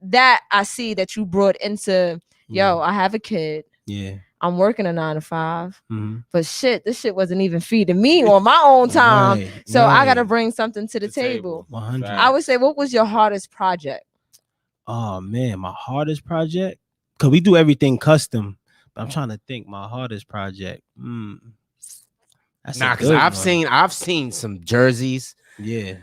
that I see that you brought into, I have a kid. Yeah. I'm working a 9 to 5, but shit, this shit wasn't even feeding me on my own time. So I got to bring something to the table. 100. I would say, what was your hardest project? Oh man, my hardest project? Cause we do everything custom. But I'm trying to think my hardest project. That's because I've seen some jerseys. Yeah.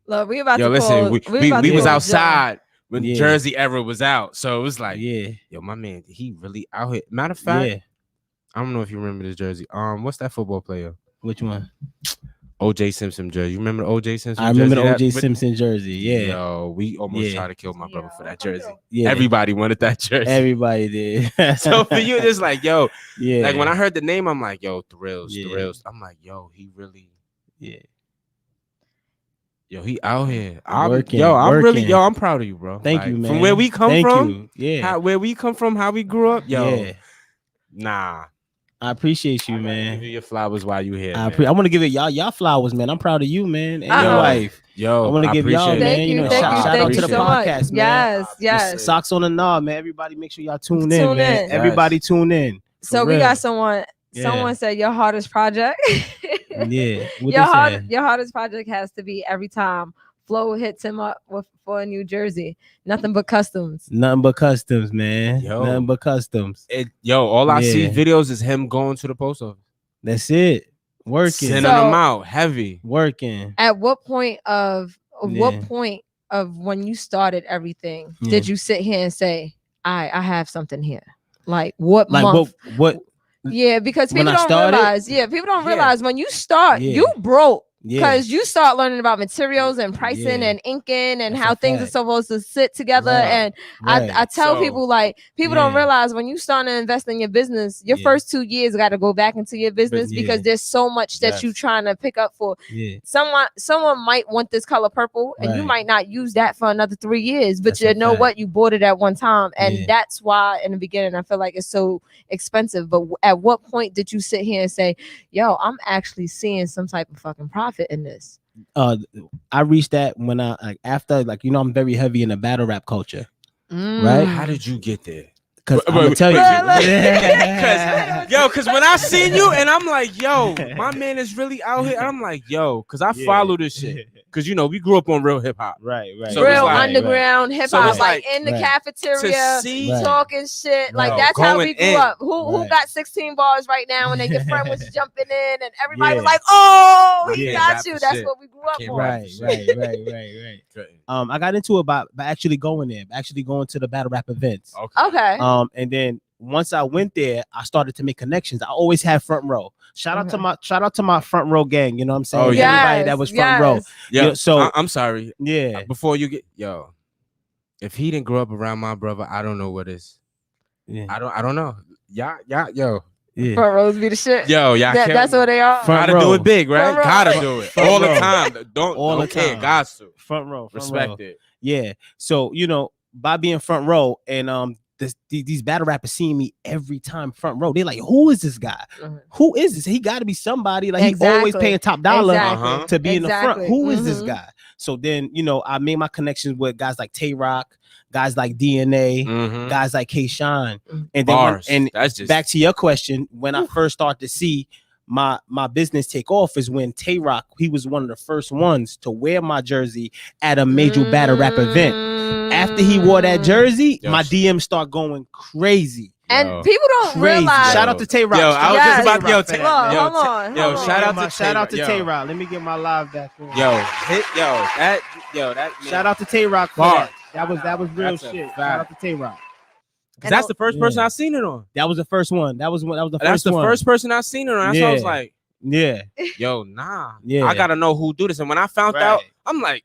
Look, we about Yo, to listen, call, we was outside when Jersey era was out. So it was like, yo, my man, he really out here. Matter of fact, I don't know if you remember this jersey. What's that football player? Which one? OJ Simpson jersey. You remember the OJ Simpson? I remember the OJ Simpson jersey. Yeah. Yo, we almost tried to kill my brother for that jersey. Yeah. Everybody wanted that jersey. Everybody did. So for you, it's like, yo, yeah. Like when I heard the name, I'm like, yo, Thrills. I'm like, yo, he really, Yo, he out here. I'm proud of you, bro. Thank you, man. From where we come from, where we come from, how we grew up, nah. I appreciate you, man. Give you your flowers while you here. I want to give it y'all flowers, man. I'm proud of you, man, and your wife. Yo, I want to give y'all, man. Shout out to the podcast, man. Yes. Socks on the knob, man. Everybody, make sure y'all tune in, man. Everybody tune in. So we got someone. Someone said your hardest project. Your hardest project has to be every time Flo hits him up for a new jersey. Nothing but customs. Nothing but customs, man. Nothing but customs. All I see videos is him going to the post office. That's it. Working. Sending them out heavy. Working. At what point of when you started everything did you sit here and say, I have something here? Like what month? What? Yeah, because people don't realize. Yeah, people don't realize when you start, you broke. Because you start learning about materials and pricing and inking and how things are supposed to sit together. And I tell people, like, people don't realize when you start to invest in your business, your first 2 years got to go back into your business because there's so much that you're trying to pick up for. Someone might want this color purple and you might not use that for another 3 years, but you know what? You bought it at one time. And that's why in the beginning, I feel like it's so expensive. But at what point did you sit here and say, yo, I'm actually seeing some type of fucking profit in this? I reached that when after I'm very heavy in the battle rap culture. Right? How did you get there? Because I'm gonna tell you, because when I seen you and I'm like, yo, my man is really out here. And I'm like, yo, because I follow this shit. Because we grew up on real hip hop, right. So real underground hip hop, like in the cafeteria, see, talking shit. Like that's how we grew up. Who got 16 bars right now? And your friend was jumping in, and everybody was like, "Oh, he got you." That's what we grew up on. Right. I got into it by actually going there, to the battle rap events. Okay. And then once I went there, I started to make connections. I always had front row. Shout out to my front row gang. You know what I'm saying? Everybody that was front row. Yeah. So I'm sorry. Yeah. Before you get if he didn't grow up around my brother, I don't know what is. Yeah. I don't know. Yeah. Front rows be the shit. Yo, that's what they are. Gotta do it big, right? Gotta do it all the time. Don't care. Got to. Front row. Respect it. Yeah. So by being front row and these battle rappers seeing me every time front row, they're like, who is this guy? Who is this? He got to be somebody. Like he's always paying top dollar to be in the front. Who is this guy? So then I made my connections with guys like Tay-Rock, guys like DNA, guys like K-Shine, and then back to your question, when I first started to see my business take off is when Tay-Rock, he was one of the first ones to wear my jersey at a major battle rap event. After he wore that jersey, my DMs start going crazy. And people don't realize. Shout out to Tay-Rock. Yo, I was just about hold on. Shout out to Tay-Rock. Let me get my live back on. Shout out to Tay-Rock. That was real shit. Shout out to Tay-Rock. That's the first person I seen it on. That was the first one. That's the first person I seen it on. That's why I was like, yo, nah. I gotta know who do this. And when I found out, I'm like,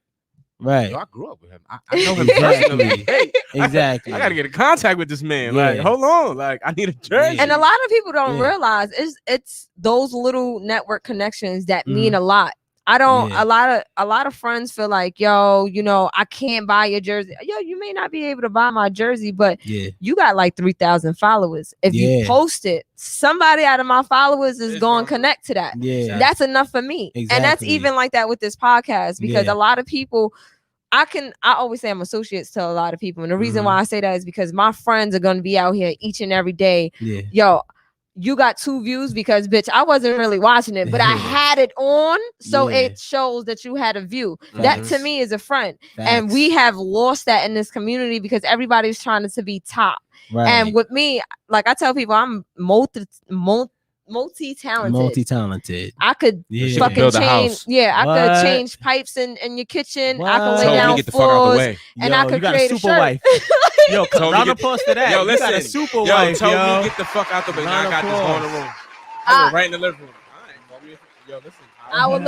right. Yo, I grew up with him. I know him personally. Hey, exactly. I gotta get in contact with this man. Like, hold on. Like, I need a jersey. And a lot of people don't realize it's those little network connections that mean a lot. I don't. A lot of friends feel like, yo, I can't buy your jersey. Yo, you may not be able to buy my jersey, but you got like 3,000 followers. If you post it, somebody out of my followers is going to connect to that. That's enough for me. And that's even like that with this podcast because a lot of people I always say I'm associates to a lot of people. And the reason why I say that is because my friends are going to be out here each and every day. Yeah. Yo, you got 2 views because, bitch, I wasn't really watching it, but I had it on. So it shows that you had a view. That to me is a friend. And we have lost that in this community because everybody's trying to be top. Right. And with me, like I tell people, I'm multi-talented. I could fucking change. Yeah, I could change pipes in your kitchen. I can lay down floors, and I could create a shirt. Wife. Yo, round of applause for that. Yo, listen, you got a super wife. Tell me get the fuck out the way. Now I got this going in the room. I right in the living room. All right, yo, listen. I will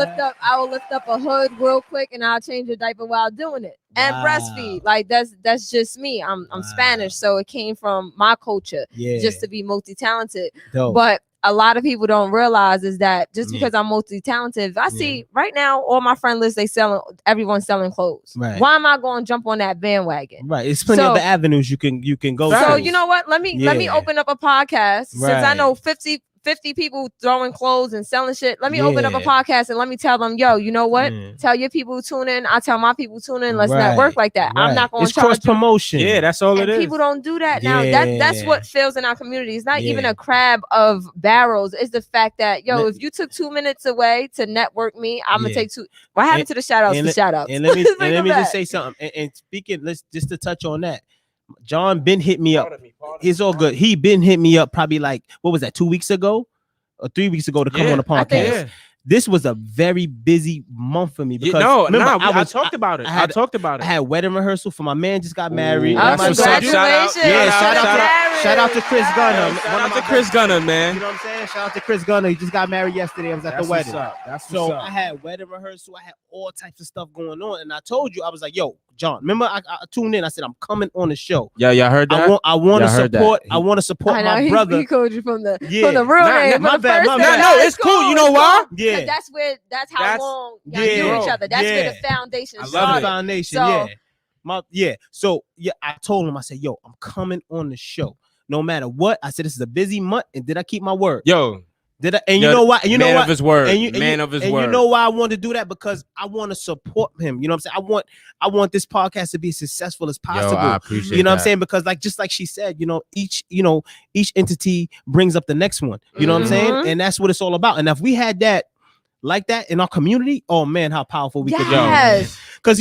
lift up a hood real quick, and I'll change a diaper while doing it and breastfeed. Like that's just me. I'm Spanish, so it came from my culture. Just to be multi-talented. Dope. But a lot of people don't realize is that just because I'm multi-talented, I see right now all my friend lists everyone's selling clothes. Right. Why am I going to jump on that bandwagon? Right. It's plenty of other avenues you can go. So you know what? Let me open up a podcast since I know 50 people throwing clothes and selling shit. Let me open up a podcast and let me tell them, yo, you know what? Tell your people to tune in. I tell my people to tune in. Let's not work like that. I'm not going to cross promotion. Yeah, that's all it is. People don't do that now. That's what fails in our community. It's not even a crab of barrels. It's the fact that, yo, if you took 2 minutes away to network me, I'm going to take 2. What happened to the shout outs? The shout outs. And let me just say something. And speaking, let's just to touch on that. John been hit me up. He's all good. He been hit me up probably like, what was that, 2 weeks ago or 3 weeks ago to come on the podcast. This was a very busy month for me because I talked about it. I talked about it. I had wedding rehearsal for my man just got married. Congratulations. Shout out to Chris Gunner. Shout out to Chris Gunner, man. You know what I'm saying? Shout out to Chris Gunner. He just got married yesterday. I was at the wedding. So I had wedding rehearsal. I had all types of stuff going on. And I told you, I was like, yo, John, remember I tuned in. I said, I'm coming on the show. Yeah, y'all heard that? I want to support. I want to support my brother. He called you from the real name. My bad. No, it's cool. You know why? Yeah. That's how long y'all knew each other. That's where the foundation started. I love the foundation. So I told him, I said, yo, I'm coming on the show. No matter what. I said, this is a busy month. And did I keep my word? Yo. Did I? And you know why? Man of his word. Man of his word. And you know why I want to do that? Because I want to support him. You know what I'm saying? I want this podcast to be as successful as possible. I appreciate you know what I'm saying? Because just like she said, each entity brings up the next one. You know what I'm saying? And that's what it's all about. And if we had that like that in our community, oh man, how powerful we could go. Because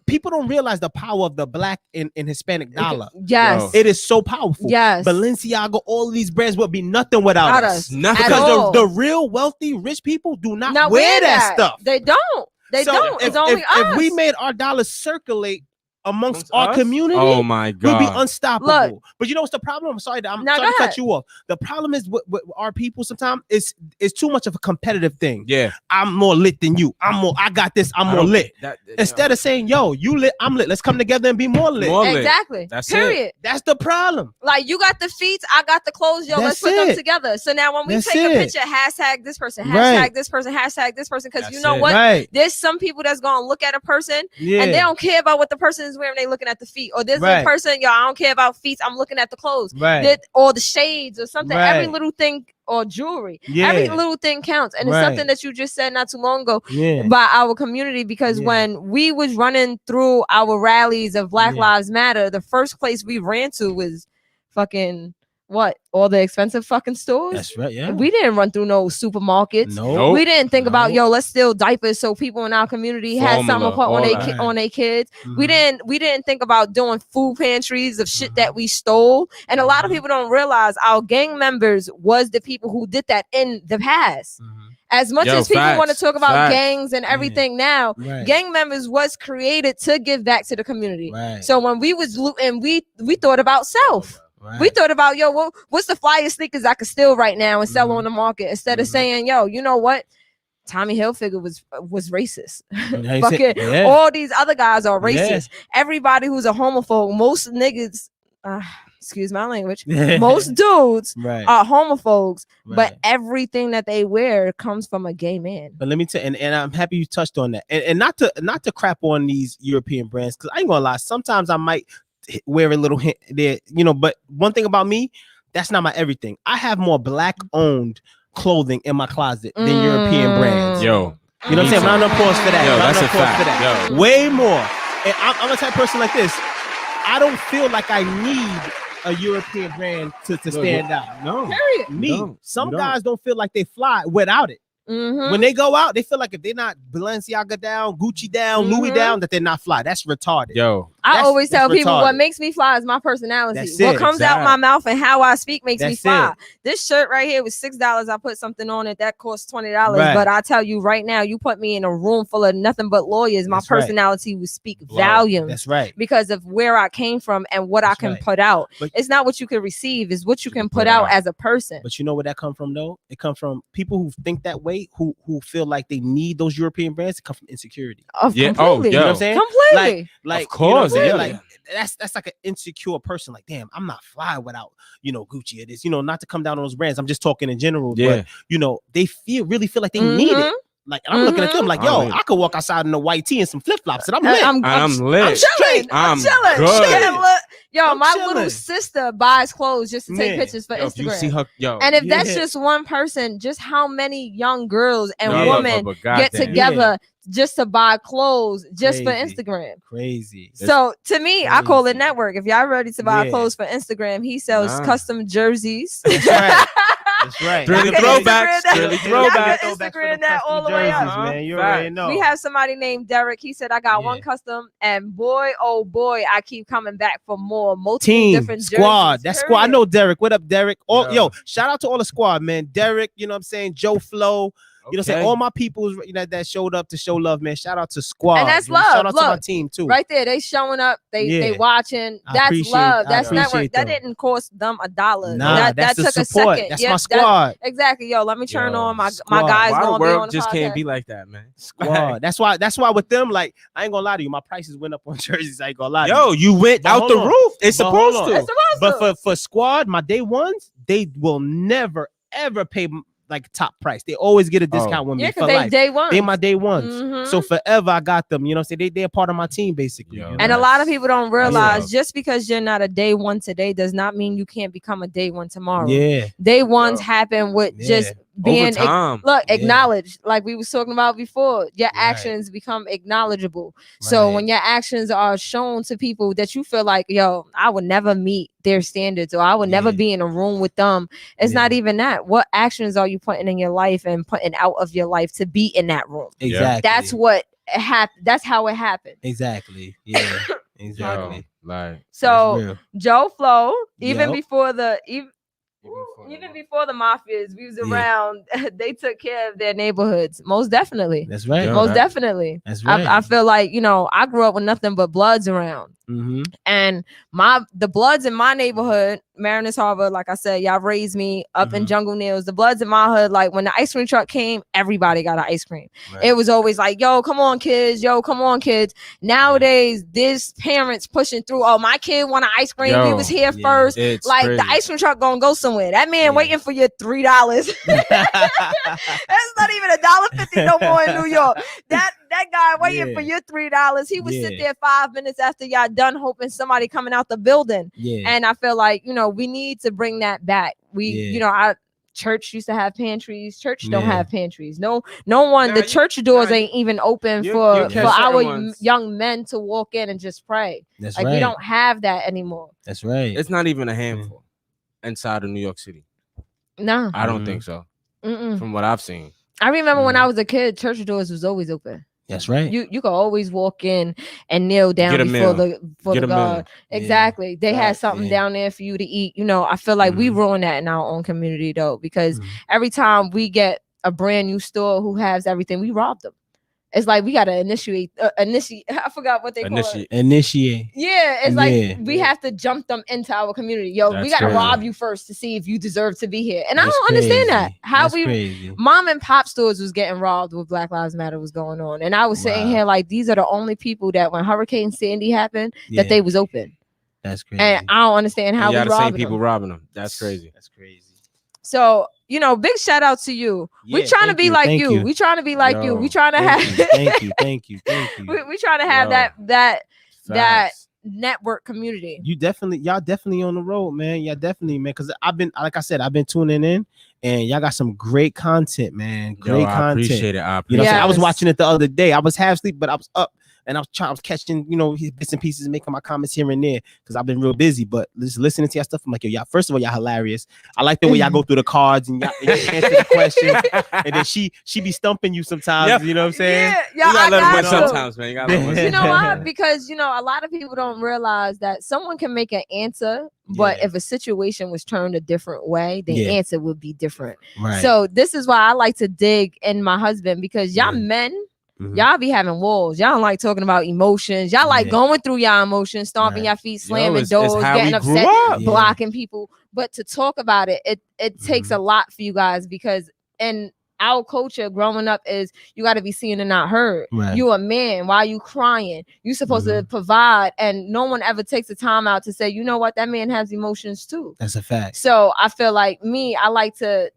people don't realize the power of the Black and Hispanic dollar. Yes. It is so powerful. Yes. Balenciaga, all of these brands would be nothing without us. Nothing. Because the real wealthy, rich people do not wear that stuff. They don't. It's only us. If we made our dollars circulate amongst our community, oh my God, we'd be unstoppable. Look, but you know what's the problem? I'm sorry to cut you off. The problem is with our people sometimes it's too much of a competitive thing. Yeah, I'm more lit than you. I got this. I'm more lit. Instead of saying, yo, you lit, I'm lit. Let's come together and be more lit. Exactly. That's period. It. That's the problem. Like you got the feet, I got the clothes. Yo, let's put them together. So now when we take a picture, hashtag this person, hashtag this person, hashtag this person. Because you know what? Right. There's some people that's gonna look at a person and they don't care about what the person is wearing. They looking at the feet. Or there's a person, yo, I don't care about feet. I'm looking at the clothes. Or the shades or something. Every little thing or jewelry. Every little thing counts. And it's something that you just said not too long ago by our community. Because when we was running through our rallies of Black Lives Matter, the first place we ran to was fucking all the expensive fucking stores. That's right. Yeah. We didn't run through no supermarkets. No. We didn't think about let's steal diapers so people in our community had something to put on their kids. Mm-hmm. We didn't think about doing food pantries of shit that we stole. And a lot of people don't realize our gang members was the people who did that in the past. Mm-hmm. As much as people want to talk about gangs and everything now, gang members was created to give back to the community. So when we was looting, we thought about self. We thought about, what's the flyer sneakers I could steal right now and sell on the market instead of saying, yo, you know what? Tommy Hilfiger was racist. Fucking all these other guys are racist. Everybody who's a homophobe, most niggas, excuse my language, most dudes are homophobes, but everything that they wear comes from a gay man. But let me tell you, and I'm happy you touched on that. And not to crap on these European brands, because I ain't gonna lie, sometimes I might wear a little hint there, but one thing about me, that's not my everything. I have more Black owned clothing in my closet than European brands. Yo, you know what I'm saying? Round of applause for that. Yo, that's a fact. Way more. And I'm a type of person like this. I don't feel like I need a European brand to stand out. No. Period. Me. Some guys don't feel like they fly without it. Mm-hmm. When they go out, they feel like if they're not Balenciaga down, Gucci down, Louis down, that they're not fly. That's retarded. Yo, I always tell people retarded. what makes me fly is my personality. That's What it, comes out my mouth and how I speak makes me fly. This shirt right here was $6. I put something on it that cost $20. Right. But I tell you right now, you put me in a room full of nothing but lawyers, my personality will speak volumes. That's right. Because of where I came from and what I can put out. But it's not what you can receive, it's what you can put out as a person. But you know where that come from though? It come from people who think that way, who feel like they need those European brands. It come from insecurity. Completely. Oh, you know what I'm saying? Completely. Like of course, you know what I'm yeah. saying? Like that's like an insecure person. Like, damn, I'm not fly without Gucci. It is, not to come down on those brands. I'm just talking in general. Yeah. But they really feel like they need it. Like, and I'm looking at them like, yo, I could walk outside in a white tee and some flip flops, and I'm lit. I'm lit. I'm chilling. I'm chilling. Good. Yo, my little sister buys clothes just to take pictures for Instagram. If you see her, and if that's just one person, just how many young girls and women get together just to buy clothes just for Instagram? Crazy. So to me, I call it network. If y'all ready to buy clothes for Instagram, he sells custom jerseys. That's right. That's right. Thrilly throwbacks. Instagram that all the way up. Man, you already know. We have somebody named Derek. He said, I got one custom, and boy, oh boy, I keep coming back for more. Multiple different squad. Jerseys. That squad. I know Derek. What up, Derek? Yo, shout out to all the squad, man. Derek, you know what I'm saying? Joe Flo. You know what I'm saying? All my people that showed up to show love, man. Shout out to squad. And that's love. Shout out to my team too. Right there. They showing up. They watching. That's love. That's network. That didn't cost them $1. Nah, that took a second. That's my squad. Exactly. Yo, let me turn on my guys going to be on the just podcast. Can't be like that, man. Squad. That's why with them, like, I ain't gonna lie to you. My prices went up on jerseys. I ain't gonna lie to you. Yo, you went out the roof. It's supposed to. But for squad, my day ones, they will never ever pay like top price. They always get a discount with me for life. Day one. They my day ones. So forever I got them. You know what I'm saying? They're part of my team basically. And a lot of people don't realize just because you're not a day one today does not mean you can't become a day one tomorrow. Yeah. Day ones happen with just being acknowledged, like we was talking about before. Your actions become acknowledgeable. So when your actions are shown to people that you feel like, yo, I would never meet their standards, or I would never be in a room with them. It's not even that. What actions are you putting in your life and putting out of your life to be in that room? Exactly. That's what happened. That's how it happened. Exactly. Yeah. Exactly. So Joe Flo, even before the mafias, we was around. They took care of their neighborhoods. Most definitely. That's right. Most definitely. That's right. I feel like I grew up with nothing but Bloods around, and the Bloods in my neighborhood, Mariners Harbor, like I said, y'all raised me up in Jungle Nails. The Bloods in my hood, like when the ice cream truck came, everybody got an ice cream. It was always like, yo, come on, kids. Yo, come on, kids. Nowadays, there's parents pushing through. Oh, my kid want an ice cream. He was here first. Like crazy. The ice cream truck gonna go somewhere. That man waiting for your $3. That's not even $1.50 no more in New York. That guy waiting for your $3. He would sit there 5 minutes after y'all done, hoping somebody coming out the building. And I feel like we need to bring that back. Church used to have pantries. Church don't have pantries. No one. The church doors ain't even open for our young men to walk in and just pray. That's like we don't have that anymore. That's right. It's not even a handful inside of New York City. No, I don't think so. From what I've seen, I remember when I was a kid, church doors was always open. That's right. You could always walk in and kneel down before the God. Exactly. They had something down there for you to eat. I feel like we ruin that in our own community though, because every time we get a brand new store who has everything, we rob them. It's like we gotta initiate. I forgot what they call it. Initiate. Yeah, it's like we have to jump them into our community. Yo, we gotta rob you first to see if you deserve to be here. And I don't understand that. How mom and pop stores was getting robbed when Black Lives Matter was going on, and I was sitting here like, these are the only people that when Hurricane Sandy happened that they was open. That's crazy. And I don't understand how we robbing the same people robbing them. That's crazy. That's crazy. So, big shout out to you. We trying to be like you. We trying to be like you. We trying to have. Thank you. We trying to have that network community. Y'all definitely on the road, man. Y'all definitely, man. Because I've been tuning in, and y'all got some great content, man. Great content. I appreciate it. I was watching it the other day. I was half asleep, but I was up. and I was catching, his bits and pieces, making my comments here and there because I've been real busy. But just listening to your stuff, I'm like, yo, y'all. First of all, y'all hilarious. I like the way y'all go through the cards and y'all answer the questions, and then she be stumping you sometimes. Yep. You know what I'm saying? Yeah, You gotta let I them got win you. sometimes, man. You gotta let them win You know sometimes. why? Because a lot of people don't realize that someone can make an answer, but if a situation was turned a different way, the answer would be different. Right. So this is why I like to dig in my husband, because y'all men, y'all be having walls. Y'all don't like talking about emotions. Y'all like going through y'all emotions, stomping your feet, slamming doors, getting upset, blocking people. But to talk about it, it takes a lot for you guys, because in our culture growing up is you got to be seen and not heard. Right. You a man. Why are you crying? You supposed to provide, and no one ever takes the time out to say, you know what, that man has emotions too. That's a fact. So I feel like I like to,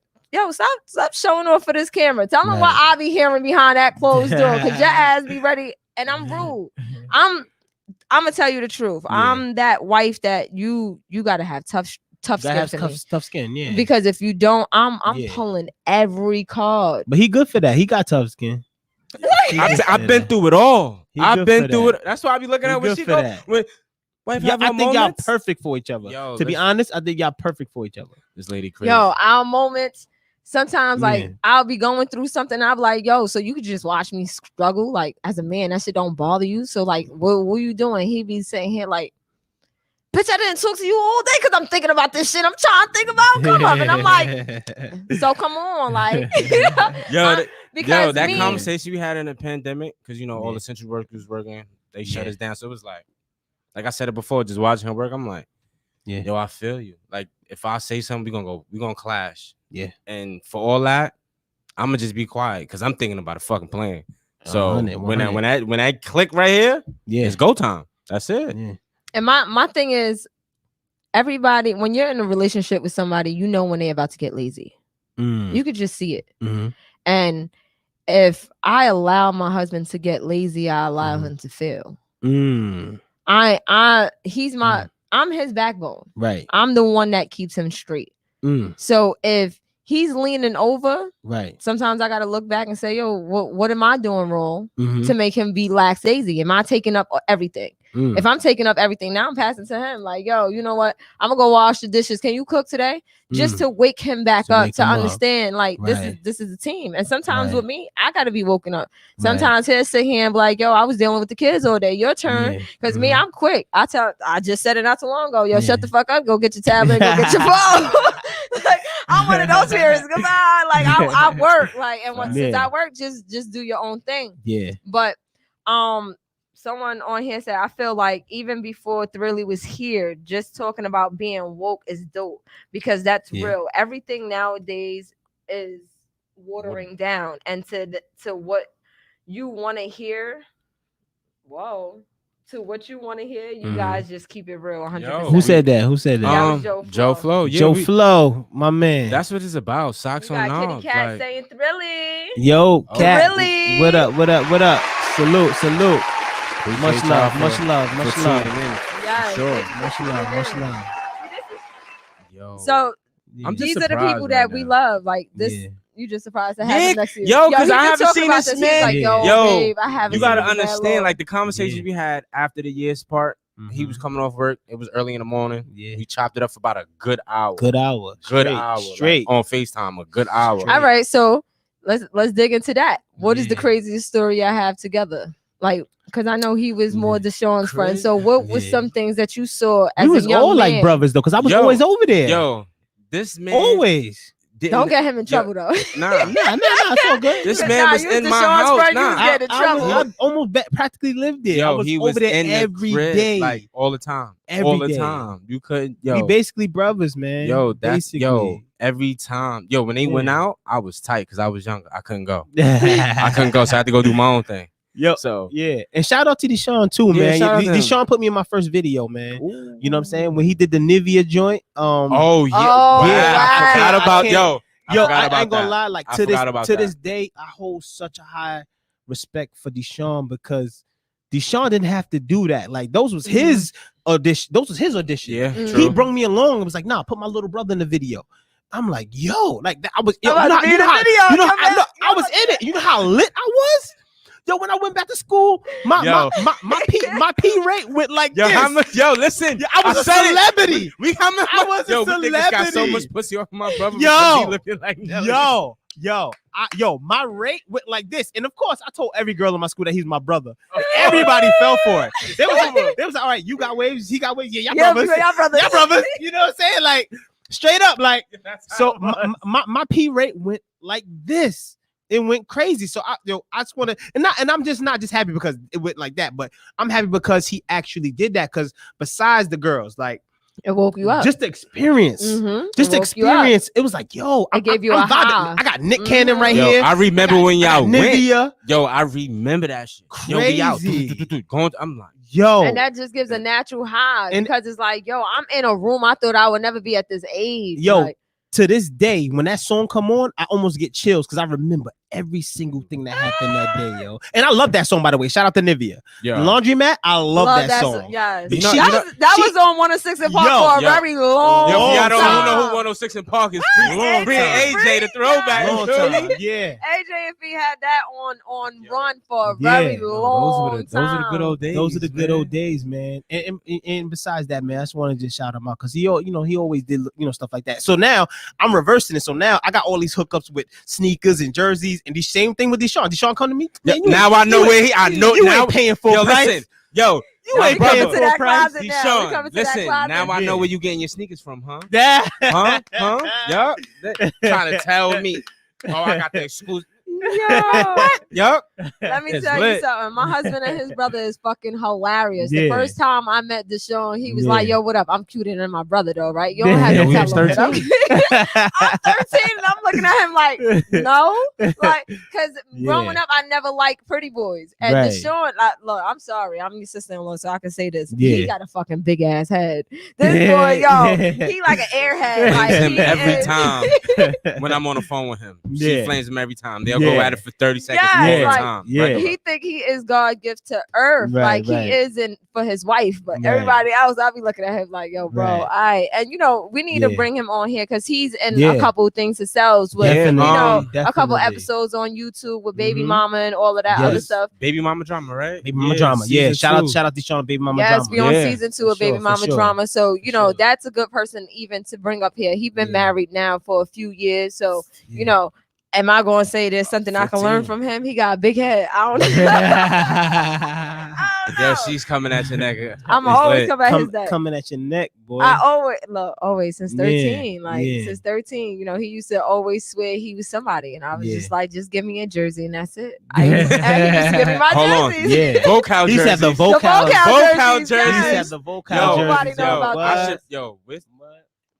stop showing off for this camera. Tell them what I be hearing behind that closed door, because your ass be ready, and I'm rude. I'm gonna tell you the truth. I'm that wife that you got to have tough skin for me. Tough skin, yeah. Because if you don't, I'm pulling every card. But he good for that. He got tough skin. I've been through it all. I've been through it. That's why I be looking at when she go. I think y'all perfect for each other. To be honest, I think y'all perfect for each other. This lady crazy. Our moments. Sometimes, I'll be going through something. I'm like, so you could just watch me struggle. Like, as a man, that shit don't bother you. So, like, what are you doing? He be sitting here like, bitch, I didn't talk to you all day because I'm thinking about this shit. I'm trying to think about come up. And I'm like, so come on, like, that conversation we had in the pandemic, because all the essential workers working, they shut us down. So it was like I said it before, just watching her work, I'm like, yo, I feel you. Like, if I say something, we gonna clash. Yeah. And for all that, I'm gonna just be quiet because I'm thinking about a fucking plan. So 100. when that click right here, it's go time. That's it. Yeah. And my thing is, everybody, when you're in a relationship with somebody, when they're about to get lazy. You could just see it. And if I allow my husband to get lazy, I allow him to fail. I'm his backbone. Right. I'm the one that keeps him straight. So if he's leaning over, sometimes I gotta look back and say, yo, what am I doing wrong to make him be lackadaisy? Am I taking up everything? If I'm taking up everything, now I'm passing to him. Like, yo, you know what? I'm gonna go wash the dishes. Can you cook today? Just to wake him back up, to understand, like, this is a team. And sometimes with me, I gotta be woken up. Sometimes he'll sit here and be like, yo, I was dealing with the kids all day. Your turn. Because me, I'm quick. I just said it not too long ago. Yo, shut the fuck up. Go get your tablet. Go get your phone. Like, I'm one of those parents. Goodbye. Like, I work. Like, and since I work, just do your own thing. Yeah. But someone on here said, I feel like even before Thrilly was here, just talking about being woke is dope, because that's real. Everything nowadays is watering down, and to what you want to hear. To what you want to hear, you guys just keep it real. 100%. Who said that? Joe Flo. Yeah, Joe Flo, my man. That's what it's about. Socks on knobs. Kitty Cat saying Thrilly. Yo, Cat. Thrilly. What up? Salute. Much love. Yes, sure. Much love. Yo. So these are the people that we love. Like this, you just surprised to have him next to you. Yo, because I haven't seen this man. Like, yo, babe, I haven't. You gotta understand, like, the conversations we had after the year's part. He was coming off work. It was early in the morning. Yeah, we chopped it up for about a good hour. Straight on FaceTime. A good hour. All right, so let's dig into that. What is the craziest story I have together? Like, because I know he was more Deshaun's friend. So what was some things that you saw as a young man? We was all like brothers though, because I was always over there. Yo, this man always. Don't get him in trouble though. Nah, it's all good. This man was in my house. I almost practically lived there. Yo, I was over there every day, like all the time. Time. You couldn't. Yo, we basically brothers, man. Yo, every time. Yo, when they went out, I was tight because I was younger. I couldn't go. So I had to go do my own thing. Yep. So and shout out to Deshaun too, man. Deshaun put me in my first video, man. Ooh. You know what I'm saying? When he did the Nivea joint. I forgot about I ain't gonna lie. Like to this day, I hold such a high respect for Deshaun, because Deshaun didn't have to do that. Like, those was his audition. Yeah, he brought me along and was like, "Nah, put my little brother in the video." I'm like, yo, like I was. I was in it. You know how lit I was. Yo, when I went back to school, my P rate went like Yo, this. how much? Yo, listen, I was a celebrity. We coming. I was a yo, we niggas got so celebrity. much pussy off my brother. Yo, He looking like Nelly. Yo, my rate went like this, and of course, I told every girl in my school that he's my brother. Everybody fell for it. They was like, all right, you got waves, he got waves, yeah, y'all brothers. Y'all brothers. You know what I'm saying? Like straight up, like. So my P rate went like this. It went crazy. So I just want to, and I'm just not just happy because it went like that, but I'm happy because he actually did that. Because besides the girls, like. It woke you up. Just the experience. Just the experience. It was like, yo, I gave you a high. I got Nick Cannon right here. I remember when y'all went. Yo, I remember that shit. Crazy. Yo, we out. Going, I'm like, yo. And that just gives a natural high because it's like, yo, I'm in a room. I thought I would never be at this age. Yo, like, to this day, when that song come on, I almost get chills because I remember every single thing that happened that day, yo. And I love that song, by the way. Shout out to Nivea. Yeah. Laundromat, I love that song. Yes. You know, that was on 106 and Park for a very long time. Y'all don't time. know who 106 and Park is. Free AJ, the throwback. Long time. Yeah. AJ and P had that on run for a very long time. Those are the good old days. Those are the good old days, man. And besides that, man, I just want to just shout him out because he always did stuff like that. So now I'm reversing it. So now I got all these hookups with sneakers and jerseys, and the same thing with Deshaun. Deshaun come to me. Man, now I know where he. I know you now. Ain't paying full price. Listen, yo, you ain't paying full price. Deshaun, listen. Now I know where you getting your sneakers from, huh? Yeah. Huh? Yup. Trying to tell me. Oh, I got the exclusive. Yo. Yup. Let me tell you something. My husband and his brother is fucking hilarious. The first time I met Deshaun, he was like, yo, what up? I'm cuter than my brother though, right? You don't have to tell him. I'm 13 and I'm looking at him like, no. Like, because growing up, I never liked pretty boys. And Deshaun, like, look, I'm sorry. I'm your sister-in-law, so I can say this. He got a fucking big ass head. This boy, yo, he like an airhead. Like, him every time when I'm on the phone with him. She flames him every time. They'll go at it for 30 seconds all the time. He think he is God gift to earth. Like he isn't for his wife, but everybody else, I'll be looking at him like, yo, bro, and we need to bring him on here because he's in a couple things to sell with a couple episodes on YouTube with Baby Mama and all of that other stuff. Baby Mama drama, right? Baby Mama drama. Yeah, shout out to Deshaun, Baby Mama drama. Yes, we on season 2 of Baby Mama drama. So that's a good person even to bring up here. He's been married now for a few years, so am I going to say there's something 15. I can learn from him? He got a big head. I don't know. Yo, she's coming at your neck. I'm always coming at his neck. Coming at your neck, boy. I always since 13. Since 13, he used to always swear he was somebody. And I was just like, just give me a jersey and that's it. He used to give me my jerseys. Vocal jerseys. He said the vocal jerseys. He said the vocal jerseys. Nobody know about that. With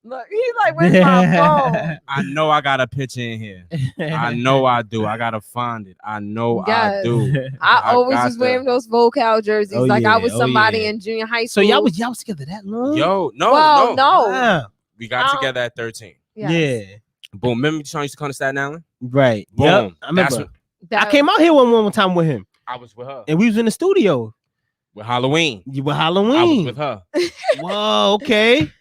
Look, he's like, where's my phone? I know I got a picture in here. I know I do. I gotta find it. I know I do. I always was wearing those vocal jerseys. I was somebody in junior high school. So y'all was together that long? Yo, no. Wow. We got together at 13. Yes. Yeah. Boom. Remember Sean used to come to Staten Island? Right. Boom. Yep. I remember. I came out here one time with him. I was with her. And we was in the studio. With Halloween. You were Halloween. I was with her. Whoa, okay.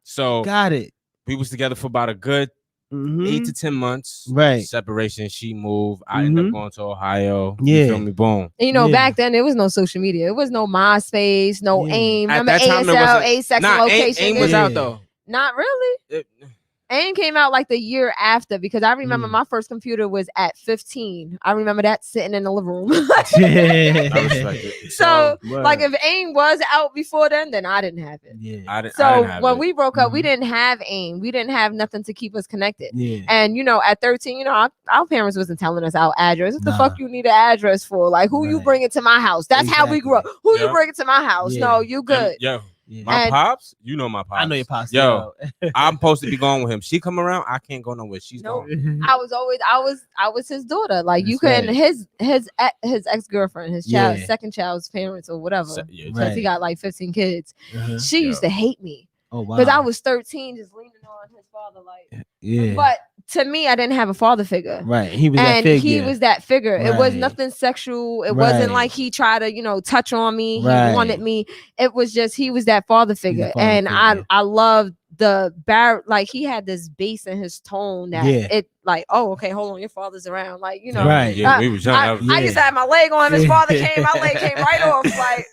So got it. We was together for about a good 8 to 10 months. Right. Separation. She moved. I ended up going to Ohio. Yeah. You feel me? Boom. And, back then there was no social media. It was no MySpace, no AIM. At Remember that time, ASL, A-Sex Location? AIM was out though. Not really. AIM came out like the year after because I remember my first computer was at 15. I remember that sitting in the living room. I respect it. So, if AIM was out before then I didn't have it. Yeah. I didn't have when it. we broke up, we didn't have AIM. We didn't have nothing to keep us connected. Yeah. And at 13, our parents wasn't telling us our address. What the fuck you need an address for? Like, who you bring it to my house? That's how we grew up. Who you bring it to my house? No, you good. My pops, my pops. I know your pops. Yo, I'm supposed to be going with him. She come around, I can't go nowhere. She's gone. I was his daughter. Like you couldn't his ex-girlfriend, his child, second child's parents or whatever. Because he got like 15 kids. She used to hate me. Oh wow. Because I was 13, just leaning on his father, like But to me, I didn't have a father figure. Right. He was that figure. Right. It was nothing sexual. It wasn't like he tried to, touch on me. He wanted me. It was just he was that father figure. I loved the like he had this bass in his tone that like, oh, okay, hold on, your father's around. Like, you know, Right. Yeah, we was young. I used to have my leg on him. His father came, my leg came right off. Like,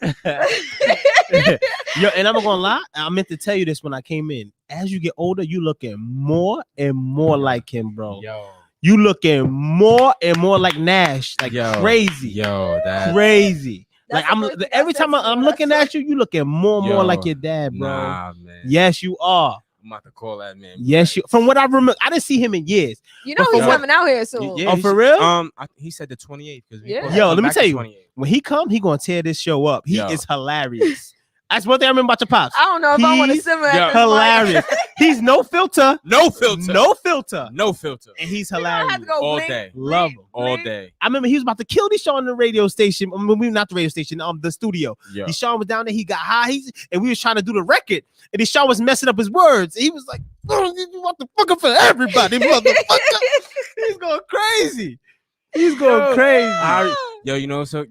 Yo, and I'm not gonna lie, I meant to tell you this when I came in. As you get older, you looking more and more like him, bro. Yo, You looking more and more like Nash, like crazy. Yo, that Crazy. That's Like the first thing every I said time to I'm you. looking That's at you, you looking more and more Yo, like your dad, bro. nah, man. Yes, you are. I'm about to call that man. Yes, you. From what I remember, I didn't see him in years. You know But he's for what- coming out here soon. Yeah, Oh, he for should- real? He said the 28th. Yeah. Yo, let me tell you, when he come, he gonna tear this show up. He Yo. is hilarious. That's one thing I remember about your pops. I don't know if I want to He's simmer at this hilarious. mic. He's no filter. No filter. No filter. No filter. And he's You know, I hilarious. have to go All blink, day. Love him. All blink. day. I remember he was about to kill this show on the radio station. I mean, we not the radio station, the studio. Yo. Deshaun was down there. He got high. And we was trying to do the record. And Deshaun was messing up his words. He was like, "Oh, you want the fucker for everybody, motherfucker." He's going crazy. He's going crazy. Yo, you know, so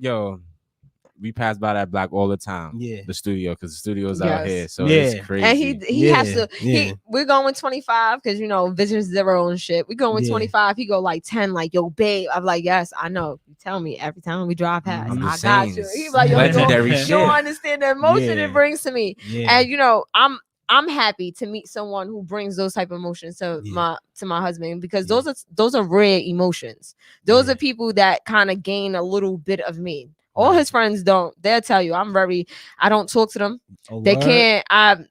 we pass by that block all the time. Yeah. The studio, because the studio's Yes. out here. So Yeah. it's crazy. And he Yeah, has to. yeah. We're going 25 because you know Vision Zero and shit. We going Yeah. 25. He go like 10. Like, yo, babe. I'm like, yes, I know. You tell me every time we drive past. I'm I just got saying, you. it's He's like, yo, legendary you shit. don't understand the emotion Yeah. it brings to me. Yeah. And you know, I'm happy to meet someone who brings those type of emotions to Yeah. my husband because Yeah. those are rare emotions. Those Yeah. are people that kind of gain a little bit of me. All Right. his friends don't. They'll tell you I don't talk to them. Oh, They word? can't. I'm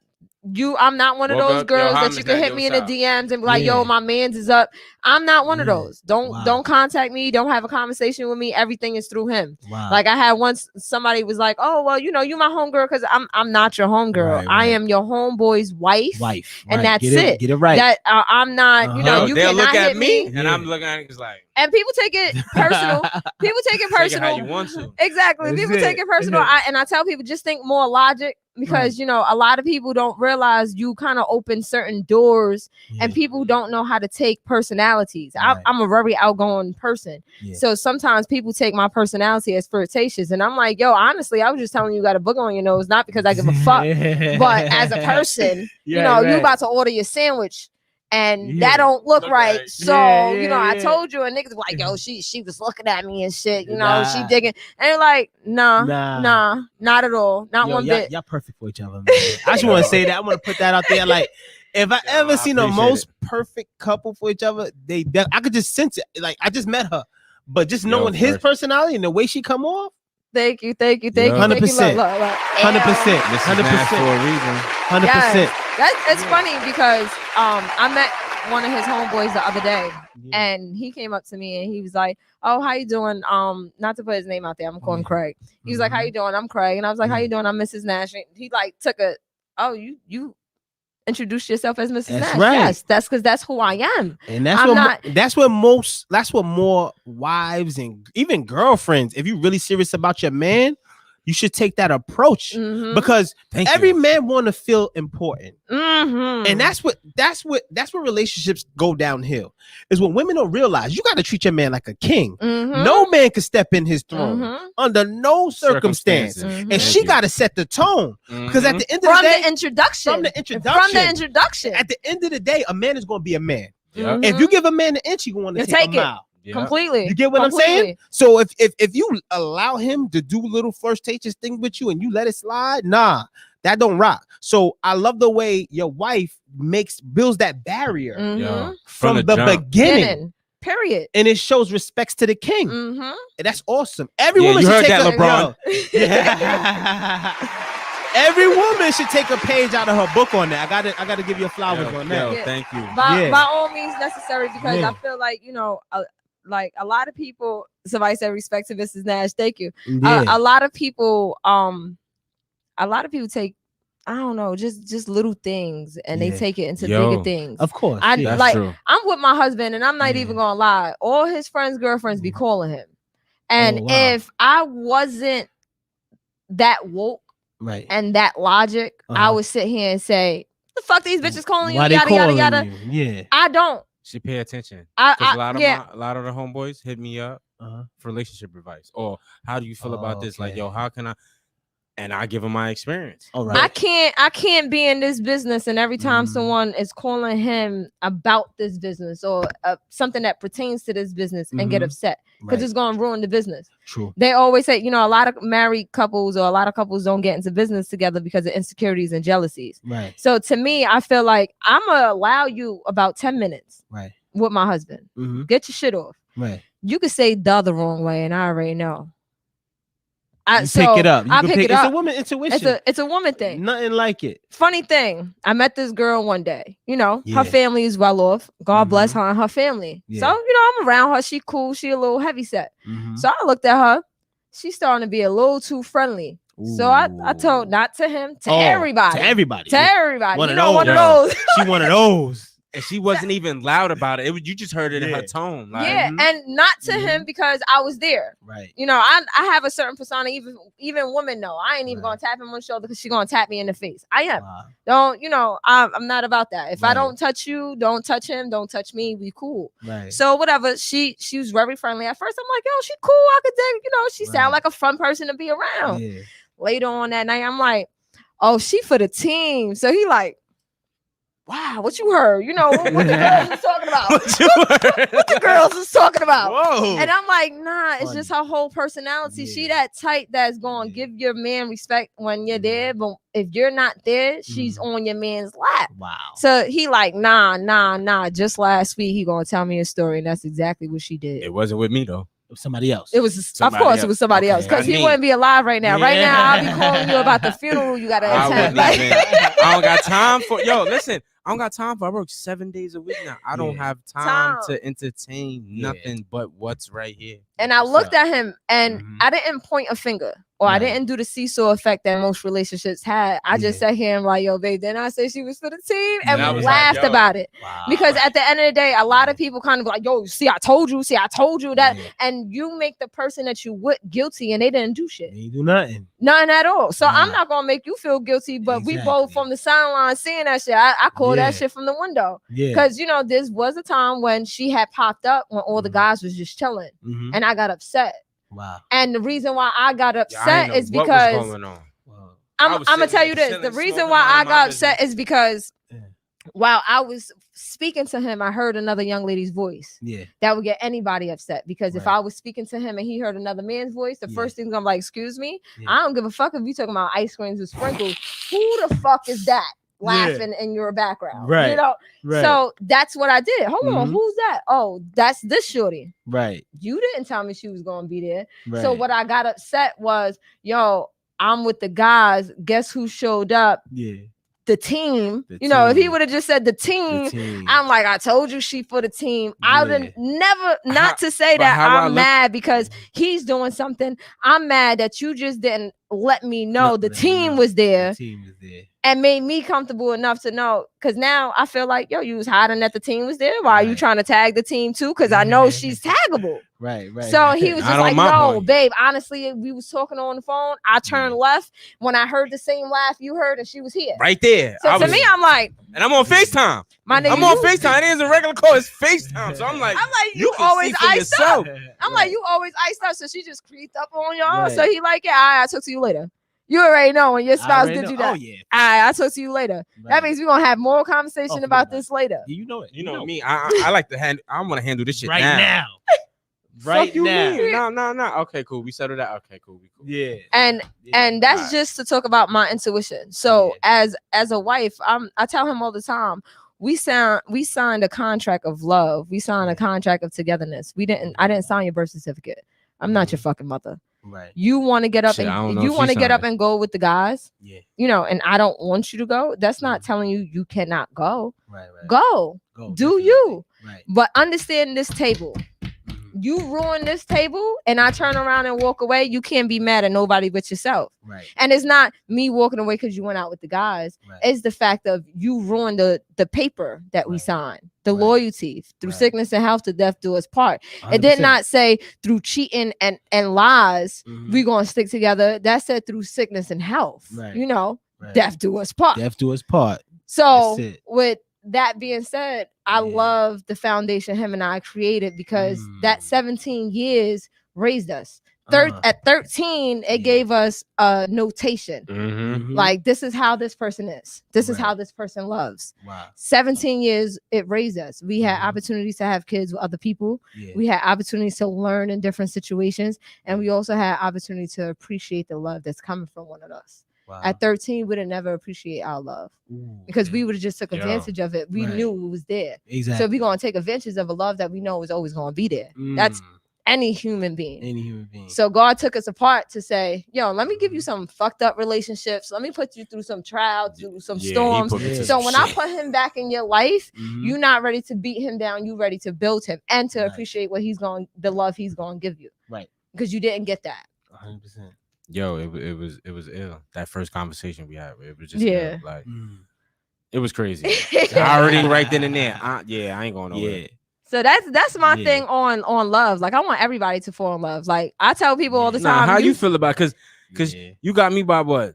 not one of Woke those up, yo, girls how that much you can that hit me in the your DMs and be like, Yeah. yo, my man's is up. I'm not one of Yeah. those. Don't Wow. contact me. Don't have a conversation with me. Everything is through him. Wow. Like I had once somebody was like, oh, well, you know, you my homegirl because I'm not your homegirl. Right, I right. am your homeboy's wife. right. and that's Get it. Get it right. That I'm not, you know, Uh-huh. you They'll cannot look at hit me, me. and Yeah. I'm looking at it. It's like, And people take it personal. People take it take it personal. how you want to. Exactly. That's People it. take it personal. That's I tell people just think more logic because you know a lot of people don't realize you kind of open certain doors and people don't know how to take personalities. Right. I'm a very outgoing person. Yeah. So sometimes people take my personality as flirtatious. And I'm like, yo, honestly, I was just telling you got a book on your nose, not because I give a fuck. But as a person, you know, you about to order your sandwich. And Yeah. that don't look Look right. right. So, Yeah, you know, I yeah. told you, and niggas were like, yo, she was looking at me and shit. You know, Nah. she digging. And they're like, nah, Nah. not at all. Not Yo, one y'all, bit. y'all perfect for each other, man. I just want to say that. I want to put that out there. Like, if I ever I seen a appreciate most perfect couple for each other, I could just sense it. Like, I just met her, but just knowing his first- personality and the way she come off, Thank you. Thank you. Yeah. Thank you. 100%. 100%. This is Nash for a reason. 100%. It's funny because I met one of his homeboys the other day. And he came up to me and he was like, oh, how you doing? Not to put his name out there, I'm calling Craig. He was like, how you doing? I'm Craig. And I was like, how you doing? I'm Mrs. Nash. And he like took a, oh, you introduced yourself as Mrs. That's Nash. right. Yes, that's because that's who I am. And that's I'm what not- that's what more wives and even girlfriends, if you're really serious about your man, you should take that approach Mhm. because Thank every you. man want to feel important. Mhm. And that's what relationships go downhill. Is when women don't realize you got to treat your man like a king. Mhm. No man can step in his throne Mhm. under no circumstance. Circumstances. Mhm. And Thank she you. got to set the tone because at the end of From the day, the introduction. from the From introduction, the introduction. at the end of the day, a man is going to be a man. Yeah. Mhm. If you give a man an inch, you want to You take take a it. mile. Yeah. Completely. You get what I'm saying? Completely. So if you allow him to do little flirtatious thing with you and you let it slide, nah, that don't rock. So I love the way your wife builds that barrier Mhm. Yo, from the jump. beginning. Period. And it shows respects to the king. Mhm. And that's awesome. Every Yeah, woman you should heard take that, a, LeBron. Yo, yeah. Every woman should take a page out of her book on that. I gotta give you a flowers on that. Yo, Yeah. thank you. By Yeah. all means necessary because Yeah. I feel like, you know, like a lot of people, somebody said respect to Mrs. Nash. Thank you. Yeah. A lot of people take, I don't know, just little things and they Yeah. take it into Yo. bigger things. Of course. I yeah. That's like true. I'm with my husband and I'm not Yeah. even gonna lie. All his friends' girlfriends be calling him. And Oh, wow. if I wasn't that woke Right. and that logic, I Uh-huh. would sit here and say, the fuck these bitches calling you, Why they yada yada calling yada. you? Yeah. I don't. She pay attention. I Because a lot of yeah. a lot of the homeboys hit me up Uh-huh. for relationship advice. Or how do you feel about this? Like, Okay. yo, how can I? and I give him my experience. All right. I can't be in this business, and every time Mhm. someone is calling him about this business or something that pertains to this business and get Mhm. upset because Right. it's going to ruin the business. True. They always say, you know, a lot of married couples or a lot of couples don't get into business together because of insecurities and jealousies. Right. So to me, I feel like I'm gonna allow you about 10 minutes Right. with my husband. Mm-hmm. Get your shit off. Right. You could say the wrong way, and I already know. You pick it up. I pick it up. It's a woman intuition. It's a woman thing. Nothing like it. Funny thing, I met this girl one day. You know, Yeah. her family is well off. God Mhm. bless her and her family. Yeah. So, you know, I'm around her. She cool. She a little heavy set. Mhm. So I looked at her. She's starting to be a little too friendly. So I told, Ooh. not to him, to Oh, everybody. To everybody. To everybody. One You of know, those. one of those. She one of those. And she wasn't even loud about it. You just heard it in Yeah. her tone. Like, Yeah, and not to him because I was there. Right. You know, I have a certain persona. Even women know. I ain't even Right. gonna tap him on the shoulder because she gonna tap me in the face. I am. Wow. Don't, you know, I'm not about that. If I Right. don't touch you, don't touch him, don't touch me, we cool. Right. So whatever. She was very friendly. At first, I'm like, yo, she cool. I could dig, you know, she Right. sound like a fun person to be around. Yeah. Later on that night, I'm like, oh, she for the team. So he like, wow, what you heard? You know, what the girls was talking about? What you heard? What the girls was talking about? Whoa. And I'm like, nah, it's Funny. just her whole personality. She Yeah. that type that's going to Yeah. give your man respect when you're Mhm. there. But if you're not there, she's Mhm. on your man's lap. Wow. So he like, nah. Just last week, he going to tell me a story. And that's exactly what she did. It wasn't with me though. Somebody else. It was, of Somebody course, it else. was somebody Okay, else because I he need- wouldn't be alive right now. Right now, I'll be Yeah. calling you about the funeral you got to I attend. wouldn't Like, even. I don't got time for. Yo, listen. I don't got time for. I work 7 days a week now. I don't Yeah. have time Time. to entertain Yeah. nothing but what's right here. and I What's looked up? at him and Mhm. I didn't point a finger or I Right. didn't do the seesaw effect that most relationships had. I just Yeah. sat here and like, yo, babe, then I said she was for the team and Yeah. we I was laughed like, yo. about it. Wow. Because at the end of the day, a lot of people kind of like, yo, see, I told you that. Yeah. And you make the person that you would guilty and they didn't do shit. They ain't do nothing. None at all. So I'm Nah. not gonna make you feel guilty, but we both Exactly. from the sideline seeing that shit. I call Yeah. that shit from the window. Yeah. Because you know, this was a time when she had popped up when all the Mhm. guys was just chilling. Mhm. And I got upset. Wow. And the reason why I got Yeah, I upset ain't know is what was because going on. Wow. I I'm was gonna sitting tell there you this. chilling, The reason smoking, why I minding my got business. upset is because Yeah. while I was speaking to him, I heard another young lady's voice. Yeah. That would get anybody upset because if Right. I was speaking to him and he heard another man's voice, the Yeah. first thing I'm like, excuse me, Yeah. I don't give a fuck if you talking about ice creams with sprinkles. Who the fuck is that Yeah. laughing in your background? Right. You know? Right. So that's what I did. Hold on, Mhm. who's that? Oh, that's this shorty. Right. You didn't tell me she was gonna be there. Right. So what I got upset was, yo, I'm with the guys. Guess who showed up? Yeah. The team. The You know, if he team. would have just said the team, The team. I'm like, I told you she for the team. I would Yeah. have never, not How- to say but that how I I'm look- mad because he's doing something. I'm mad that you just didn't let me know the let me team know. was there The team was there. and made me comfortable enough to know. Because now I feel like, yo, you was hiding that the team was there. Why are you Right. trying to tag the team too? Because I know she's taggable. Right. Right. So he was Not just on like, my no, point. babe, honestly, we was talking on the phone. I turned left when I heard the same laugh you heard and she was here. Right there. So I to was- me, I'm like, and I'm on FaceTime. my nigga, I'm on you- FaceTime. It ain't a regular call. It's FaceTime. So I'm like, you can always see for iced yourself. up. I'm like, you always iced up. So she just creeped up on y'all. Right. So he like, yeah, all right, I'll talk to you later. You already know when your I spouse already did know. you that. Oh yeah. All right, I'll talk to you later. That Right. means we're gonna have more conversation Oh, about forget this later. You know it. you know me. I like to handle. I want to handle this shit right now. now. Fuck Right you now. mean? No. Okay, cool. We settled that. Okay, cool. We cool. Yeah. And Yeah. and that's Alright. just to talk about my intuition. So Yeah. as a wife, I tell him all the time, we signed a contract of love. We signed a contract of togetherness. I didn't sign your birth certificate. I'm not your fucking mother. Right. You want to get up Shit, I don't and know you if want to she get up signed and go with the guys, Yeah. you know, and I don't want you to go. That's not telling you cannot go. Right. Right. Go. Go. Do Definitely. you. Right. But understand this table. Mhm. You ruin this table and I turn around and walk away. You can't be mad at nobody but yourself. Right. And it's not me walking away because you went out with the guys. Right. It's the fact of you ruined the paper that we Right. signed, the Right. loyalty through Right. sickness and health to death do us part. It 100%. did not say through cheating and lies Mhm. we gonna stick together. That said through sickness and health. Right. You know, Right. death do us part. Death do us part. So That's it. with that being said, I Yeah. love the foundation him and I created because that 17 years raised us. At 13, it gave us a notation. Mm-hmm. Like, this is how this person is. This is how this person loves. Wow. 17 years, it raised us. We had opportunities to have kids with other people. Yeah. We had opportunities to learn in different situations. And we also had opportunity to appreciate the love that's coming from one of us. Wow. At 13, we didn't ever appreciate our love because we would have just took advantage of it. We knew it was there. Exactly. So we're going to take advantage of a love that we know is always going to be there. That's any human being. Any human being. So God took us apart to say, yo, let me give you some fucked up relationships. Let me put you through some trials, through some storms. So when I put him back in your life, you're not ready to beat him down. You ready to build him and to appreciate what the love he's going to give you. Right. Because you didn't get that. 100%. Yo, it was ill. That first conversation we had, it was just ill. Like it was crazy. I already right then and there. I ain't going nowhere. So that's my thing on love. Like, I want everybody to fall in love. Like, I tell people all the time. How you feel about it? Because you got me by what?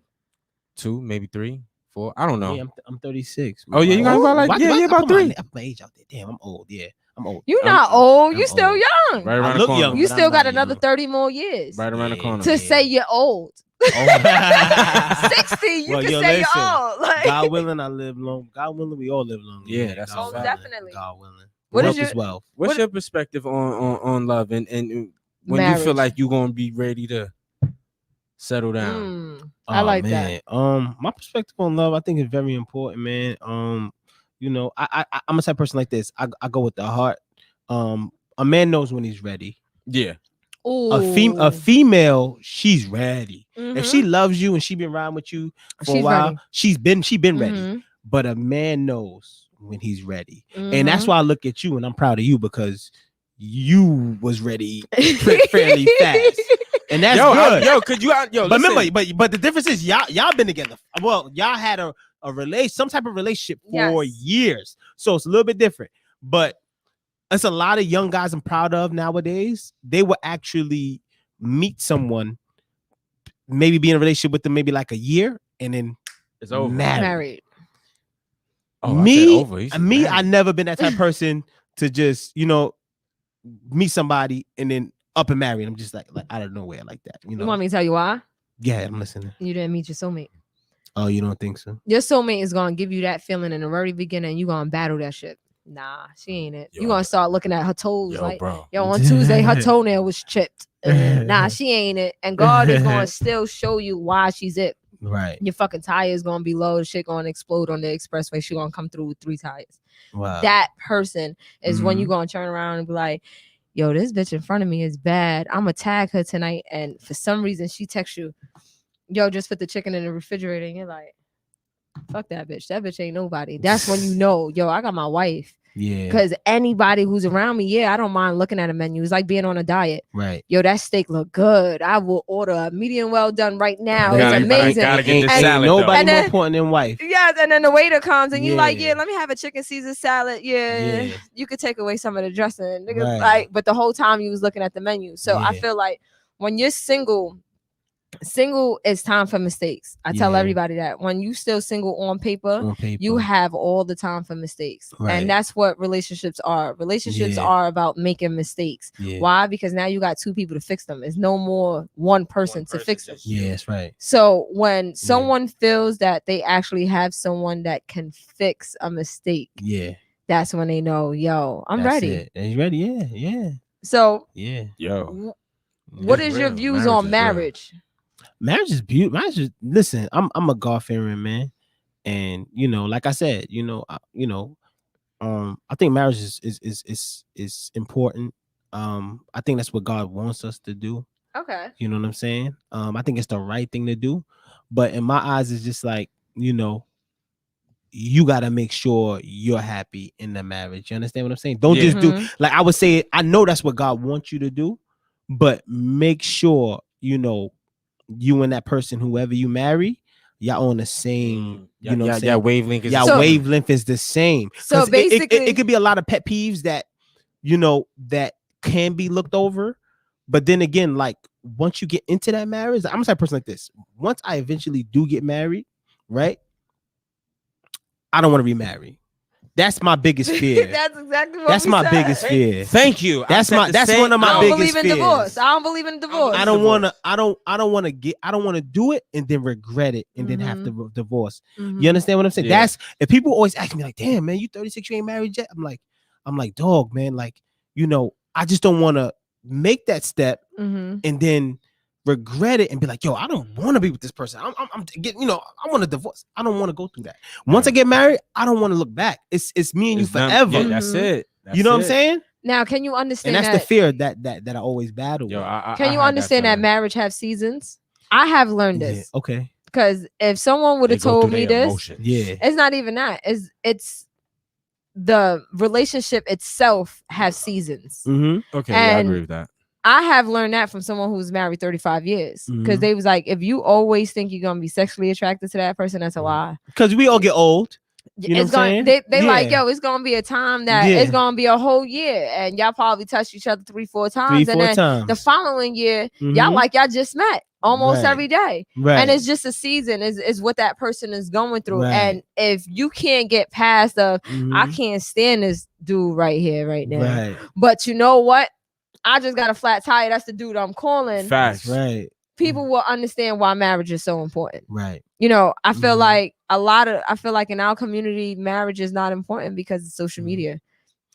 2, maybe 3, 4. I don't know. Yeah, I'm 36. Oh yeah, you got me by like about 3. I put my age out there. Damn, I'm old. Yeah, I'm old. You're not old. You're still young. Right around the corner. Young, you still got another 30 more years. Right around the corner. To say you're old. 60, you can say you're old. Like, God willing, I live long. God willing, we all live long. Yeah, that's most definitely. God willing. What's your perspective on love and when marriage. You feel like you're gonna be ready to settle down? I like that. My perspective on love, I think, is very important, man. You know, I'm a type of person like this. I go with the heart. A man knows when he's ready. Yeah. Ooh. A female, she's ready. If she loves you and she been riding with you for a while, ready. She been ready. But a man knows when he's ready, and that's why I look at you and I'm proud of you because you was ready fairly fast, and that's good. Could you but remember, but the difference is y'all been together. Well, y'all had a some type of relationship for years, so it's a little bit different. But it's a lot of young guys I'm proud of nowadays. They will actually meet someone, maybe be in a relationship with them maybe like a year, and then it's over. Married. Oh, I never been that type of person to just, meet somebody and then up and marry. I'm just like out of nowhere like that. You want me to tell you why? Yeah, I'm listening. You didn't meet your soulmate. Oh, you don't think so? Your soulmate is gonna give you that feeling in the very beginning. You gonna battle that shit. Nah, she ain't it. You gonna start looking at her toes on Tuesday her toenail was chipped. Nah, she ain't it. And God is gonna still show you why she's it. Right. Your fucking tire is gonna be low. Shit gonna explode on the expressway. She gonna come through with 3 tires. Wow. That person is when you gonna turn around and be like, yo, this bitch in front of me is bad. I'm gonna tag her tonight. And for some reason she texts you, yo, just put the chicken in the refrigerator. And you're like, fuck that bitch. That bitch ain't nobody. That's when you know, yo, I got my wife. Yeah. Because anybody who's around me, I don't mind looking at a menu. It's like being on a diet. Right. Yo, that steak look good. I will order a medium well done right now. It's amazing. Gotta get this salad. Nobody more important than wife. Yes, and then the waiter comes and you like, let me have a chicken Caesar salad. Yeah. You could take away some of the dressing. Niggas like, but the whole time you was looking at the menu. So I feel like when you're single is time for mistakes. I tell everybody that when you still single on paper, you have all the time for mistakes. And that's what relationships are. Relationships are about making mistakes. Why? Because now you got 2 people to fix them. It's no more one person to fix them. Yeah, that's right. So when someone feels that they actually have someone that can fix a mistake, that's when they know, yo, I'm ready. And he's ready. Yeah. So what is your views on marriage? Marriage is beautiful. Listen, I'm a God-fearing man, and like I said, I think marriage is important. I think that's what God wants us to do. Okay. You know what I'm saying? I think it's the right thing to do, but in my eyes, it's just like you gotta make sure you're happy in the marriage. You understand what I'm saying? Don't just do like I would say. I know that's what God wants you to do, but make sure you and that person, whoever you marry, y'all on the same, wavelength. Wavelength is the same. So basically, it could be a lot of pet peeves that that can be looked over, but then again, like once you get into that marriage, I'm a type of person like this. Once I eventually do get married, right? I don't want to remarry. That's my biggest fear. That's exactly what That's we my said. biggest fear. Thank you. That's one of my I don't biggest believe in fears. divorce. I don't believe in divorce. I don't want to do it and then regret it and then have to divorce. You understand what I'm saying? Yeah. That's if people always ask me like, "Damn, man, you 36, you ain't married yet." I'm like, dog, man, like, I just don't want to make that step and then regret it and be like, yo, I don't want to be with this person. I'm getting, I want a divorce. I don't want to go through that. Once I get married, I don't want to look back. It's me and you forever. Yeah, that's it. You know what I'm saying? Now, can you understand? And that's the fear that I always battle. Yo, with. Can you understand that marriage have seasons? I have learned this. Yeah, okay. Because if someone would have told me this, it's not even that. It's the relationship itself has seasons. Okay, I agree with that. I have learned that from someone who's married 35 years because they was like, if you always think you're gonna be sexually attracted to that person, that's a lie. Because we all get old. You know it's going. They like, yo, it's gonna be a time that it's gonna be a whole year, and y'all probably touch each other 3-4 times, and then the following year, y'all like y'all just met almost every day, and it's just a season. Is what that person is going through, and if you can't get past I can't stand this dude right here, right now. But you know what? I just got a flat tire. That's the dude I'm calling. Facts. Right. People will understand why marriage is so important. Right. I feel like I feel like in our community, marriage is not important because of social media.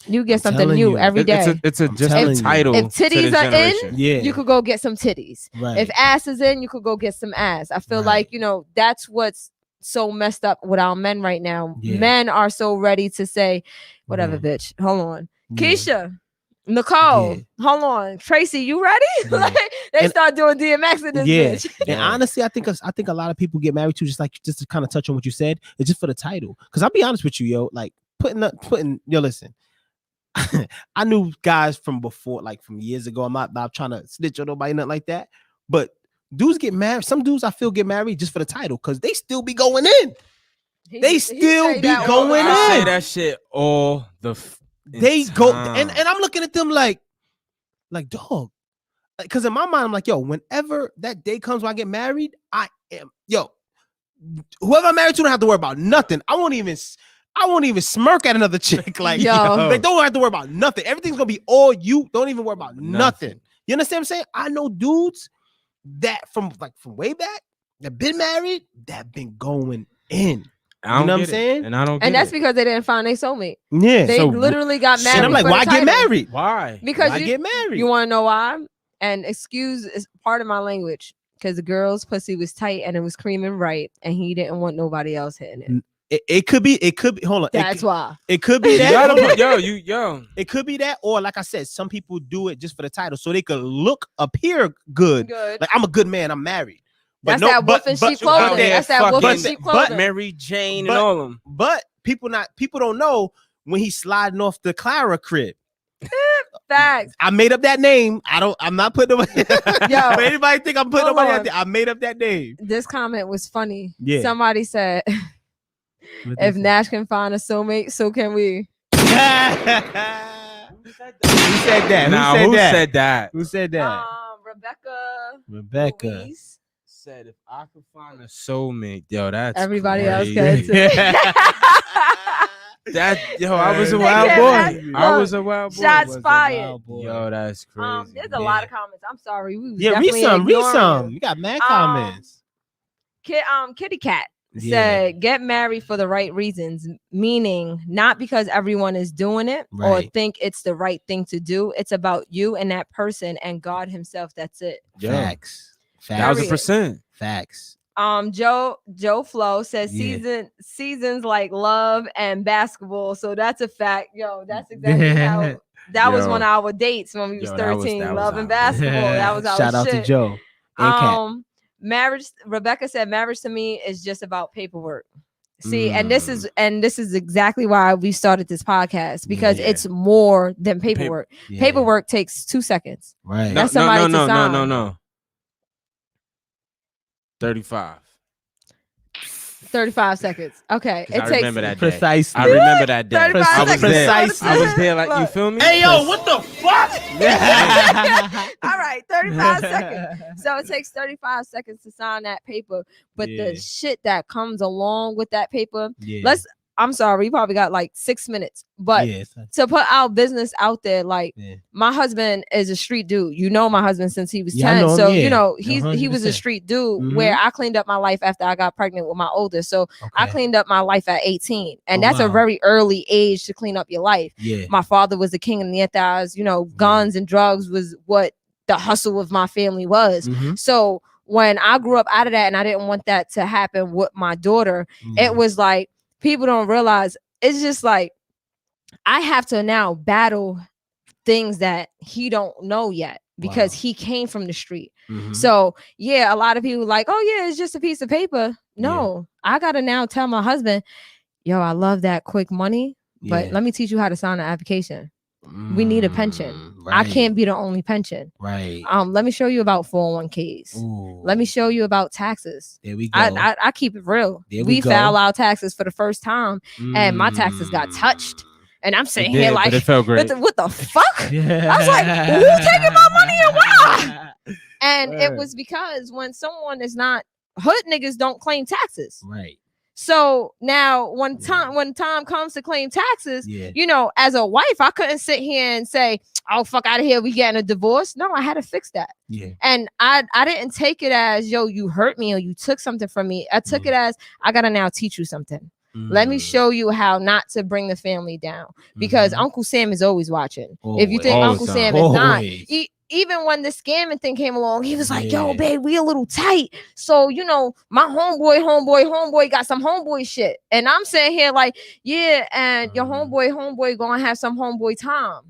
You get something new every day. It's just a title. If titties are in, you could go get some titties. Right. If ass is in, you could go get some ass. I feel like, that's what's so messed up with our men right now. Men are so ready to say, whatever, bitch. Hold on. Keisha. Nicole, hold on. Tracy, you ready? Like they start doing DMX in this bitch. And honestly, I think a lot of people get married to just to kind of touch on what you said. It's just for the title. Because I'll be honest with you, yo, like putting listen. I knew guys from before, like from years ago. I'm not trying to snitch on nobody, nothing like that. But dudes get married. Some dudes I feel get married just for the title because they still be going in. They still be going in. I say that shit all the they go and I'm looking at them like dog, because in my mind I'm like, yo, whenever that day comes when I get married, whoever I'm married to don't have to worry about nothing. I won't even smirk at another chick. Like, they don't have to worry about nothing. Everything's gonna be all you. Don't even worry about nothing. You understand what I'm saying? I know dudes that from way back that been married that been going in. You know what I'm saying? And that's because they didn't find their soulmate. Yeah. They literally got married. And I'm like, why get married? Why? Because why get married? You want to know why? And excuse is part of my language. Because the girl's pussy was tight and it was creaming right, and he didn't want nobody else hitting it. It could be. Hold on. That's why. It could be that. Yo. It could be that, or like I said, some people do it just for the title, so they could appear good. Like, I'm a good man. I'm married. That's that wolf in sheep clothing. That's that wolf in sheep clothing. Mary Jane and all of them. But people don't know when he's sliding off the Clara crib. Facts. I made up that name. I'm not putting them. Yo, but anybody think I'm putting nobody out there? I made up that name. This comment was funny. Yeah. Somebody said, if Nash can find a soulmate, so can we. Who said that? Who said that? Rebecca Louise said, if I could find a soulmate, yo, that's everybody crazy. else can too. I was a wild boy. I was a wild boy. Shots fired. Yo, that's crazy. There's a lot of comments. I'm sorry. We was read some. You got mad comments. Kitty Cat said, get married for the right reasons, meaning not because everyone is doing it or think it's the right thing to do. It's about you and that person and God himself. That's it. Facts. 1,000%. Facts. Joe Flo says seasons like love and basketball. So that's a fact. Yo, that's exactly how that was one of our dates when we was 13. Love and basketball. That was our shout out to Joe. Marriage, Rebecca said, marriage to me is just about paperwork. See, and this is exactly why we started this podcast, because it's more than paperwork. Paperwork takes 2 seconds. Right. That's somebody to sign. No. 35 seconds. Okay. It takes remember that day. Precisely. I remember that day. 35 seconds. Precisely. I was there, like, you feel me? Hey, yo, what the fuck? All right, 35 seconds. So it takes 35 seconds to sign that paper. But the shit that comes along with that paper, I'm sorry, you probably got like 6 minutes. But to put our business out there, like my husband is a street dude. You know my husband since he was 10. So you know he was a street dude where I cleaned up my life after I got pregnant with my oldest. So I cleaned up my life at 18. And that's a very early age to clean up your life. My father was the king of Nietas, you know, guns and drugs was what the hustle of my family was. So when I grew up out of that and I didn't want that to happen with my daughter, it was like people don't realize it's just like I have to now battle things that he don't know yet because he came from the street. So yeah, a lot of people like, oh yeah, it's just a piece of paper. No, I gotta now tell my husband, yo, I love that quick money, but let me teach you how to sign an application. We need a pension. I can't be the only pension. Let me show you about 401ks. Let me show you about taxes. There we go. I keep it real. We file our taxes for the first time and my taxes got touched. And I'm sitting here like, it felt great. What the fuck? I was like, who taking my money and why? And it was because when someone is not, hood niggas don't claim taxes. So now when time comes to claim taxes, you know, as a wife, I couldn't sit here and say, oh, fuck out of here, we getting a divorce. No, I had to fix that. And I didn't take it as, yo, you hurt me or you took something from me. I took it as, I gotta now teach you something. Let me show you how not to bring the family down, because Uncle Sam is always watching. If you think Uncle Sam is not, even when the scamming thing came along, he was like, yo, babe, we a little tight. So, you know, my homeboy got some homeboy shit. And I'm sitting here like, yeah, and your homeboy gonna have some homeboy time.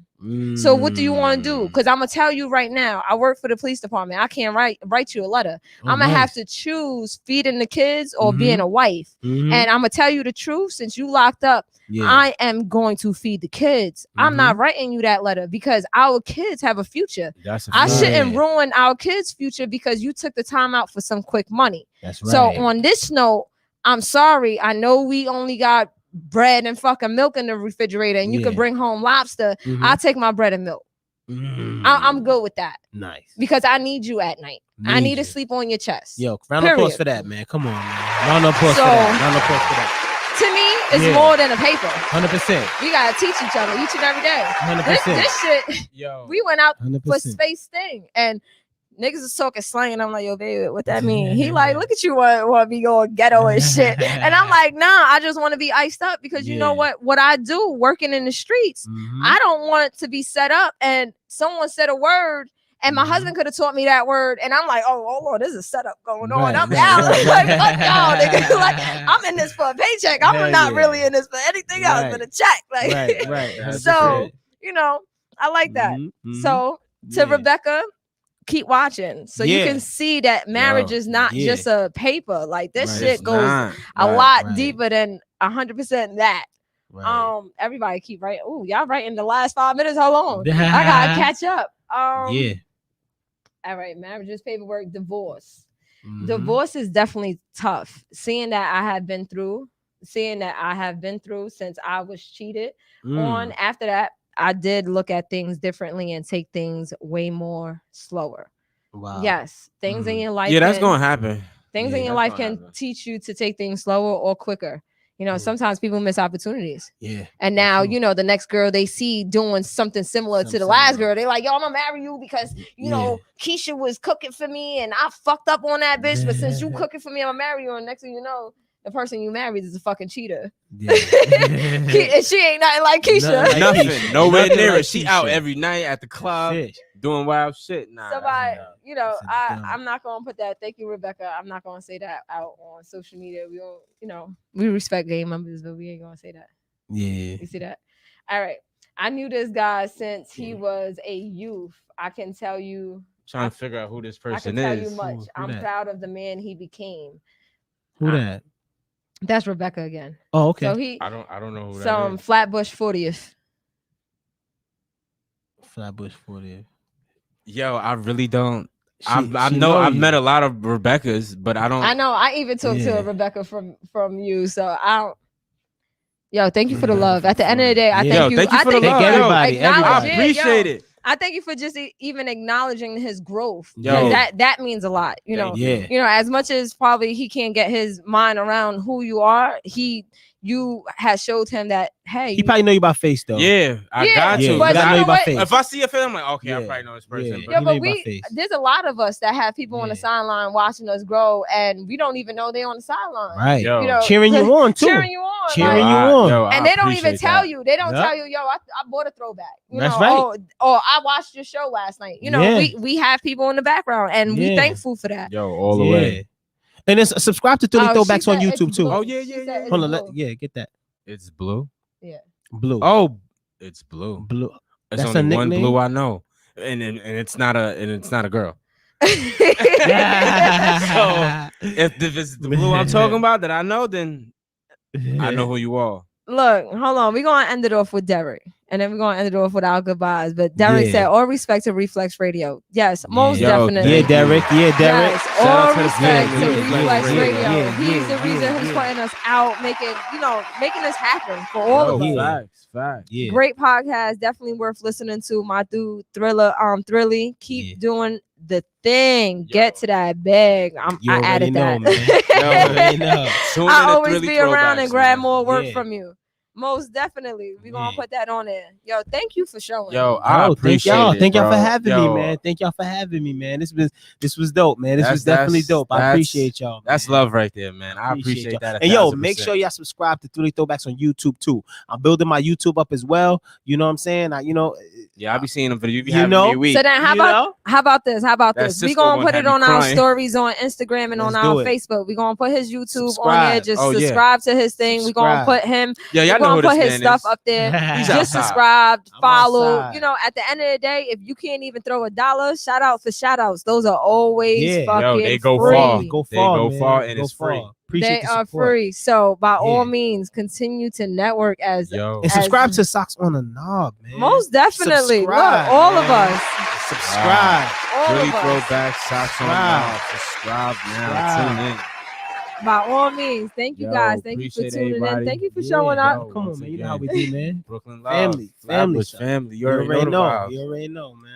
So what do you want to do? Because I'm gonna tell you right now, I work for the police department. I can't write you a letter. I'm gonna have to choose feeding the kids or being a wife. And I'm gonna tell you the truth. Since you locked up, I am going to feed the kids. I'm not writing you that letter because our kids have a future. I shouldn't ruin our kids' future because you took the time out for some quick money. So on this note, I'm sorry. I know we only got bread and fucking milk in the refrigerator and you can bring home lobster. I'll take my bread and milk. I'm good with that. Nice. Because I need you at night. I need to sleep on your chest. Yo, round of applause for that, man. Come on, man. Round of applause for that. Round of applause for that. To me, it's more than a paper. 100%. We gotta teach each other each and every day. 100%. This shit, yo, we went out 100%. for space thing and niggas is talking slang. I'm like, yo, baby, what that mean? He like, look at you, want to be going ghetto and shit. And I'm like, nah, I just want to be iced up because you know what I do working in the streets. I don't want to be set up and someone said a word and my husband could have taught me that word. And I'm like, oh, hold on, there's a setup going on. I'm out. Like, fuck y'all, nigga. Like, I'm in this for a paycheck. I'm not really in this for anything else but a check. Like, so, you know, I like that. So to Rebecca, keep watching so you can see that marriage is not just a paper. Like this shit goes a lot deeper than 100% that. Everybody keep writing. Oh, y'all writing the last 5 minutes. Hold on, I gotta catch up. All right, marriages, paperwork, divorce. Divorce is definitely tough. Seeing that I have been through since I was cheated on. After that, I did look at things differently and take things way more slower. Yes, things in your life. Yeah, that's gonna happen. Things in your life can teach you to take things slower or quicker. You know, sometimes people miss opportunities. And now, you know, the next girl they see doing something similar to the last girl, they like, yo, I'm gonna marry you because, you know, Keisha was cooking for me and I fucked up on that bitch. But since you cooking for me, I'm gonna marry you. And next thing you know, the person you married is a fucking cheater. And she ain't nothing like Keisha. Nothing. Nowhere near it. She out every night at the club doing wild shit. Nah. Somebody, you know, I'm not gonna put that. Thank you, Rebecca. I'm not gonna say that out on social media. We don't, you know, we respect gay members, but we ain't gonna say that. You see that? All right. I knew this guy since he was a youth. I can tell you. Trying to figure out who this person is. I can tell you much. I'm proud of the man he became. Who that? That's Rebecca again. Oh, okay. So I don't know who some that is. Flatbush 40th. Flatbush 40th. Yo, I really don't. I know I've met a lot of Rebeccas, but I don't. I know. I even talked to a Rebecca from you, so I don't. Yo, thank you for the love. At the end of the day, I thank you. Thank you for the love. Everybody. I appreciate it. I thank you for just even acknowledging his growth. Yo. That means a lot. You know, you know, as much as probably he can't get his mind around who you are, he you had showed him that, hey, He probably know you by face though. Yeah, I got Yeah, to. you but gotta know you by face. If I see a face, I'm like, okay, I Yeah. probably know this person. Yeah. But yeah, He but know you by face. there's a lot of us that have people on the Yeah. sideline watching us grow, and we don't even know they're on the sideline. Right. Yo. You know, Cheering you on too. cheering you on, Cheering like, you on. and they don't even tell you. They don't Yup. tell you, yo, I bought a throwback. You That's know, right. oh, I watched your show last night. You know, Yeah. we have people in the background, and we Yeah. thankful for that. Yo, all the way. And then subscribe to Thrilly Oh, Throwbacks she on said it's YouTube too. blue. Oh, yeah, She yeah, said yeah. it's Hold on, blue. get that. It's blue. Yeah. Blue. Oh, it's blue. Blue. It's That's a only one nickname? blue I know, and it's not a girl. So if it's the blue I'm talking about that I know, then I know who you are. Look, hold on. We're gonna end it off with Derek, and then we're gonna end it off with our goodbyes. But Derek said, "All respect to Reflex Radio." Yes, most definitely. Yeah, Derek. Yeah, Derek. Yes, Shout out all to the respect family. to Reflex Radio. Yeah, He's the yeah, reason who's yeah. putting us out, making this happen for all of us. Yeah. Facts. Yeah. Great podcast, definitely worth listening to. My dude, Thrilly, keep doing the thing. Get to that bag. You I already added know, that. man. You already know. I always be around and grab more work Yeah. from you. Most definitely. We're gonna put that on there. Yo, thank you for showing. Yo, I appreciate thank y'all. it, Thank y'all bro. for having Yo, me, man. Thank y'all for having me, man. This was dope, man. This was That's- definitely dope. I that's- appreciate y'all. That's man. love right there, man. I appreciate y'all. that. And yo, make sure y'all subscribe to Thrilly Throwbacks on YouTube too. I'm building my YouTube up as well. You know what I'm saying? Yeah, I be seeing them for you. Be You having know? me a week. So then how about this? That We Cisco gonna one put had it me on our crying. stories on Instagram and Let's on our do it. Facebook. We gonna put his YouTube on Subscribe. there. Just Oh, yeah. subscribe to his thing. We gonna Subscribe. put him. Yeah, We y'all know gonna who put this his man stuff is. up there. He's Just outside. subscribe, I'm follow. outside. You know, at the end of the day, if you can't even throw $1, shout out for shout outs. Those are always fucking Yo, they go free. far. Go They far, go man. far and Go it's free. far. Appreciate They the are support. free. So by all Yeah. means, continue to network as Yo, And subscribe to Socks on the Knob, man. most definitely. Subscribe, Look, all of man. us. Subscribe. All Really of us. throwback socks on now. Subscribe now. Tune in. By all means, thank you Yo, guys. Thank you for appreciate tuning everybody. in. Thank you for showing Yeah, up. Yo, Come on, once man. You know how we again. do, man. Brooklyn Love. Family. Flatbush stuff. family. You You already know the know. vibes. You already know, man.